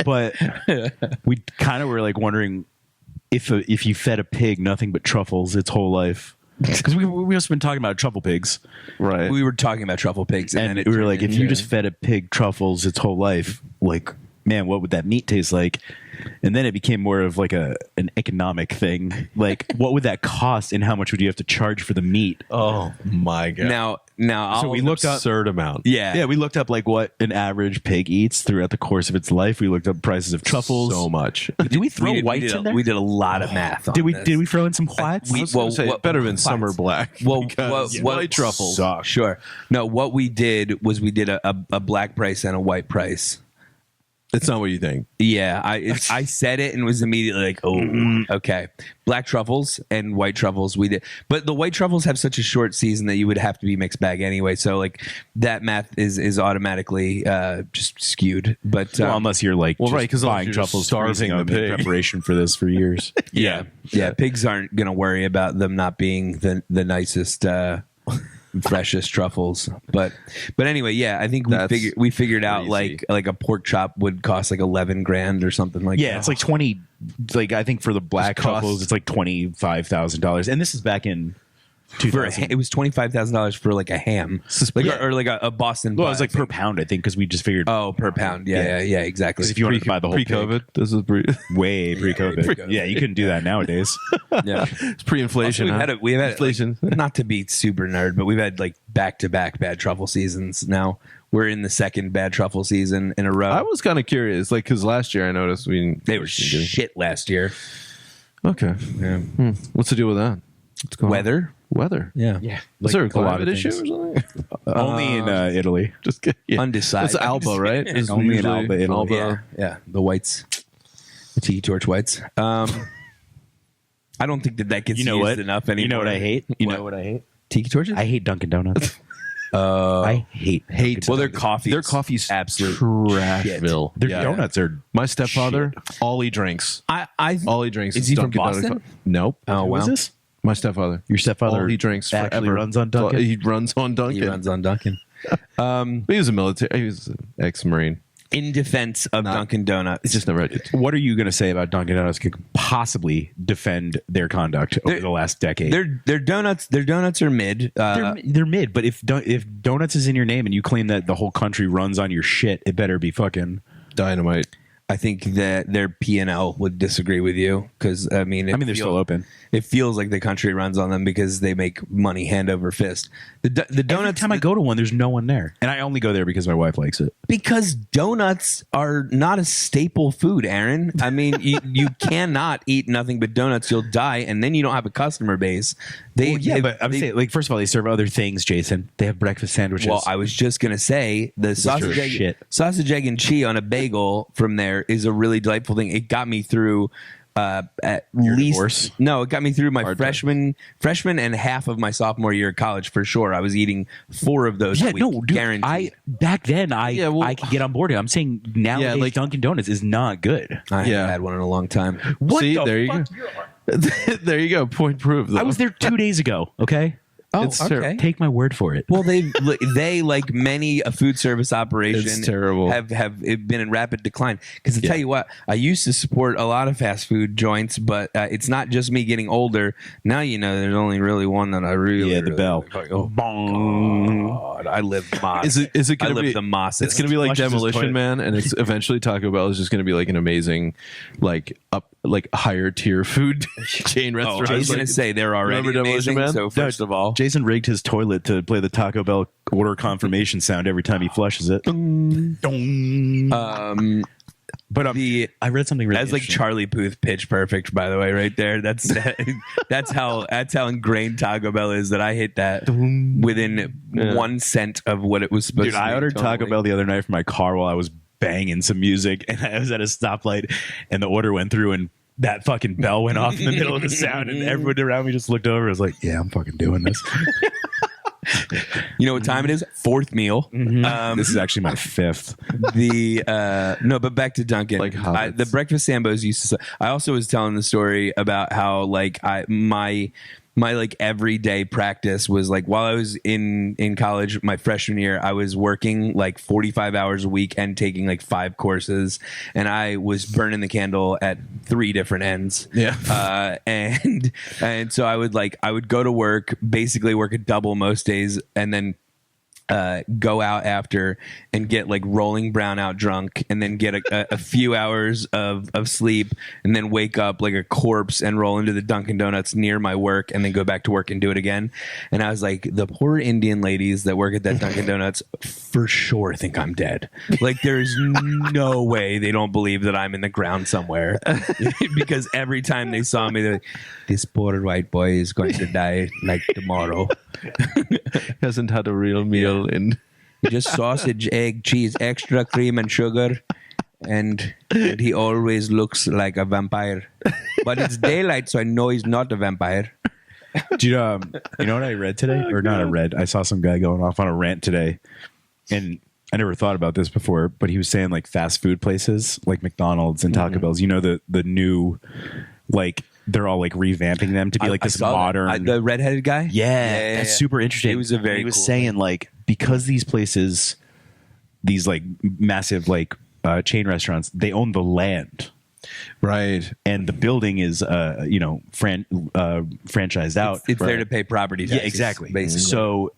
[SPEAKER 2] but we kind of were like wondering if you fed a pig nothing but truffles its whole life. Because we also been talking about truffle pigs,
[SPEAKER 3] right.
[SPEAKER 4] We were talking about truffle pigs,
[SPEAKER 2] and
[SPEAKER 4] then
[SPEAKER 2] we were like, if you
[SPEAKER 4] turned
[SPEAKER 2] just fed a pig truffles its whole life, like, man, what would that meat taste like? And then it became more of like an economic thing. Like, what would that cost, and how much would you have to charge for the meat?
[SPEAKER 3] Oh my god.
[SPEAKER 4] Now, Now,
[SPEAKER 2] So we looked up
[SPEAKER 3] absurd amount.
[SPEAKER 2] Yeah, we looked up like what an average pig eats throughout the course of its life. We looked up prices of truffles.
[SPEAKER 3] So much.
[SPEAKER 2] Did we throw whites in there?
[SPEAKER 4] We did a lot of math.
[SPEAKER 2] Did we?
[SPEAKER 4] this.
[SPEAKER 2] Did we throw in some whites?
[SPEAKER 3] It better than summer black.
[SPEAKER 4] Well,
[SPEAKER 3] because
[SPEAKER 4] what
[SPEAKER 3] white truffles.
[SPEAKER 2] suck.
[SPEAKER 4] Sure. No, what we did was we did a black price and a white price.
[SPEAKER 3] It's not what you think.
[SPEAKER 4] Yeah, I said it and was immediately like, oh, okay. Black truffles and white truffles we did. But the white truffles have such a short season that you would have to be mixed bag anyway. So like that math is automatically just skewed. But
[SPEAKER 2] well, unless you're like
[SPEAKER 3] Well,
[SPEAKER 2] just
[SPEAKER 3] right, because
[SPEAKER 2] buying truffles,
[SPEAKER 3] starving the
[SPEAKER 2] in
[SPEAKER 3] pig.
[SPEAKER 2] preparation for this for years.
[SPEAKER 4] yeah, pigs aren't going to worry about them not being the nicest freshest truffles, but anyway, yeah, I think we figured out
[SPEAKER 3] crazy.
[SPEAKER 4] like a pork chop would cost like 11 grand or something like that.
[SPEAKER 2] Yeah, it's like 20. Like I think for the black truffles, it's like $25,000, and this is back in
[SPEAKER 4] for
[SPEAKER 2] 2000.
[SPEAKER 4] it was $25,000 for like a ham, like or like a Boston.
[SPEAKER 2] Well, it
[SPEAKER 4] pie,
[SPEAKER 2] was like per pound, I think, because we just figured.
[SPEAKER 4] Oh, per pound. Yeah, exactly.
[SPEAKER 2] 'Cause if you wanted to buy the whole
[SPEAKER 3] pre-COVID,
[SPEAKER 2] pig,
[SPEAKER 3] this is
[SPEAKER 2] way pre-COVID.
[SPEAKER 4] pre-COVID.
[SPEAKER 2] Yeah, you couldn't do that nowadays.
[SPEAKER 4] Yeah.
[SPEAKER 3] it's pre-inflation.
[SPEAKER 4] We've had
[SPEAKER 3] inflation.
[SPEAKER 4] like, not to be super nerd, but we've had like back-to-back bad truffle seasons. Now we're in the second bad truffle season in a row.
[SPEAKER 3] I was kind of curious, like, because last year I noticed
[SPEAKER 4] they were shit last year.
[SPEAKER 3] Okay.
[SPEAKER 4] Yeah.
[SPEAKER 3] What's the deal with that? What's going on? Weather.
[SPEAKER 4] Yeah.
[SPEAKER 2] Yeah,
[SPEAKER 3] Is there a
[SPEAKER 2] like a lot of
[SPEAKER 3] climate issue or
[SPEAKER 2] things.
[SPEAKER 3] something?
[SPEAKER 2] Only in Italy.
[SPEAKER 3] Just kidding. Yeah.
[SPEAKER 4] Undecided.
[SPEAKER 3] It's Alba, right? It's
[SPEAKER 2] Only in
[SPEAKER 3] usually
[SPEAKER 2] Alba, Italy.
[SPEAKER 4] Yeah, the whites, the tiki torch whites. I don't think that gets
[SPEAKER 2] You know
[SPEAKER 4] used
[SPEAKER 2] what?
[SPEAKER 4] enough anymore.
[SPEAKER 2] You know what I hate? You know what I hate?
[SPEAKER 4] Tiki torches?
[SPEAKER 2] I hate Dunkin' Donuts. I hate. Dunkin'
[SPEAKER 4] Well, their
[SPEAKER 2] Donuts.
[SPEAKER 4] coffee.
[SPEAKER 3] Their coffee's
[SPEAKER 4] absolute
[SPEAKER 3] trashville.
[SPEAKER 2] Their
[SPEAKER 3] Yeah.
[SPEAKER 2] donuts are.
[SPEAKER 3] My stepfather, all he drinks. All he drinks
[SPEAKER 4] Is he from
[SPEAKER 3] Dunkin' Donuts.
[SPEAKER 4] Boston?
[SPEAKER 3] Nope.
[SPEAKER 4] Oh,
[SPEAKER 2] Who
[SPEAKER 4] wow.
[SPEAKER 2] is this?
[SPEAKER 3] My stepfather.
[SPEAKER 2] Your stepfather?
[SPEAKER 3] All he drinks
[SPEAKER 2] actually
[SPEAKER 3] forever.
[SPEAKER 2] runs on Dunkin'?
[SPEAKER 3] He runs on Dunkin'.
[SPEAKER 4] He runs on Dunkin'.
[SPEAKER 3] He was a military. He was an ex-marine.
[SPEAKER 4] In defense of Dunkin' Donuts,
[SPEAKER 3] It's just never. It's,
[SPEAKER 2] What are you going to say about Dunkin' Donuts could possibly defend their conduct over the last decade?
[SPEAKER 4] their donuts are mid.
[SPEAKER 2] They're mid, but if donuts is in your name and you claim that the whole country runs on your shit, it better be fucking
[SPEAKER 3] dynamite.
[SPEAKER 4] I think that their P&L would disagree with you because
[SPEAKER 2] they're still open.
[SPEAKER 4] It feels like the country runs on them because they make money hand over fist. The donuts.
[SPEAKER 2] Every time I go to one, there's no one there, and I only go there because my wife likes it.
[SPEAKER 4] Because donuts are not a staple food, Aaron. I mean, you cannot eat nothing but donuts. You'll die, and then you don't have a customer base.
[SPEAKER 2] But I'm saying, like, first of all, they serve other things, Jason. They have breakfast sandwiches.
[SPEAKER 4] Well, I was just gonna say the sausage, egg and cheese on a bagel from there is a really delightful thing. It got me through at least
[SPEAKER 2] divorce?
[SPEAKER 4] No, it got me through my freshman and half of my sophomore year of college for sure. I was eating 4 of those.
[SPEAKER 2] Yeah,
[SPEAKER 4] a week,
[SPEAKER 2] no, dude.
[SPEAKER 4] guaranteed.
[SPEAKER 2] Back then, I could get on board. I'm saying nowadays,
[SPEAKER 3] like-
[SPEAKER 2] Dunkin' Donuts is not good.
[SPEAKER 4] I haven't
[SPEAKER 3] Yeah.
[SPEAKER 4] had one in a long time.
[SPEAKER 2] What
[SPEAKER 3] See,
[SPEAKER 2] the
[SPEAKER 3] there you
[SPEAKER 2] fuck?
[SPEAKER 3] go. There you go. Point proved. Though.
[SPEAKER 2] I was there 2 days ago. Okay,
[SPEAKER 3] It's
[SPEAKER 4] okay.
[SPEAKER 2] take my word for it.
[SPEAKER 4] Well, they like many a food service operation,
[SPEAKER 3] It's terrible.
[SPEAKER 4] Have been in rapid decline. Because to tell you what, I used to support a lot of fast food joints, but it's not just me getting older. Now there's only really one that I really
[SPEAKER 2] the bell.
[SPEAKER 4] Like. Oh, God, I live Moss.
[SPEAKER 3] Is it
[SPEAKER 4] I
[SPEAKER 3] gonna
[SPEAKER 4] live
[SPEAKER 3] be
[SPEAKER 4] the Moss?
[SPEAKER 3] It's gonna be like
[SPEAKER 2] Flushes his
[SPEAKER 3] Demolition
[SPEAKER 2] toilet.
[SPEAKER 3] Man, and it's eventually Taco Bell is just gonna be like an amazing, like higher tier food chain restaurant.
[SPEAKER 4] I was gonna say they're already
[SPEAKER 3] Remember Demolition
[SPEAKER 4] amazing.
[SPEAKER 3] Man?
[SPEAKER 4] So first of all,
[SPEAKER 2] Jason rigged his toilet to play the Taco Bell order confirmation sound every time he flushes it. But I read something really
[SPEAKER 4] that's like
[SPEAKER 2] interesting.
[SPEAKER 4] Charlie Puth pitch perfect, by the way, right there. That's how ingrained Taco Bell is that I hit that within 1 cent of what it was supposed
[SPEAKER 2] Dude,
[SPEAKER 4] to be.
[SPEAKER 2] I ordered Taco
[SPEAKER 4] totally.
[SPEAKER 2] Bell the other night from my car while I was banging some music, and I was at a stoplight, and the order went through, and that fucking bell went off in the middle of the sound, and everyone around me just looked over. I was like, "Yeah, I'm fucking doing this."
[SPEAKER 4] You know what time it is? 4th meal.
[SPEAKER 2] This is actually my 5th.
[SPEAKER 4] No, but back to Dunkin'.
[SPEAKER 3] Like hobbits.
[SPEAKER 4] The breakfast sambos used to. I also was telling the story about how like my like everyday practice was like while I was in college my freshman year, I was working like 45 hours a week and taking like 5 courses, and I was burning the candle at 3 different ends.
[SPEAKER 3] Yeah.
[SPEAKER 4] And so I would go to work, basically work a double most days, and then go out after and get like rolling brown out drunk and then get a few hours of sleep and then wake up like a corpse and roll into the Dunkin' Donuts near my work and then go back to work and do it again. And I was like, the poor Indian ladies that work at that Dunkin' Donuts for sure think I'm dead. Like there's no way they don't believe that I'm in the ground somewhere because every time they saw me, they're like, this poor white boy is going to die like tomorrow.
[SPEAKER 3] Hasn't had a real meal in
[SPEAKER 4] just sausage, egg, cheese, extra cream and sugar, and he always looks like a vampire. But it's daylight, so I know he's not a vampire.
[SPEAKER 2] Do you know what I read today? Or not I read. I saw some guy going off on a rant today, and I never thought about this before, but he was saying like fast food places like McDonald's and Taco Bell's, you know, the new like they're all like revamping them to be like this modern.
[SPEAKER 4] The redheaded guy?
[SPEAKER 2] Yeah, that's super interesting.
[SPEAKER 4] It was a very
[SPEAKER 2] he was
[SPEAKER 4] cool
[SPEAKER 2] saying
[SPEAKER 4] thing.
[SPEAKER 2] like because these places, these like massive like chain restaurants, they own the land.
[SPEAKER 3] right.
[SPEAKER 2] And the building is franchised out.
[SPEAKER 4] It's there to pay property taxes.
[SPEAKER 2] Yeah, exactly.
[SPEAKER 4] Basically.
[SPEAKER 2] So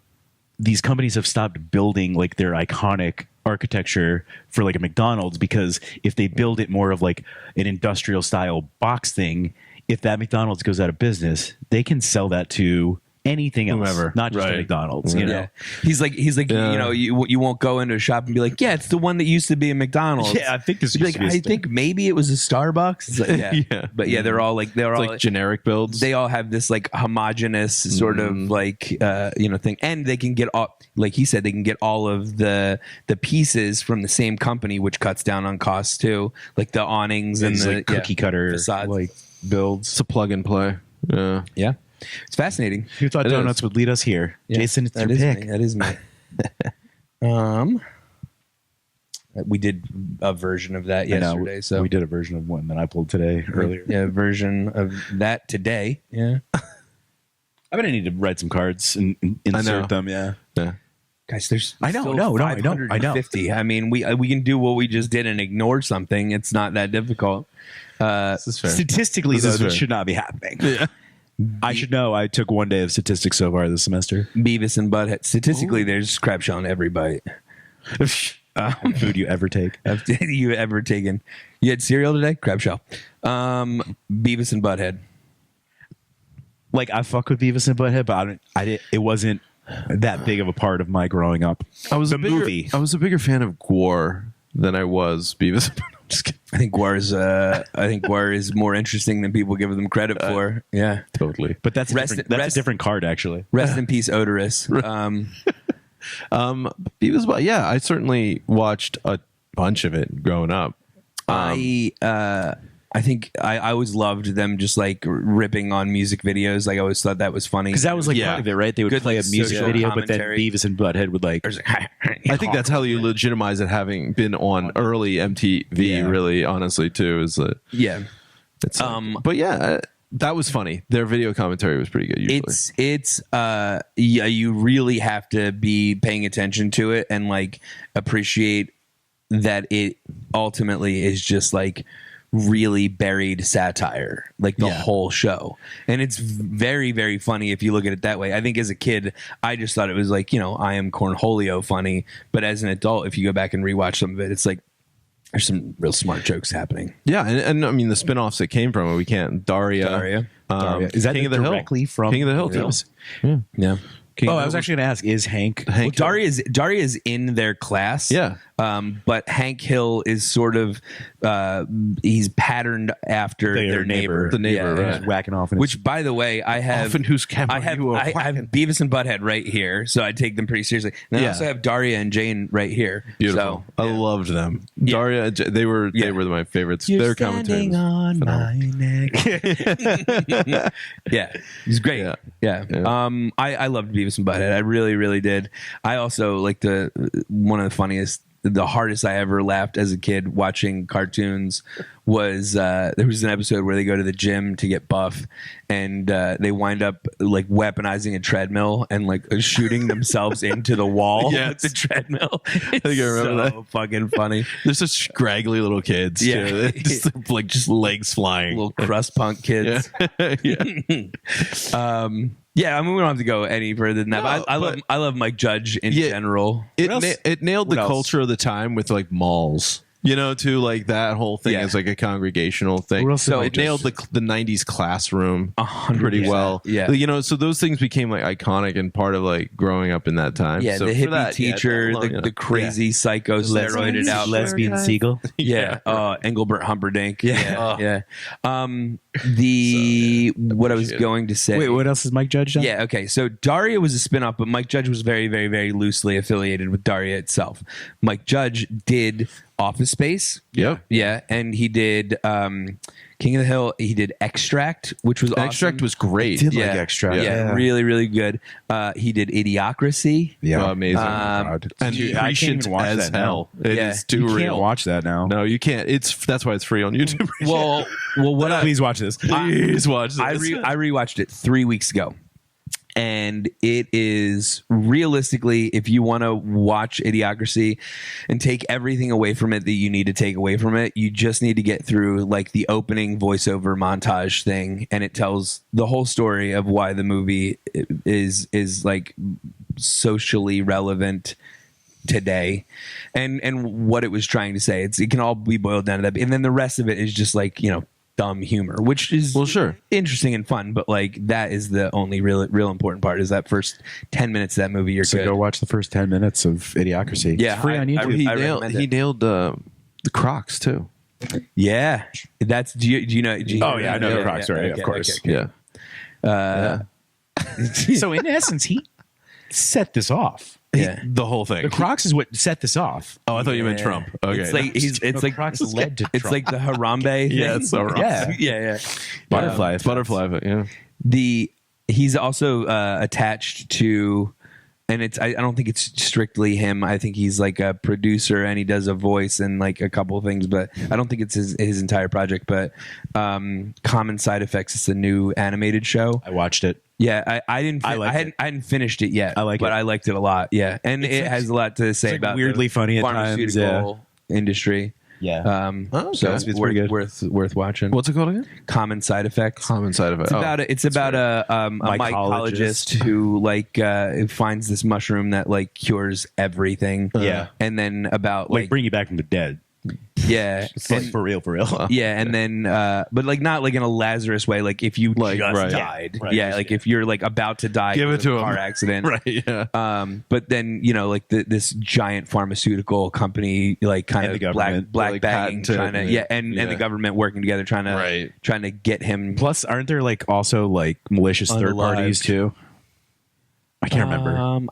[SPEAKER 2] these companies have stopped building like their iconic architecture for like a McDonald's because if they build it more of like an industrial style box thing, if that McDonald's goes out of business, they can sell that to anything else,
[SPEAKER 3] Whomever.
[SPEAKER 2] not just
[SPEAKER 3] Right.
[SPEAKER 2] a McDonald's. You know,
[SPEAKER 4] Yeah. He's like,
[SPEAKER 3] Yeah.
[SPEAKER 4] you know, you won't go into a shop and be like, yeah, it's the one that used to be a McDonald's.
[SPEAKER 2] yeah, I think this
[SPEAKER 4] You'd be
[SPEAKER 2] used
[SPEAKER 4] like,
[SPEAKER 2] to be
[SPEAKER 4] I think maybe it was a Starbucks. It's like, yeah.
[SPEAKER 3] Yeah.
[SPEAKER 4] But yeah, they're all like
[SPEAKER 3] Like generic builds.
[SPEAKER 4] they all have this like homogenous sort of like thing, and they can get all, like he said, they can get all of the pieces from the same company, which cuts down on costs too, like the awnings and
[SPEAKER 2] These,
[SPEAKER 4] the
[SPEAKER 2] like cookie cutter
[SPEAKER 4] facades.
[SPEAKER 2] like builds.
[SPEAKER 3] It's a plug and play. Yeah.
[SPEAKER 4] Yeah, it's fascinating.
[SPEAKER 2] Who thought
[SPEAKER 3] It
[SPEAKER 2] donuts
[SPEAKER 3] is.
[SPEAKER 2] would lead us here?
[SPEAKER 4] Yeah,
[SPEAKER 2] Jason, it's
[SPEAKER 4] that
[SPEAKER 2] your
[SPEAKER 4] is
[SPEAKER 2] pick.
[SPEAKER 4] me. That is me. We did a version of that
[SPEAKER 2] I know,
[SPEAKER 4] yesterday, so
[SPEAKER 2] we did a version of one that I pulled today earlier.
[SPEAKER 4] Yeah, a version of that today. Yeah,
[SPEAKER 2] I bet I need to write some cards and
[SPEAKER 3] know.
[SPEAKER 2] insert them. Yeah.
[SPEAKER 3] Yeah.
[SPEAKER 4] guys, there's
[SPEAKER 2] I know,
[SPEAKER 4] still
[SPEAKER 2] no, I know.
[SPEAKER 4] 550. I mean, we can do what we just did and ignore something. It's not that difficult.
[SPEAKER 3] This is fair.
[SPEAKER 2] Statistically,
[SPEAKER 3] This
[SPEAKER 2] though,
[SPEAKER 3] is
[SPEAKER 2] this
[SPEAKER 3] fair.
[SPEAKER 2] should not be happening.
[SPEAKER 3] Yeah.
[SPEAKER 2] I should know. I took one day of statistics so far this semester.
[SPEAKER 4] Beavis and Butthead. Statistically, there's crab shell in every bite.
[SPEAKER 2] Food you ever take.
[SPEAKER 4] Have you ever taken? You had cereal today? Crab shell. Beavis and Butthead.
[SPEAKER 2] Like I fuck with Beavis and Butthead, but it wasn't that big of a part of my growing up.
[SPEAKER 3] I was
[SPEAKER 2] the
[SPEAKER 3] a bigger,
[SPEAKER 2] movie.
[SPEAKER 3] I was a bigger fan of Gwar than I was Beavis. Just kidding.
[SPEAKER 4] I think Guar is more interesting than people give them credit for. Yeah.
[SPEAKER 3] Totally.
[SPEAKER 2] But that's
[SPEAKER 4] Rest-
[SPEAKER 2] a different card, actually.
[SPEAKER 4] Rest in peace, Odorous.
[SPEAKER 3] Beavis, but yeah, I certainly watched a bunch of it growing up.
[SPEAKER 4] I think I always loved them just like ripping on music videos. Like I always thought that was funny.
[SPEAKER 2] Because that was like
[SPEAKER 3] Yeah.
[SPEAKER 2] part of it, right? They would
[SPEAKER 4] Good,
[SPEAKER 2] play
[SPEAKER 4] like,
[SPEAKER 2] a music
[SPEAKER 4] social
[SPEAKER 2] video, but then
[SPEAKER 4] commentary.
[SPEAKER 2] Beavis and Butthead would like.
[SPEAKER 3] I think that's how you legitimize it having been on early MTV,
[SPEAKER 2] Yeah.
[SPEAKER 3] really, honestly, too. Is that
[SPEAKER 4] yeah.
[SPEAKER 3] it's but yeah, that was funny. Their video commentary was pretty good, usually.
[SPEAKER 4] It's yeah, you really have to be paying attention to it and like appreciate that it ultimately is just like really buried satire, like the whole show. And it's very, very funny if you look at it that way. I think as a kid, I just thought it was like, I am Cornholio funny. But as an adult, if you go back and rewatch some of it, it's like there's some real smart jokes happening.
[SPEAKER 3] Yeah, and I mean the spin-offs that came from it, we can't. Daria.
[SPEAKER 2] Is that
[SPEAKER 3] King of the
[SPEAKER 2] directly
[SPEAKER 3] Hill?
[SPEAKER 2] from
[SPEAKER 3] King of the Hill?
[SPEAKER 2] Yeah.
[SPEAKER 4] Yeah.
[SPEAKER 3] King of
[SPEAKER 2] Oh,
[SPEAKER 3] the
[SPEAKER 2] I was
[SPEAKER 3] Hill
[SPEAKER 2] actually going to ask: is Hank?
[SPEAKER 4] Well, Daria is in their class.
[SPEAKER 3] Yeah.
[SPEAKER 4] But Hank Hill is sort of he's patterned after their neighbor.
[SPEAKER 3] The neighbor,
[SPEAKER 4] Yeah,
[SPEAKER 3] right.
[SPEAKER 4] yeah.
[SPEAKER 2] Whacking off, in
[SPEAKER 4] Which, by the way, I have.
[SPEAKER 3] Often whose camera
[SPEAKER 4] I have
[SPEAKER 3] you are
[SPEAKER 4] I have
[SPEAKER 3] whacking.
[SPEAKER 4] Beavis and Butthead right here, so I take them pretty seriously. And I
[SPEAKER 3] Yeah.
[SPEAKER 4] also have Daria and Jane right here.
[SPEAKER 3] Beautiful.
[SPEAKER 4] So,
[SPEAKER 3] I loved them. Daria, they were my favorites.
[SPEAKER 2] You're
[SPEAKER 3] Their commentary
[SPEAKER 2] standing
[SPEAKER 3] was
[SPEAKER 2] on my neck.
[SPEAKER 4] yeah, he's great.
[SPEAKER 3] Yeah.
[SPEAKER 4] Yeah. I loved Beavis and Butthead. I really, really did. I also like one of the funniest, the hardest I ever laughed as a kid watching cartoons was there was an episode where they go to the gym to get buff and they wind up like weaponizing a treadmill and like shooting themselves into the wall with the treadmill. I
[SPEAKER 3] think I remember
[SPEAKER 4] so fucking funny.
[SPEAKER 3] They're such scraggly little kids.
[SPEAKER 4] Yeah.
[SPEAKER 3] Too. Just legs flying.
[SPEAKER 4] Little crust punk kids.
[SPEAKER 3] Yeah.
[SPEAKER 4] Yeah, I mean, we don't have to go any further than that.
[SPEAKER 3] No,
[SPEAKER 4] But I love Mike Judge in general.
[SPEAKER 3] It nailed the culture of the time with like malls. Too, like that whole thing is like a congregational thing. So it nailed the 90s classroom pretty well.
[SPEAKER 4] Yeah.
[SPEAKER 3] So those things became like iconic and part of like growing up in that time.
[SPEAKER 4] Yeah,
[SPEAKER 3] so
[SPEAKER 4] the hippie teacher, the crazy psycho steroided out
[SPEAKER 2] lesbian seagull.
[SPEAKER 4] Yeah. Engelbert Humperdinck.
[SPEAKER 2] Yeah.
[SPEAKER 4] What I was going to say.
[SPEAKER 2] Wait, what else is Mike Judge done?
[SPEAKER 4] Yeah, okay. So Daria was a spin-off, but Mike Judge was very, very, very loosely affiliated with Daria itself. Mike Judge did Office Space.
[SPEAKER 3] Yep.
[SPEAKER 4] Yeah, and he did King of the Hill. He did Extract, which was
[SPEAKER 3] Extract
[SPEAKER 4] awesome.
[SPEAKER 3] was great.
[SPEAKER 2] Did like Extract.
[SPEAKER 4] Yeah, really, really good. He did Idiocracy.
[SPEAKER 2] Yeah,
[SPEAKER 3] amazing.
[SPEAKER 2] And
[SPEAKER 3] I can't
[SPEAKER 2] even watch
[SPEAKER 3] as
[SPEAKER 2] that
[SPEAKER 3] hell.
[SPEAKER 2] now.
[SPEAKER 3] It is too real.
[SPEAKER 2] You can't watch that now.
[SPEAKER 3] No, you can't. That's why it's free on YouTube.
[SPEAKER 4] Well, what?
[SPEAKER 2] Please watch this.
[SPEAKER 3] Please watch this.
[SPEAKER 4] I rewatched it 3 weeks ago. And it is realistically, if you want to watch Idiocracy and take everything away from it that you need to take away from it, you just need to get through like the opening voiceover montage thing, and it tells the whole story of why the movie is like socially relevant today, and what it was trying to say. It can all be boiled down to that, and then the rest of it is just like dumb humor, which is interesting and fun, but like that is the only real important part, is that first 10 minutes of that movie.
[SPEAKER 2] So go watch the first 10 minutes of Idiocracy.
[SPEAKER 4] Yeah,
[SPEAKER 2] it's free on YouTube.
[SPEAKER 3] He nailed the Crocs too.
[SPEAKER 4] Yeah, that's do you know?
[SPEAKER 2] I know the Crocs story, of course.
[SPEAKER 3] Okay.
[SPEAKER 2] Yeah. So in essence, he set this off.
[SPEAKER 3] The whole thing.
[SPEAKER 2] The Crocs is what set this off.
[SPEAKER 3] Oh, I thought you meant Trump. Okay,
[SPEAKER 4] it's like
[SPEAKER 2] Crocs led to Trump.
[SPEAKER 4] It's like the Harambe.
[SPEAKER 3] Yeah, it's so wrong.
[SPEAKER 4] Yeah.
[SPEAKER 2] Butterfly.
[SPEAKER 3] Butterfly. Yeah.
[SPEAKER 4] He's also attached to, and I don't think it's strictly him. I think he's like a producer and he does a voice and like a couple of things, but I don't think it's his entire project. But Common Side Effects is a new animated show.
[SPEAKER 2] I watched it.
[SPEAKER 4] Yeah, I hadn't finished it yet. But I liked it a lot. Yeah, and it has a lot to say about
[SPEAKER 2] weirdly funny at times.
[SPEAKER 4] Pharmaceutical industry.
[SPEAKER 2] Yeah.
[SPEAKER 4] So
[SPEAKER 2] it's pretty good.
[SPEAKER 4] Worth watching.
[SPEAKER 3] What's it called again?
[SPEAKER 4] Common Side Effects.
[SPEAKER 3] Common Side Effects.
[SPEAKER 4] It's about a mycologist who finds this mushroom that like cures everything.
[SPEAKER 2] Yeah.
[SPEAKER 4] And then about
[SPEAKER 2] like bring you back from the dead.
[SPEAKER 4] Yeah,
[SPEAKER 2] it's like for real.
[SPEAKER 4] Yeah, and then, but like not like in a Lazarus way. Like if you just died, like if you're like about to die,
[SPEAKER 3] give it to
[SPEAKER 4] a car accident,
[SPEAKER 3] right? Yeah.
[SPEAKER 4] But then like this giant pharmaceutical company, like kind of black bagging, trying to and the government working together, trying to get him.
[SPEAKER 2] Plus, aren't there like also like malicious third parties too? I can't remember.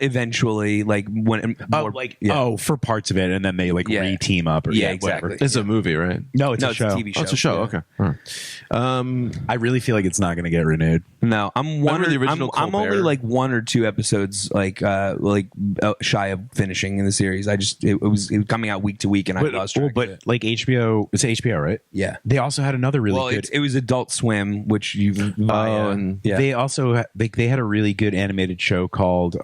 [SPEAKER 4] Eventually, like when
[SPEAKER 2] for parts of it, and then they like re-team up. Or,
[SPEAKER 4] exactly.
[SPEAKER 2] Whatever.
[SPEAKER 3] It's a movie, right?
[SPEAKER 2] No, it's a show.
[SPEAKER 4] It's a TV show.
[SPEAKER 3] Oh, it's a show. Okay.
[SPEAKER 2] I really feel like it's not going to get renewed.
[SPEAKER 4] No, I'm only like 1 or 2 episodes shy of finishing in the series. It was coming out week to week, and I lost track.
[SPEAKER 2] But like HBO, it's HBO, right?
[SPEAKER 4] Yeah.
[SPEAKER 2] They also had another really good.
[SPEAKER 4] It was Adult Swim, which
[SPEAKER 2] they also they had a really good animated show called.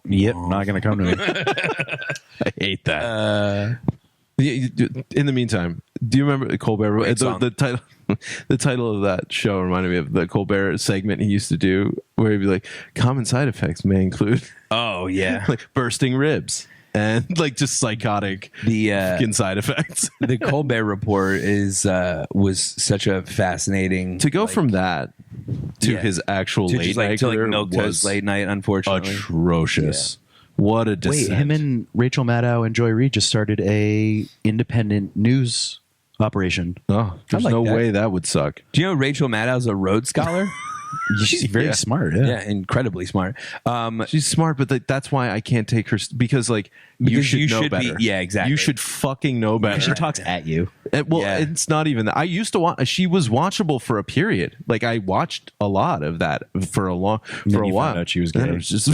[SPEAKER 2] Yep, not gonna come to me.
[SPEAKER 3] I hate that. In the meantime, do you remember Colbert? The title, the title of that show reminded me of the Colbert segment he used to do, where he'd be like, "Common side effects may include."
[SPEAKER 4] Oh yeah,
[SPEAKER 3] like bursting ribs. And like just psychotic fucking side effects.
[SPEAKER 4] The Colbert Report was such a fascinating
[SPEAKER 3] to go from that to his actual late night career
[SPEAKER 4] milk toast late night. Unfortunately,
[SPEAKER 3] atrocious. Yeah. What a descent.
[SPEAKER 2] Wait, him and Rachel Maddow and Joy Reid just started a independent news operation.
[SPEAKER 3] Oh, there's no way that would suck.
[SPEAKER 4] Do you know Rachel Maddow's a Rhodes Scholar?
[SPEAKER 2] She's very smart.
[SPEAKER 4] Yeah, incredibly smart.
[SPEAKER 3] She's smart, but that's why I can't take her because you should know better.
[SPEAKER 4] Exactly.
[SPEAKER 3] You should fucking know better.
[SPEAKER 2] She talks at you.
[SPEAKER 3] It's not even that. I used to watch. She was watchable for a period. Like I watched a lot of that for a while.
[SPEAKER 2] She was gay.
[SPEAKER 3] It was just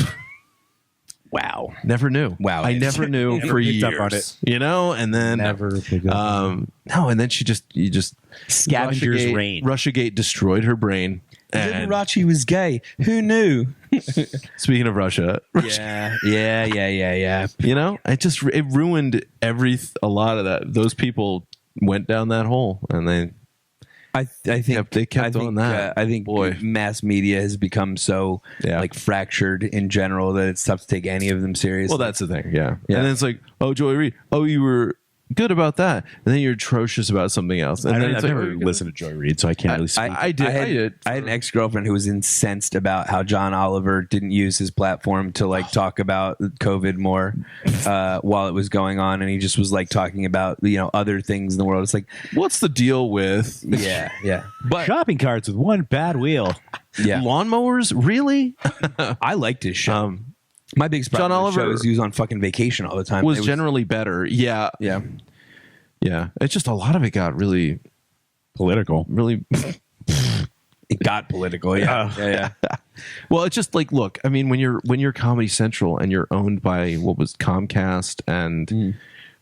[SPEAKER 4] wow.
[SPEAKER 3] Never knew.
[SPEAKER 4] Wow.
[SPEAKER 3] I never knew for years.
[SPEAKER 2] Up on it.
[SPEAKER 3] And then
[SPEAKER 2] never.
[SPEAKER 3] No, and then you just
[SPEAKER 2] Scavenger's reign.
[SPEAKER 3] Russiagate destroyed her brain.
[SPEAKER 4] Liberace was gay. Who knew?
[SPEAKER 3] Speaking of Russia,
[SPEAKER 4] yeah.
[SPEAKER 3] It ruined a lot of that. Those people went down that hole, and they
[SPEAKER 4] I think
[SPEAKER 3] they kept on that.
[SPEAKER 4] I think
[SPEAKER 3] Boy.
[SPEAKER 4] mass media has become so like fractured in general that it's tough to take any of them seriously.
[SPEAKER 3] Well, that's the thing. Yeah. And then it's like, oh, Joy Reid. Oh, you were good about that, and then you're atrocious about something else. And then
[SPEAKER 2] I've never listened to Joy Reid, so I can't really speak.
[SPEAKER 3] I did.
[SPEAKER 4] I had an ex-girlfriend who was incensed about how John Oliver didn't use his platform to like talk about COVID more while it was going on, and he just was like talking about other things in the world. It's like,
[SPEAKER 3] what's the deal with
[SPEAKER 4] but
[SPEAKER 2] shopping carts with one bad wheel?
[SPEAKER 3] lawnmowers? Really?
[SPEAKER 4] I liked his show. My biggest problem
[SPEAKER 3] John
[SPEAKER 4] with the show
[SPEAKER 3] Oliver
[SPEAKER 4] is he was on fucking vacation all the time.
[SPEAKER 3] Was generally better. Yeah. It's just a lot of it got really
[SPEAKER 2] Political.
[SPEAKER 3] really
[SPEAKER 4] It got political. Yeah.
[SPEAKER 3] well, it's just like, look, I mean, when you're Comedy Central and you're owned by what was Comcast and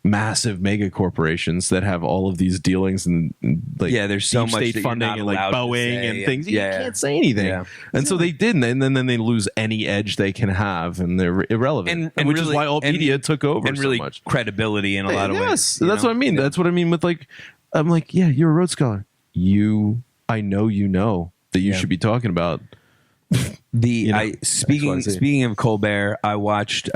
[SPEAKER 3] massive mega corporations that have all of these dealings and like
[SPEAKER 4] there's so
[SPEAKER 3] deep
[SPEAKER 4] much
[SPEAKER 3] state
[SPEAKER 4] that
[SPEAKER 3] funding
[SPEAKER 4] you're not
[SPEAKER 3] and like
[SPEAKER 4] allowed to
[SPEAKER 3] Boeing
[SPEAKER 4] say,
[SPEAKER 3] and things.
[SPEAKER 4] and-
[SPEAKER 3] You
[SPEAKER 4] yeah.
[SPEAKER 3] can't say anything.
[SPEAKER 4] Yeah.
[SPEAKER 3] And so they didn't, and then they lose any edge they can have, and they're irrelevant.
[SPEAKER 4] And
[SPEAKER 3] which
[SPEAKER 4] really-
[SPEAKER 3] is why alt media took over
[SPEAKER 4] and really
[SPEAKER 3] so much.
[SPEAKER 4] credibility in a lot of ways.
[SPEAKER 3] Yes, that's what I mean. That's what I mean with like, I'm like, yeah, you're a Rhodes Scholar. I know that you should be talking about.
[SPEAKER 4] Speaking of Colbert, I watched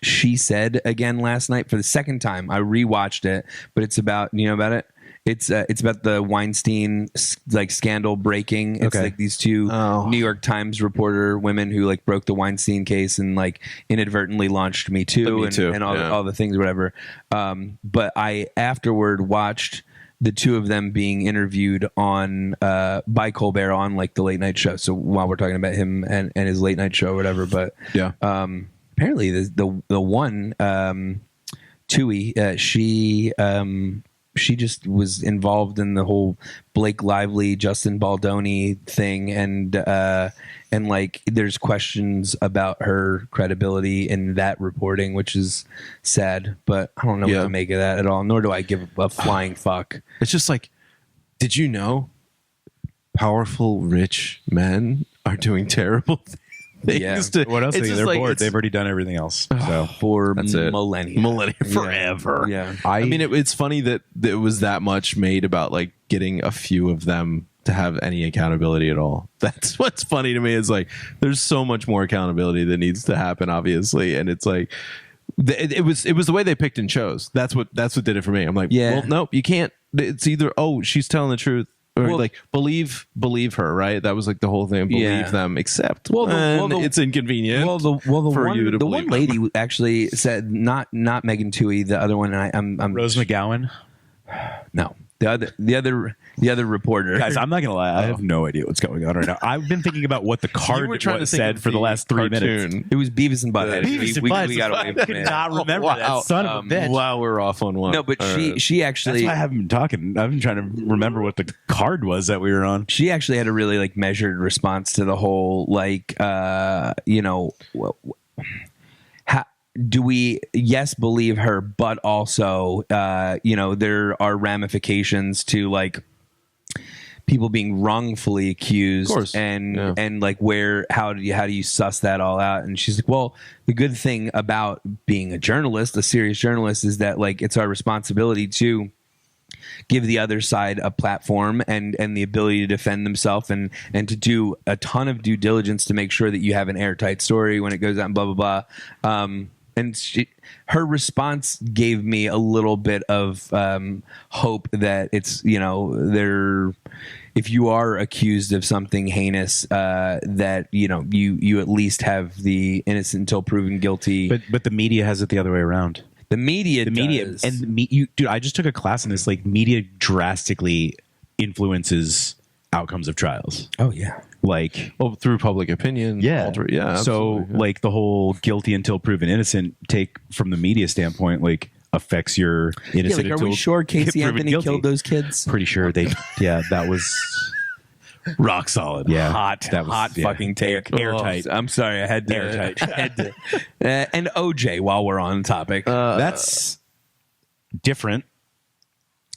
[SPEAKER 4] She Said again last night for the second time. I rewatched it, but it's about about it. It's about the Weinstein like scandal breaking. It's like these two New York Times reporter women who like broke the Weinstein case and like inadvertently launched Me Too and all the things or whatever. But I afterward watched the two of them being interviewed on by Colbert on like the late night show. So while we're talking about him and his late night show or whatever, but apparently the one Tui, she just was involved in the whole Blake Lively, Justin Baldoni thing, and like there's questions about her credibility in that reporting, which is sad. But I don't know what to make of that at all. Nor do I give a flying fuck.
[SPEAKER 3] It's just like, did you know powerful rich men are doing terrible things?
[SPEAKER 2] What else? They're bored. They've already done everything else. So
[SPEAKER 4] For
[SPEAKER 3] that's it.
[SPEAKER 4] millennia,
[SPEAKER 3] forever.
[SPEAKER 4] Yeah.
[SPEAKER 3] I mean, it's funny that it was that much made about like getting a few of them to have any accountability at all. That's what's funny to me. Is like there's so much more accountability that needs to happen, obviously, and it's like it was the way they picked and chose. That's what did it for me. I'm like, well, nope, you can't. It's either she's telling the truth. Or like believe her, right? That was like the whole thing. Believe them, except it's inconvenient.
[SPEAKER 4] The one lady actually said not Megan Twohey, the other one. I'm
[SPEAKER 2] Rose McGowan.
[SPEAKER 4] No, the other reporter.
[SPEAKER 2] Guys, I'm not gonna lie. I have no idea what's going on right now. I've been thinking about what the card said for the last 3 minutes.
[SPEAKER 4] It was Beavis and Butthead.
[SPEAKER 2] We got away from it. Not remember that son of a bitch.
[SPEAKER 3] Wow, we're off on one.
[SPEAKER 4] No, but she actually.
[SPEAKER 2] That's why I haven't been talking. I've been trying to remember what the card was that we were on.
[SPEAKER 4] She actually had a really like measured response to the whole like do we believe her, but also there are ramifications to like people being wrongfully accused,
[SPEAKER 3] of course.
[SPEAKER 4] And like how do you suss that all out? And she's like, well, the good thing about being a journalist, a serious journalist, is that like it's our responsibility to give the other side a platform and the ability to defend themselves and to do a ton of due diligence to make sure that you have an airtight story when it goes out and blah blah blah. And her response gave me a little bit of hope that it's if you are accused of something heinous, that you at least have the innocent until proven guilty.
[SPEAKER 2] But the media has it the other way around.
[SPEAKER 4] The media,
[SPEAKER 2] dude, I just took a class in this. Like, media drastically influences outcomes of trials.
[SPEAKER 4] Oh yeah.
[SPEAKER 2] Like,
[SPEAKER 3] through public opinion.
[SPEAKER 2] Yeah. So like the whole guilty until proven innocent take from the media standpoint, like affects your innocent.
[SPEAKER 4] Are we sure Casey Anthony killed those kids?
[SPEAKER 2] Pretty sure that was
[SPEAKER 3] rock solid.
[SPEAKER 2] Yeah.
[SPEAKER 4] Hot fucking take.
[SPEAKER 2] Airtight.
[SPEAKER 4] I'm sorry. I had to.
[SPEAKER 2] Airtight.
[SPEAKER 4] And OJ, while we're on the topic.
[SPEAKER 2] That's different.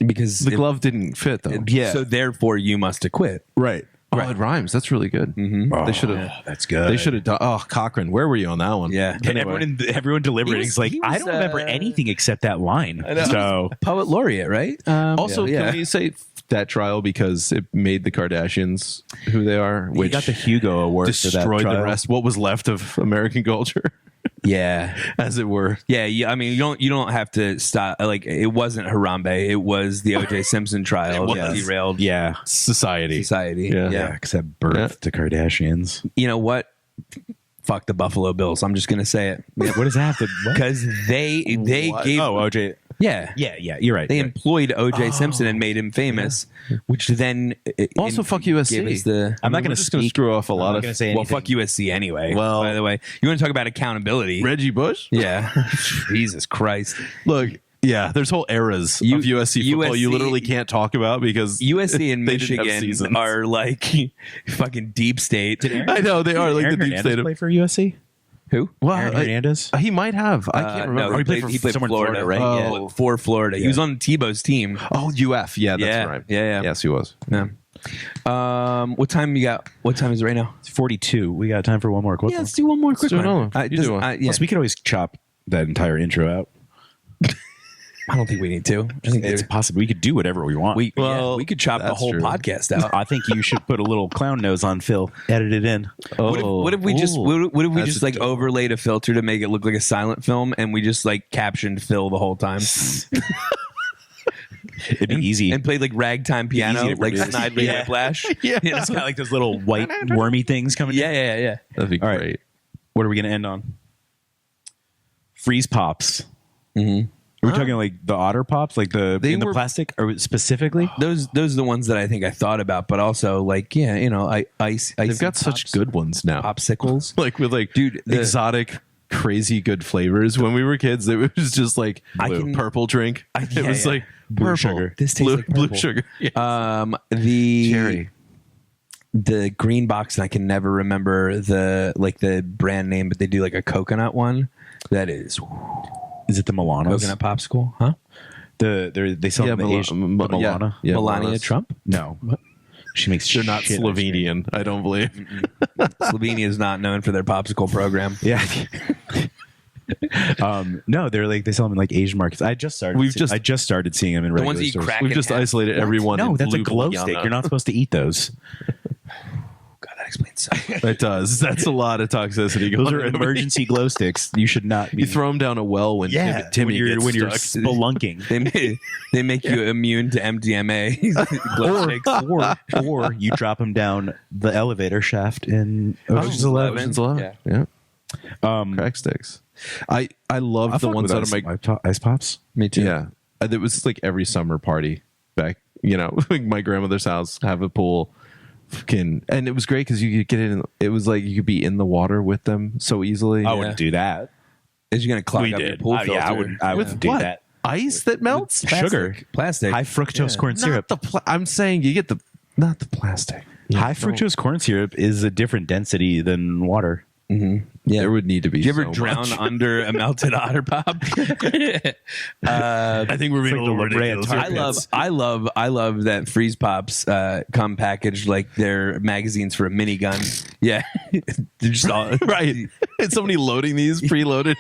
[SPEAKER 4] Because
[SPEAKER 3] the glove didn't fit though.
[SPEAKER 4] Yeah. So therefore you must acquit.
[SPEAKER 3] Right. Oh, it rhymes. That's really good.
[SPEAKER 4] Mm-hmm.
[SPEAKER 3] They should have.
[SPEAKER 2] That's good.
[SPEAKER 3] They should have done. Oh, Cochran, where were you on that one?
[SPEAKER 4] Yeah.
[SPEAKER 2] Anyway. Everyone deliberating is like, I don't remember anything except that line. So
[SPEAKER 4] poet laureate, right?
[SPEAKER 3] Also, can we say that trial because it made the Kardashians who they are,
[SPEAKER 2] He
[SPEAKER 3] which
[SPEAKER 2] got the Hugo Award for that
[SPEAKER 3] destroyed
[SPEAKER 2] trial.
[SPEAKER 3] the rest, what was left of American culture,
[SPEAKER 4] Yeah.
[SPEAKER 3] as it were.
[SPEAKER 4] Yeah, I mean, you don't have to stop. Like, it wasn't Harambe; it was the O.J. Simpson trial that derailed
[SPEAKER 3] Society.
[SPEAKER 4] Yeah.
[SPEAKER 2] because that birthed the Kardashians.
[SPEAKER 4] You know what? Fuck the Buffalo Bills. I'm just gonna say it
[SPEAKER 2] What does that have to?
[SPEAKER 4] because they gave
[SPEAKER 2] OJ.
[SPEAKER 4] yeah.
[SPEAKER 2] You're right.
[SPEAKER 4] They employed O.J. Simpson and made him famous, which then
[SPEAKER 3] Also, fuck USC.
[SPEAKER 4] gave us the.
[SPEAKER 2] I'm not going to
[SPEAKER 3] screw off a lot of.
[SPEAKER 2] Gonna say
[SPEAKER 4] Well,
[SPEAKER 2] anything.
[SPEAKER 4] fuck USC anyway.
[SPEAKER 3] Well-
[SPEAKER 4] by the way, you want to talk about accountability?
[SPEAKER 3] Reggie Bush.
[SPEAKER 4] Yeah, Jesus Christ.
[SPEAKER 3] Look, yeah, there's whole eras of USC football you
[SPEAKER 4] USC
[SPEAKER 3] literally can't talk about because
[SPEAKER 4] USC and
[SPEAKER 3] they didn't have
[SPEAKER 4] Michigan
[SPEAKER 3] seasons.
[SPEAKER 4] are like fucking deep state.
[SPEAKER 3] I know they are like
[SPEAKER 2] Aaron
[SPEAKER 3] the deep
[SPEAKER 2] Hernandez
[SPEAKER 3] state of.
[SPEAKER 2] play for USC?
[SPEAKER 4] Who?
[SPEAKER 3] Well,
[SPEAKER 2] Aaron Hernandez?
[SPEAKER 3] he might have. I can't remember.
[SPEAKER 4] No,
[SPEAKER 2] he played
[SPEAKER 4] he played
[SPEAKER 2] somewhere in
[SPEAKER 4] Florida,
[SPEAKER 2] Florida, right?
[SPEAKER 4] Yeah,
[SPEAKER 3] Oh.
[SPEAKER 4] for Florida. He was on Tebow's team.
[SPEAKER 3] Oh, UF. Yeah, that's right.
[SPEAKER 4] Yeah.
[SPEAKER 3] Yes, he was.
[SPEAKER 4] Yeah. What time you got? What time is it right now?
[SPEAKER 2] It's 42. We got time for one more quick
[SPEAKER 4] Yeah,
[SPEAKER 2] one.
[SPEAKER 4] let's do one more quick
[SPEAKER 3] do
[SPEAKER 4] one.
[SPEAKER 3] another one. You do one.
[SPEAKER 4] yeah.
[SPEAKER 2] Plus, we could always chop that entire intro out.
[SPEAKER 4] I don't think we need to. I think
[SPEAKER 2] It's possible. We could do whatever we want.
[SPEAKER 4] we
[SPEAKER 3] Well,
[SPEAKER 4] could chop the
[SPEAKER 3] that's
[SPEAKER 4] whole
[SPEAKER 3] true.
[SPEAKER 4] podcast out.
[SPEAKER 2] I think you should put a little clown nose on Phil. Edit it in.
[SPEAKER 4] What if we just
[SPEAKER 3] That's
[SPEAKER 4] just like
[SPEAKER 3] adorable.
[SPEAKER 4] overlaid a filter to make it look like a silent film, and we just like captioned Phil the whole time
[SPEAKER 2] It'd be easy.
[SPEAKER 4] and played like ragtime piano,
[SPEAKER 2] easy to
[SPEAKER 4] like
[SPEAKER 2] produce.
[SPEAKER 4] Snidely
[SPEAKER 2] Yeah.
[SPEAKER 4] Whiplash?
[SPEAKER 3] Yeah,
[SPEAKER 2] It's got like those little white wormy things coming.
[SPEAKER 4] Yeah.
[SPEAKER 3] that'd be
[SPEAKER 2] All right.
[SPEAKER 3] great.
[SPEAKER 2] What are we going to end on? Freeze pops.
[SPEAKER 4] Mm-hmm.
[SPEAKER 2] Are we talking like the Otter Pops, like the
[SPEAKER 3] They
[SPEAKER 2] in the
[SPEAKER 3] were-
[SPEAKER 2] plastic, or specifically?
[SPEAKER 4] Those are the ones that I think I thought about, but also like ice.
[SPEAKER 3] They've got such good ones now.
[SPEAKER 4] popsicles.
[SPEAKER 3] Like with like
[SPEAKER 4] Dude, the-
[SPEAKER 3] exotic, crazy good flavors. When we were kids, it was just like
[SPEAKER 4] I
[SPEAKER 3] blue,
[SPEAKER 4] can-
[SPEAKER 3] purple drink. It
[SPEAKER 4] yeah,
[SPEAKER 3] was
[SPEAKER 4] yeah.
[SPEAKER 3] like
[SPEAKER 2] Blue
[SPEAKER 3] purple.
[SPEAKER 2] sugar.
[SPEAKER 4] This tastes
[SPEAKER 3] blue,
[SPEAKER 4] like
[SPEAKER 3] blue
[SPEAKER 4] purple.
[SPEAKER 3] sugar. Yeah.
[SPEAKER 4] The
[SPEAKER 3] Cherry.
[SPEAKER 4] the green box, and I can never remember the brand name, but they do like a coconut one that is
[SPEAKER 2] Is it the Milanos?
[SPEAKER 4] coconut popsicle, huh?
[SPEAKER 2] They sell them in
[SPEAKER 3] Mil-
[SPEAKER 2] Asia. The Milana?
[SPEAKER 3] Yeah,
[SPEAKER 4] Melania
[SPEAKER 3] Milanos.
[SPEAKER 4] Trump.
[SPEAKER 2] No, she makes.
[SPEAKER 3] They're not
[SPEAKER 2] shit ice cream.
[SPEAKER 3] Slovenian, I don't believe.
[SPEAKER 4] Slovenia is not known for their popsicle program.
[SPEAKER 2] Yeah. No, they sell them in like Asian markets. I just started seeing them in
[SPEAKER 4] The
[SPEAKER 2] regular
[SPEAKER 4] ones that you
[SPEAKER 2] stores.
[SPEAKER 4] crack
[SPEAKER 3] We've
[SPEAKER 4] in
[SPEAKER 3] just
[SPEAKER 4] half.
[SPEAKER 3] isolated everyone.
[SPEAKER 2] No,
[SPEAKER 3] in
[SPEAKER 2] that's a glow
[SPEAKER 3] Ljubljana.
[SPEAKER 2] stick. You're not supposed to eat those.
[SPEAKER 4] God, that explains so much.
[SPEAKER 3] It does. That's a lot of toxicity.
[SPEAKER 2] Those
[SPEAKER 3] going
[SPEAKER 2] are
[SPEAKER 3] on.
[SPEAKER 2] emergency glow sticks. You should not be.
[SPEAKER 3] You throw them down a well when Timmy gets
[SPEAKER 2] when you're
[SPEAKER 3] stuck.
[SPEAKER 2] spelunking.
[SPEAKER 4] They make you immune to MDMA. Glow sticks.
[SPEAKER 2] or you drop them down the elevator shaft in Ocean's 11.
[SPEAKER 3] Ocean's 11. Yeah. Crack sticks. I love the ones out of my
[SPEAKER 2] ice pops.
[SPEAKER 4] Me too.
[SPEAKER 3] yeah. It was like every summer party back. Like my grandmother's house, have a pool. And it was great because you could get in. It was like you could be in the water with them so easily.
[SPEAKER 2] I wouldn't do that.
[SPEAKER 4] Is you gonna clog up your pool filter?
[SPEAKER 2] Yeah, I wouldn't. I
[SPEAKER 3] With
[SPEAKER 2] wouldn't do
[SPEAKER 3] what?
[SPEAKER 2] that.
[SPEAKER 3] Ice that melts.
[SPEAKER 2] Sugar,
[SPEAKER 4] Plastic.
[SPEAKER 2] high fructose corn
[SPEAKER 3] Not
[SPEAKER 2] syrup.
[SPEAKER 3] the I'm saying you get not the plastic.
[SPEAKER 2] High fructose corn syrup is a different density than water.
[SPEAKER 4] Yeah.
[SPEAKER 3] There would need to be.
[SPEAKER 4] Do you ever
[SPEAKER 3] so
[SPEAKER 4] drown
[SPEAKER 3] much.
[SPEAKER 4] under a melted otter pop?
[SPEAKER 3] I think we're being a little ridiculous.
[SPEAKER 4] I love that Freeze Pops come packaged like they're magazines for a minigun. Yeah, they're just all
[SPEAKER 3] Right. And somebody loading these preloaded.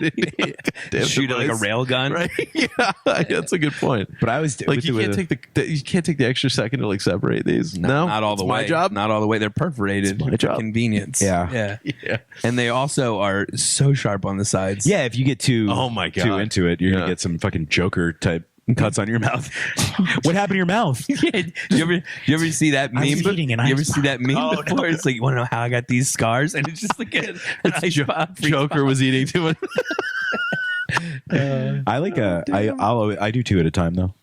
[SPEAKER 4] shoot it like a rail gun.
[SPEAKER 3] Right. Yeah. That's a good point.
[SPEAKER 2] But I was
[SPEAKER 3] Like you can't take the extra second to like separate these. No,
[SPEAKER 4] Not all the
[SPEAKER 3] It's
[SPEAKER 4] way.
[SPEAKER 3] my job.
[SPEAKER 4] Not all the way. They're perforated
[SPEAKER 3] my
[SPEAKER 4] for
[SPEAKER 3] job.
[SPEAKER 4] convenience.
[SPEAKER 2] Yeah.
[SPEAKER 4] Yeah. And they also are so sharp on the sides.
[SPEAKER 2] Yeah, if you get too
[SPEAKER 3] Oh my God.
[SPEAKER 2] too into it, you're
[SPEAKER 3] Yeah.
[SPEAKER 2] gonna get some fucking Joker type cuts on your mouth. What happened to your mouth?
[SPEAKER 4] you ever see that meme?
[SPEAKER 2] was eating an
[SPEAKER 4] you ever
[SPEAKER 2] ice
[SPEAKER 4] see that meme
[SPEAKER 2] Oh,
[SPEAKER 4] before? It's like, you want to know how I got these scars? And it's just like an ice pop. Freeze
[SPEAKER 3] Joker was eating too much.
[SPEAKER 2] I like I do two at a time though.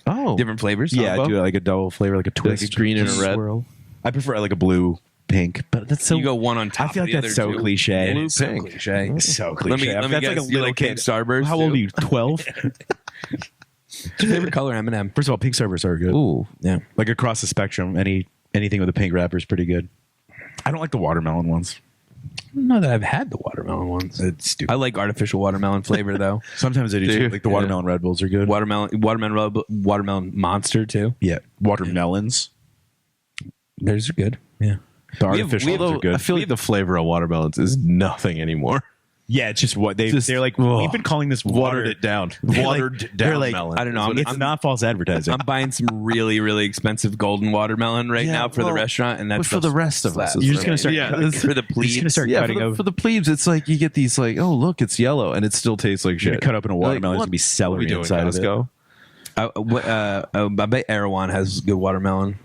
[SPEAKER 3] Oh,
[SPEAKER 4] different flavors.
[SPEAKER 2] Yeah, I
[SPEAKER 3] Combo?
[SPEAKER 2] do like a double flavor, like a twist,
[SPEAKER 3] Like a green and a red?
[SPEAKER 2] swirl. I prefer like a blue pink, but that's so.
[SPEAKER 4] You go one on top.
[SPEAKER 2] I feel
[SPEAKER 4] of
[SPEAKER 2] like
[SPEAKER 4] the
[SPEAKER 2] that's
[SPEAKER 4] other
[SPEAKER 2] so
[SPEAKER 4] two.
[SPEAKER 2] cliche.
[SPEAKER 4] It is so
[SPEAKER 3] Pink.
[SPEAKER 4] cliche.
[SPEAKER 2] It's so cliche.
[SPEAKER 4] Let me
[SPEAKER 2] That's
[SPEAKER 4] guess.
[SPEAKER 2] like a
[SPEAKER 4] You
[SPEAKER 2] little
[SPEAKER 4] like
[SPEAKER 2] kid.
[SPEAKER 4] pink Starburst?
[SPEAKER 2] How old are
[SPEAKER 4] too?
[SPEAKER 2] you? 12.
[SPEAKER 4] What's your favorite color? M&M.
[SPEAKER 2] First of all, pink Starbursts are good.
[SPEAKER 3] ooh.
[SPEAKER 4] Yeah.
[SPEAKER 2] Like across the spectrum, anything with a pink wrapper is pretty good. I don't like the watermelon ones.
[SPEAKER 4] I don't know that I've had the watermelon ones.
[SPEAKER 2] It's stupid.
[SPEAKER 4] I like artificial watermelon flavor though.
[SPEAKER 2] Sometimes I do too. Like the watermelon Red Bulls are good.
[SPEAKER 4] Watermelon Monster too.
[SPEAKER 2] Yeah, watermelons.
[SPEAKER 4] Those are good. Yeah.
[SPEAKER 2] The
[SPEAKER 4] We have-
[SPEAKER 2] artificial
[SPEAKER 4] we have-
[SPEAKER 2] ones are good.
[SPEAKER 3] I feel like the flavor of watermelons is nothing anymore.
[SPEAKER 2] Yeah, it's just what they're like. We've been calling this
[SPEAKER 3] watered it down, watered down melon.
[SPEAKER 4] I don't know.
[SPEAKER 2] It's not false advertising.
[SPEAKER 4] I'm buying some really, really expensive golden watermelon now for the restaurant, and that's
[SPEAKER 3] for the rest of us.
[SPEAKER 2] You're just gonna start.
[SPEAKER 4] For the plebes.
[SPEAKER 2] You're gonna start cutting over.
[SPEAKER 3] For the plebes, it's like you get these like, oh look, it's yellow, and it still tastes like shit.
[SPEAKER 2] You're gonna cut open a watermelon. It's gonna be celery inside of it.
[SPEAKER 4] I bet Erewhon has good watermelon.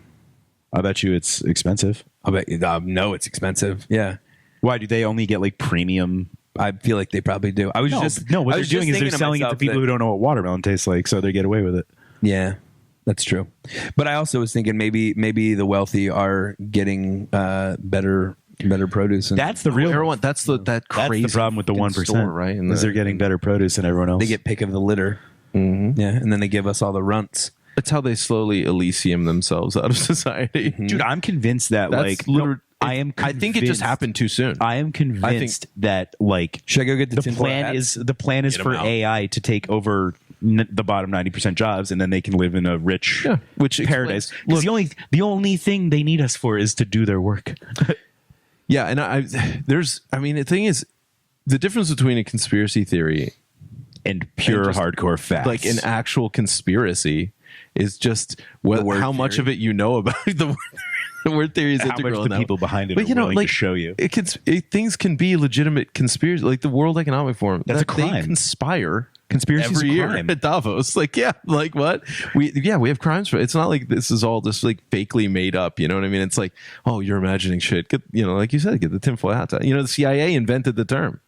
[SPEAKER 2] I bet you it's expensive.
[SPEAKER 4] I bet no, it's expensive. Yeah.
[SPEAKER 2] Why do they only get like premium?
[SPEAKER 4] I feel like they probably do. What they're doing is they're selling it to people who don't know what watermelon tastes like, so they get away with it. Yeah, that's true. But I also was thinking maybe the wealthy are getting better produce. And
[SPEAKER 2] that's the real
[SPEAKER 3] everyone. That's the
[SPEAKER 2] problem with the 1%,
[SPEAKER 3] right?
[SPEAKER 2] Is they're getting better produce than everyone else.
[SPEAKER 4] They get pick of the litter.
[SPEAKER 3] Mm-hmm.
[SPEAKER 4] Yeah, and then they give us all the runts.
[SPEAKER 3] It's how they slowly Elysium themselves out of society.
[SPEAKER 2] Dude, I'm convinced that I think it just happened too soon. I am convinced that
[SPEAKER 4] should I go get
[SPEAKER 2] the plan is for AI to take over the bottom 90% jobs, and then they can live in a rich paradise. Because the only thing they need us for is to do their work.
[SPEAKER 3] Yeah, and the thing is, the difference between a conspiracy theory
[SPEAKER 2] and pure hardcore facts,
[SPEAKER 3] like an actual conspiracy, is just how much of it you know about the word theory is integral.
[SPEAKER 2] How much the people behind it are willing to show you.
[SPEAKER 3] Things can be legitimate conspiracy, like the World Economic Forum.
[SPEAKER 2] That's a crime.
[SPEAKER 3] They conspire
[SPEAKER 2] conspiracy
[SPEAKER 3] every year at Davos. Like what? We have crimes for it. It's not like this is all just like fakely made up. You know what I mean? It's like, oh, you're imagining shit. Get, like you said, get the tinfoil hat. The CIA invented the term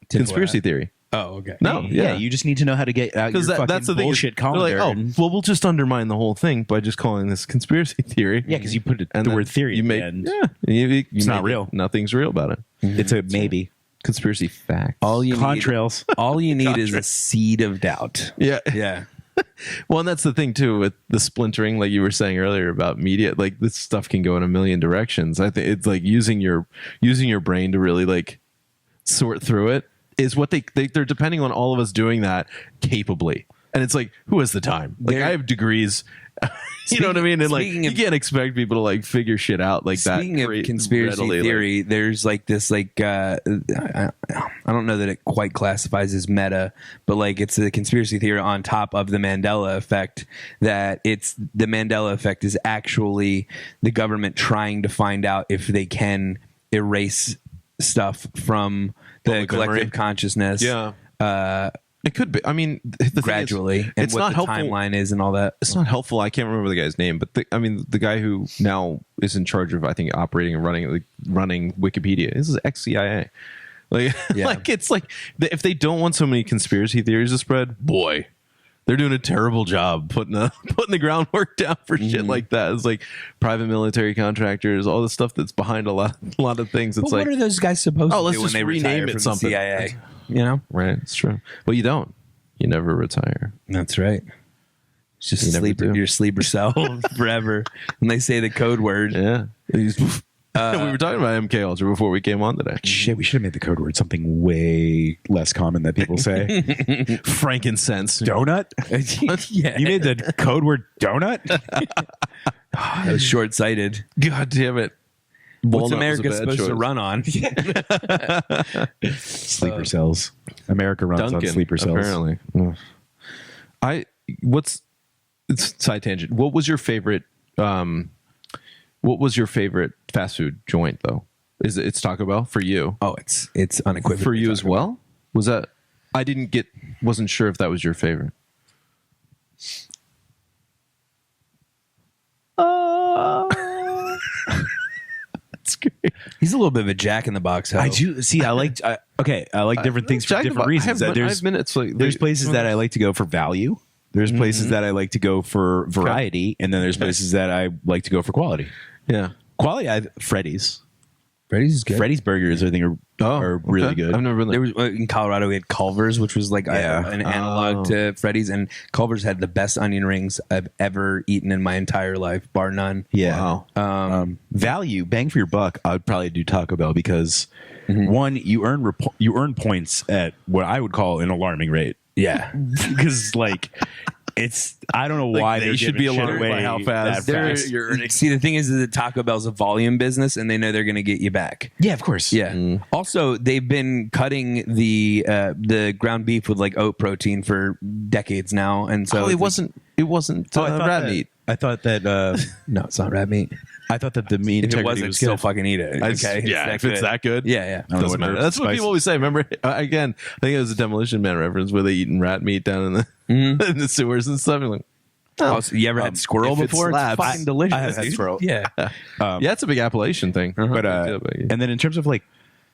[SPEAKER 3] conspiracy theory.
[SPEAKER 4] Oh, okay.
[SPEAKER 3] No, yeah.
[SPEAKER 2] You just need to know how to get out your fucking bullshit colander.
[SPEAKER 3] Like, we'll just undermine the whole thing by just calling this conspiracy theory.
[SPEAKER 2] Yeah, because you put the word theory in the end.
[SPEAKER 3] Yeah,
[SPEAKER 2] it's not real.
[SPEAKER 3] Nothing's real about it.
[SPEAKER 2] Mm-hmm. It's a maybe.
[SPEAKER 3] Conspiracy fact.
[SPEAKER 4] All you
[SPEAKER 2] Contrails.
[SPEAKER 4] All you need is a seed of doubt.
[SPEAKER 3] Yeah.
[SPEAKER 4] Yeah.
[SPEAKER 3] Well, and that's the thing too with the splintering, like you were saying earlier about media. Like this stuff can go in a million directions. I think it's like using your brain to really like sort through it is what they're depending on all of us doing that capably. And it's like, who has the time? Like I have degrees. You know what I mean? And like you can't expect people to like figure shit out like that.
[SPEAKER 4] Speaking of conspiracy theory, there's like this like I don't know that it quite classifies as meta, but like it's a conspiracy theory on top of the Mandela effect, that it's the Mandela effect is actually the government trying to find out if they can erase stuff from the collective consciousness.
[SPEAKER 3] Yeah. It could be. I mean,
[SPEAKER 4] gradually, and what the timeline is and all that.
[SPEAKER 3] It's not helpful. I can't remember the guy's name, but the guy who now is in charge of, I think, operating and running Wikipedia. This is ex-CIA. Like, like it's like if they don't want so many conspiracy theories to spread, boy, they're doing a terrible job putting the groundwork down for shit like that. It's like private military contractors, all the stuff that's behind a lot of things. It's
[SPEAKER 4] what are those guys supposed to do
[SPEAKER 3] when
[SPEAKER 4] they
[SPEAKER 3] rename
[SPEAKER 4] retire
[SPEAKER 3] it
[SPEAKER 4] from
[SPEAKER 3] something?
[SPEAKER 4] The CIA? You know,
[SPEAKER 3] right? It's true. Well, you don't. You never retire.
[SPEAKER 4] That's right. It's just your sleeper cell forever. When they say the code word,
[SPEAKER 3] we were talking about MK Ultra before we came on today.
[SPEAKER 2] Shit, we should have made the code word something way less common that people say.
[SPEAKER 3] Frankincense.
[SPEAKER 2] Donut?
[SPEAKER 4] Yeah.
[SPEAKER 2] You made the code word donut?
[SPEAKER 4] That was short-sighted.
[SPEAKER 3] God damn it.
[SPEAKER 4] What's America supposed to run on?
[SPEAKER 2] Sleeper cells. America runs on sleeper cells.
[SPEAKER 3] Apparently. It's side tangent. What was your favorite fast food joint though? It's Taco Bell for you?
[SPEAKER 4] Oh, it's unequivocally
[SPEAKER 3] for you
[SPEAKER 4] Taco
[SPEAKER 3] as well? Was that wasn't sure if that was your favorite. That's great.
[SPEAKER 4] He's a little bit of a Jack in the Box.
[SPEAKER 2] I do see. I like different things for different reasons. There's places that I like to go for value. There's places that I like to go for variety, and then there's places that I like to go for quality.
[SPEAKER 3] Yeah,
[SPEAKER 2] quality. Freddy's.
[SPEAKER 4] Freddy's is good.
[SPEAKER 2] Freddy's burgers, I think, are really good.
[SPEAKER 3] I've never been there.
[SPEAKER 4] There was in Colorado. We had Culver's, which was like an analog to Freddy's, and Culver's had the best onion rings I've ever eaten in my entire life, bar none.
[SPEAKER 2] Yeah.
[SPEAKER 3] Wow.
[SPEAKER 2] Value, bang for your buck. I would probably do Taco Bell because one, you earn points at what I would call an alarming rate.
[SPEAKER 4] Yeah,
[SPEAKER 2] because like I don't know why
[SPEAKER 3] they should be alarmed by how fast
[SPEAKER 4] you're earning. See, the thing is that Taco Bell's a volume business, and they know they're going to get you back.
[SPEAKER 2] Yeah, of course.
[SPEAKER 4] Yeah. Also, they've been cutting the ground beef with like oat protein for decades now, and so
[SPEAKER 3] it wasn't rat meat.
[SPEAKER 2] I thought that
[SPEAKER 4] no, it's not rat meat.
[SPEAKER 2] I thought that the meat
[SPEAKER 4] If it
[SPEAKER 2] integrity
[SPEAKER 4] wasn't,
[SPEAKER 2] was
[SPEAKER 4] still
[SPEAKER 2] good.
[SPEAKER 4] fucking eat it. Okay,
[SPEAKER 3] If it's that good.
[SPEAKER 4] Yeah.
[SPEAKER 3] Doesn't matter. That's what people always say. Remember, again, I think it was a Demolition Man reference where they eating rat meat down in the in the sewers and stuff. You're like,
[SPEAKER 4] Also, you ever had squirrel
[SPEAKER 3] if it
[SPEAKER 4] before?
[SPEAKER 3] slaps-
[SPEAKER 4] It's fucking delicious.
[SPEAKER 2] I have had
[SPEAKER 4] dude.
[SPEAKER 2] squirrel.
[SPEAKER 4] Yeah.
[SPEAKER 3] yeah, it's a big Appalachian thing.
[SPEAKER 2] But and then in terms of like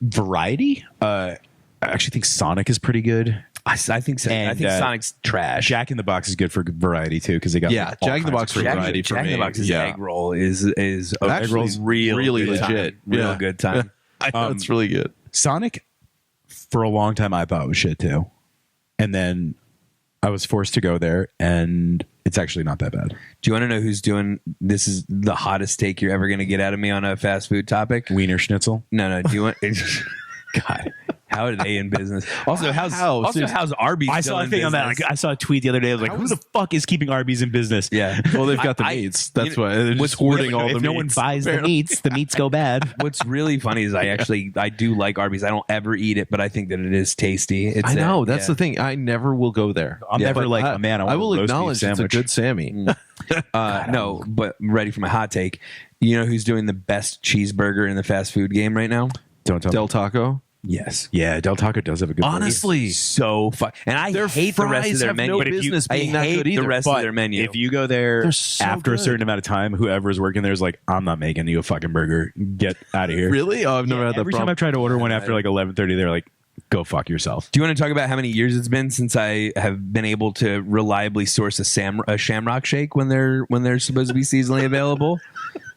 [SPEAKER 2] variety, I actually think Sonic is pretty good.
[SPEAKER 4] I think so. I
[SPEAKER 2] And,
[SPEAKER 4] think Sonic's trash.
[SPEAKER 2] Jack in the Box is good for variety too because they got
[SPEAKER 3] Yeah,
[SPEAKER 2] like, all
[SPEAKER 3] Jack in the
[SPEAKER 2] kinds
[SPEAKER 3] Box
[SPEAKER 2] of
[SPEAKER 3] for
[SPEAKER 2] flavors.
[SPEAKER 3] variety for
[SPEAKER 4] Jack in
[SPEAKER 3] me.
[SPEAKER 4] the Box's
[SPEAKER 3] Yeah.
[SPEAKER 4] egg roll is
[SPEAKER 3] Actually, really
[SPEAKER 4] good time.
[SPEAKER 3] legit.
[SPEAKER 4] Real
[SPEAKER 3] Yeah.
[SPEAKER 4] good time.
[SPEAKER 3] I know it's really good.
[SPEAKER 2] Sonic, for a long time, I thought was shit too, and then I was forced to go there, and it's actually not that bad.
[SPEAKER 4] Do you want to know who's doing this? Is the hottest take you're ever going to get out of me on a fast food topic?
[SPEAKER 2] Wiener Schnitzel.
[SPEAKER 4] No. Do you want? God, how are they in business? Also, how's Arby's?
[SPEAKER 2] I
[SPEAKER 4] still
[SPEAKER 2] saw a
[SPEAKER 4] in
[SPEAKER 2] thing on that.
[SPEAKER 4] business?
[SPEAKER 2] Like, I saw a tweet the other day. I was like, "Who the fuck is keeping Arby's in business?"
[SPEAKER 4] Yeah.
[SPEAKER 3] Well, they've got the
[SPEAKER 4] I-
[SPEAKER 3] meats. That's
[SPEAKER 4] you know,
[SPEAKER 3] why they're just hoarding all the
[SPEAKER 2] if
[SPEAKER 3] meats.
[SPEAKER 2] no one buys the meats go bad.
[SPEAKER 4] What's really funny is I do like Arby's. I don't ever eat it, but I think that it is tasty. It's
[SPEAKER 3] I know that's the thing. I never will go there.
[SPEAKER 2] I'm never
[SPEAKER 3] But
[SPEAKER 2] like, man, I want
[SPEAKER 3] will
[SPEAKER 2] a roast beef
[SPEAKER 3] acknowledge it's a
[SPEAKER 2] sandwich.
[SPEAKER 3] good Sammy.
[SPEAKER 4] No, but I'm ready for my hot take. You know who's doing the best cheeseburger in the fast food game right now?
[SPEAKER 2] Don't tell
[SPEAKER 3] Del
[SPEAKER 2] me.
[SPEAKER 3] Taco.
[SPEAKER 4] Yes.
[SPEAKER 2] Yeah, Del Taco does have a good. burger.
[SPEAKER 3] Honestly,
[SPEAKER 4] So fun. And I
[SPEAKER 3] their
[SPEAKER 4] hate the rest of
[SPEAKER 3] fries
[SPEAKER 4] their
[SPEAKER 3] have
[SPEAKER 4] menu.
[SPEAKER 3] no
[SPEAKER 4] But if you-
[SPEAKER 3] business
[SPEAKER 4] I
[SPEAKER 3] being that
[SPEAKER 4] hate
[SPEAKER 3] good
[SPEAKER 4] the
[SPEAKER 3] either.
[SPEAKER 4] rest of their menu.
[SPEAKER 2] If you go there
[SPEAKER 3] They're so
[SPEAKER 2] after a
[SPEAKER 3] good.
[SPEAKER 2] certain amount of time, whoever's working there is like, I'm not making you a fucking burger. Get out of here.
[SPEAKER 3] really? Oh, I've never had that
[SPEAKER 2] Every time
[SPEAKER 3] problem.
[SPEAKER 2] I've tried to order one after like 11:30, they're like, go fuck yourself.
[SPEAKER 4] Do you want to talk about how many years it's been since I have been able to reliably source a Shamrock Shake when they're supposed to be seasonally available?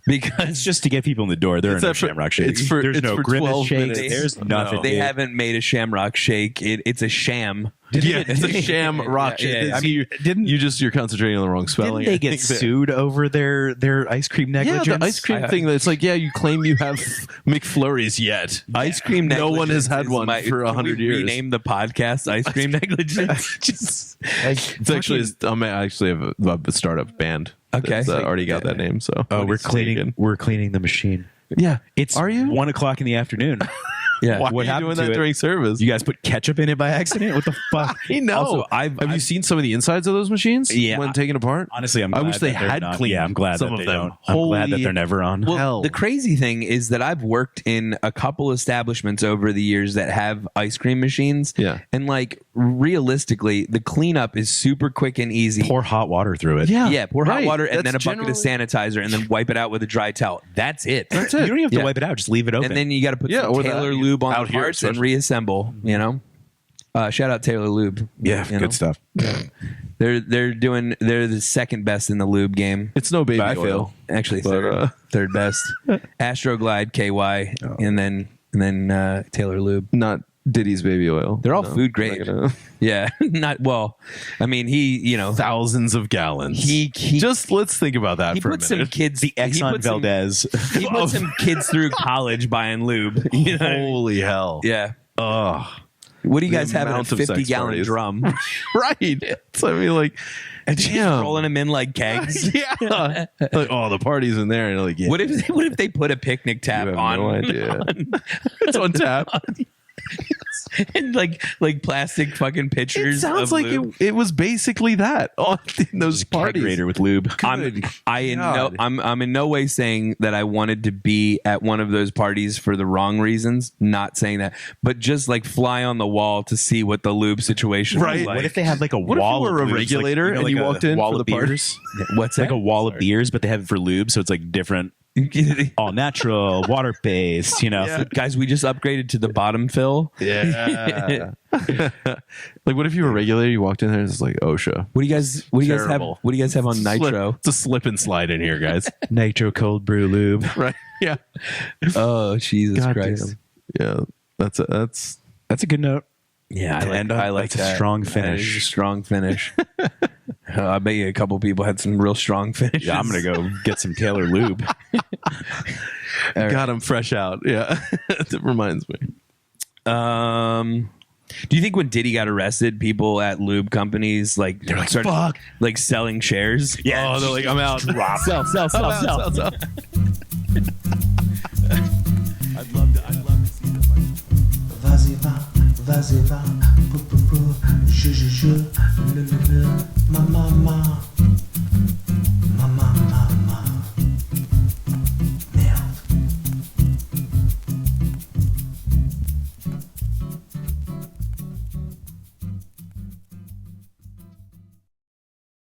[SPEAKER 4] Because
[SPEAKER 2] It's just to get people in the door. There are
[SPEAKER 3] It's
[SPEAKER 2] no
[SPEAKER 3] that for-
[SPEAKER 2] Shamrock Shakes.
[SPEAKER 3] it's for-
[SPEAKER 2] There's
[SPEAKER 3] it's
[SPEAKER 2] no
[SPEAKER 3] for
[SPEAKER 2] Grimace
[SPEAKER 3] 12
[SPEAKER 2] Shakes.
[SPEAKER 3] minutes.
[SPEAKER 2] There's
[SPEAKER 3] No.
[SPEAKER 2] nothing.
[SPEAKER 4] they
[SPEAKER 2] dude.
[SPEAKER 4] haven't made a Shamrock Shake. It's a sham.
[SPEAKER 3] Yeah, it's a sham rock.
[SPEAKER 4] Yeah, yeah.
[SPEAKER 3] I mean, you're concentrating on the wrong spelling.
[SPEAKER 2] Didn't they
[SPEAKER 3] I
[SPEAKER 2] get
[SPEAKER 3] think that-
[SPEAKER 2] sued over their ice cream
[SPEAKER 3] Yeah,
[SPEAKER 2] negligence?
[SPEAKER 3] the ice cream thing. That's like, yeah, you claim you have McFlurries yet.
[SPEAKER 4] Ice cream.
[SPEAKER 3] No one has had
[SPEAKER 4] negligence
[SPEAKER 3] one
[SPEAKER 4] is
[SPEAKER 3] for 100 years.
[SPEAKER 4] Rename the podcast "Ice Cream Negligence."
[SPEAKER 3] It's actually, I actually have a startup band.
[SPEAKER 4] Okay.
[SPEAKER 3] that's, already got that name. So
[SPEAKER 2] we're cleaning the machine.
[SPEAKER 3] Yeah,
[SPEAKER 2] It's
[SPEAKER 3] Are you?
[SPEAKER 2] 1:00 in the afternoon.
[SPEAKER 4] Yeah.
[SPEAKER 3] Why
[SPEAKER 2] What
[SPEAKER 3] are you
[SPEAKER 2] happened
[SPEAKER 3] doing
[SPEAKER 2] to
[SPEAKER 3] that
[SPEAKER 2] it?
[SPEAKER 3] during service?
[SPEAKER 2] You guys put ketchup in it by accident? What the fuck?
[SPEAKER 3] I know.
[SPEAKER 4] Also,
[SPEAKER 3] have you seen some of the insides of those machines?
[SPEAKER 2] Yeah.
[SPEAKER 3] when taken apart.
[SPEAKER 2] Honestly, I'm
[SPEAKER 3] I
[SPEAKER 2] glad
[SPEAKER 3] wish they
[SPEAKER 2] that they're
[SPEAKER 3] had
[SPEAKER 2] not-
[SPEAKER 3] cleaned
[SPEAKER 2] Yeah, I'm glad
[SPEAKER 3] some
[SPEAKER 2] that
[SPEAKER 3] of
[SPEAKER 2] they
[SPEAKER 3] them.
[SPEAKER 2] don't. I'm glad that
[SPEAKER 3] Holy
[SPEAKER 2] they're never on.
[SPEAKER 4] Well,
[SPEAKER 3] Hell.
[SPEAKER 4] the crazy thing is that I've worked in a couple establishments over the years that have ice cream machines.
[SPEAKER 3] Yeah.
[SPEAKER 4] And like realistically, the cleanup is super quick and easy.
[SPEAKER 2] Pour hot water through it.
[SPEAKER 3] Yeah,
[SPEAKER 4] Yeah, pour hot
[SPEAKER 3] right.
[SPEAKER 4] water and
[SPEAKER 3] That's
[SPEAKER 4] then a bucket of sanitizer and then wipe it out with a dry towel. That's it.
[SPEAKER 3] That's
[SPEAKER 2] You
[SPEAKER 3] it.
[SPEAKER 2] don't even have to
[SPEAKER 4] Yeah.
[SPEAKER 2] wipe it out. Just leave it open.
[SPEAKER 4] And then you got to put
[SPEAKER 3] Yeah,
[SPEAKER 4] some
[SPEAKER 3] or that-
[SPEAKER 4] Taylor Lube on
[SPEAKER 3] out
[SPEAKER 4] the
[SPEAKER 3] here
[SPEAKER 4] parts and
[SPEAKER 3] especially.
[SPEAKER 4] reassemble. You know, shout out Taylor Lube.
[SPEAKER 2] yeah,
[SPEAKER 4] You know?
[SPEAKER 2] good stuff.
[SPEAKER 4] They're the second best in the lube game.
[SPEAKER 3] It's no baby
[SPEAKER 2] I
[SPEAKER 3] oil.
[SPEAKER 2] feel.
[SPEAKER 4] Actually,
[SPEAKER 3] But,
[SPEAKER 4] third best. Astroglide KY and then Taylor Lube.
[SPEAKER 3] Not Diddy's baby oil.
[SPEAKER 4] They're all
[SPEAKER 3] No,
[SPEAKER 4] food
[SPEAKER 3] I'm
[SPEAKER 4] grade.
[SPEAKER 3] not gonna-
[SPEAKER 4] Yeah, not well. I mean,
[SPEAKER 3] Thousands of gallons.
[SPEAKER 4] He
[SPEAKER 3] Just let's think about that
[SPEAKER 4] he
[SPEAKER 3] for a
[SPEAKER 4] put some
[SPEAKER 3] minute.
[SPEAKER 4] kids.
[SPEAKER 2] The Exxon Valdez.
[SPEAKER 4] He put some kids through college buying lube. You know what I mean?
[SPEAKER 3] Holy hell.
[SPEAKER 4] Yeah.
[SPEAKER 3] Ugh.
[SPEAKER 4] What do you
[SPEAKER 3] The
[SPEAKER 4] guys have in a
[SPEAKER 3] amount of sex
[SPEAKER 4] 50-gallon
[SPEAKER 3] parties.
[SPEAKER 4] drum?
[SPEAKER 3] Right. So I mean, like,
[SPEAKER 4] Just
[SPEAKER 3] damn.
[SPEAKER 4] rolling them in like kegs.
[SPEAKER 3] Yeah. Like, oh, the party's in there. And like, yeah.
[SPEAKER 4] What if they put a picnic
[SPEAKER 3] You
[SPEAKER 4] tap
[SPEAKER 3] have
[SPEAKER 4] on?
[SPEAKER 3] no idea. It's on tap.
[SPEAKER 4] And like plastic fucking
[SPEAKER 3] It
[SPEAKER 4] pitchers.
[SPEAKER 3] sounds
[SPEAKER 4] of
[SPEAKER 3] like
[SPEAKER 4] lube.
[SPEAKER 3] it was basically that on in those parties.
[SPEAKER 2] Kegerator with lube.
[SPEAKER 4] I'm in no way saying that I wanted to be at one of those parties for the wrong reasons. Not saying that, but just like fly on the wall to see what the lube situation
[SPEAKER 3] Right.
[SPEAKER 4] was like.
[SPEAKER 2] What if they had like a
[SPEAKER 3] What if
[SPEAKER 2] wall
[SPEAKER 3] you were
[SPEAKER 2] of
[SPEAKER 3] a
[SPEAKER 2] lubes,
[SPEAKER 3] regulator and you
[SPEAKER 2] a
[SPEAKER 3] walked in
[SPEAKER 2] wall
[SPEAKER 3] for
[SPEAKER 2] of
[SPEAKER 3] the party?
[SPEAKER 2] beers?
[SPEAKER 4] What's
[SPEAKER 2] Like
[SPEAKER 4] that?
[SPEAKER 2] a wall of beers, but they have it for lube, so it's like different, all natural, water based. You know,
[SPEAKER 3] Yeah.
[SPEAKER 4] Guys, we just upgraded to the bottom fill.
[SPEAKER 3] Yeah. Like, what if you were a regulator? You walked in there and it's like OSHA.
[SPEAKER 4] What do you guys have?
[SPEAKER 3] Terrible.
[SPEAKER 4] What do you guys have on Nitro?
[SPEAKER 3] It's a slip and slide in here, guys.
[SPEAKER 2] nitro cold brew lube.
[SPEAKER 3] Right? Yeah.
[SPEAKER 4] Oh, Jesus
[SPEAKER 3] God
[SPEAKER 4] Christ!
[SPEAKER 3] damn. Yeah. That's
[SPEAKER 2] That's a good note.
[SPEAKER 4] Yeah,
[SPEAKER 2] To end on,
[SPEAKER 4] I like
[SPEAKER 2] that's a
[SPEAKER 4] that.
[SPEAKER 2] strong
[SPEAKER 4] That
[SPEAKER 2] finish.
[SPEAKER 4] is a strong finish. I bet you a couple people had some real strong finishes.
[SPEAKER 2] Yeah, I'm gonna go get some Taylor lube.
[SPEAKER 3] got him fresh out. Yeah. It reminds me.
[SPEAKER 4] Do you think when Diddy got arrested, people at lube companies like
[SPEAKER 3] They're like,
[SPEAKER 4] started
[SPEAKER 3] fuck.
[SPEAKER 4] like selling shares?
[SPEAKER 2] Yeah.
[SPEAKER 3] Oh, they're like, I'm out.
[SPEAKER 2] Sell.
[SPEAKER 3] Sell.
[SPEAKER 2] I'd love to see the
[SPEAKER 1] Vas-y va, pou pou pou, je, le, ma,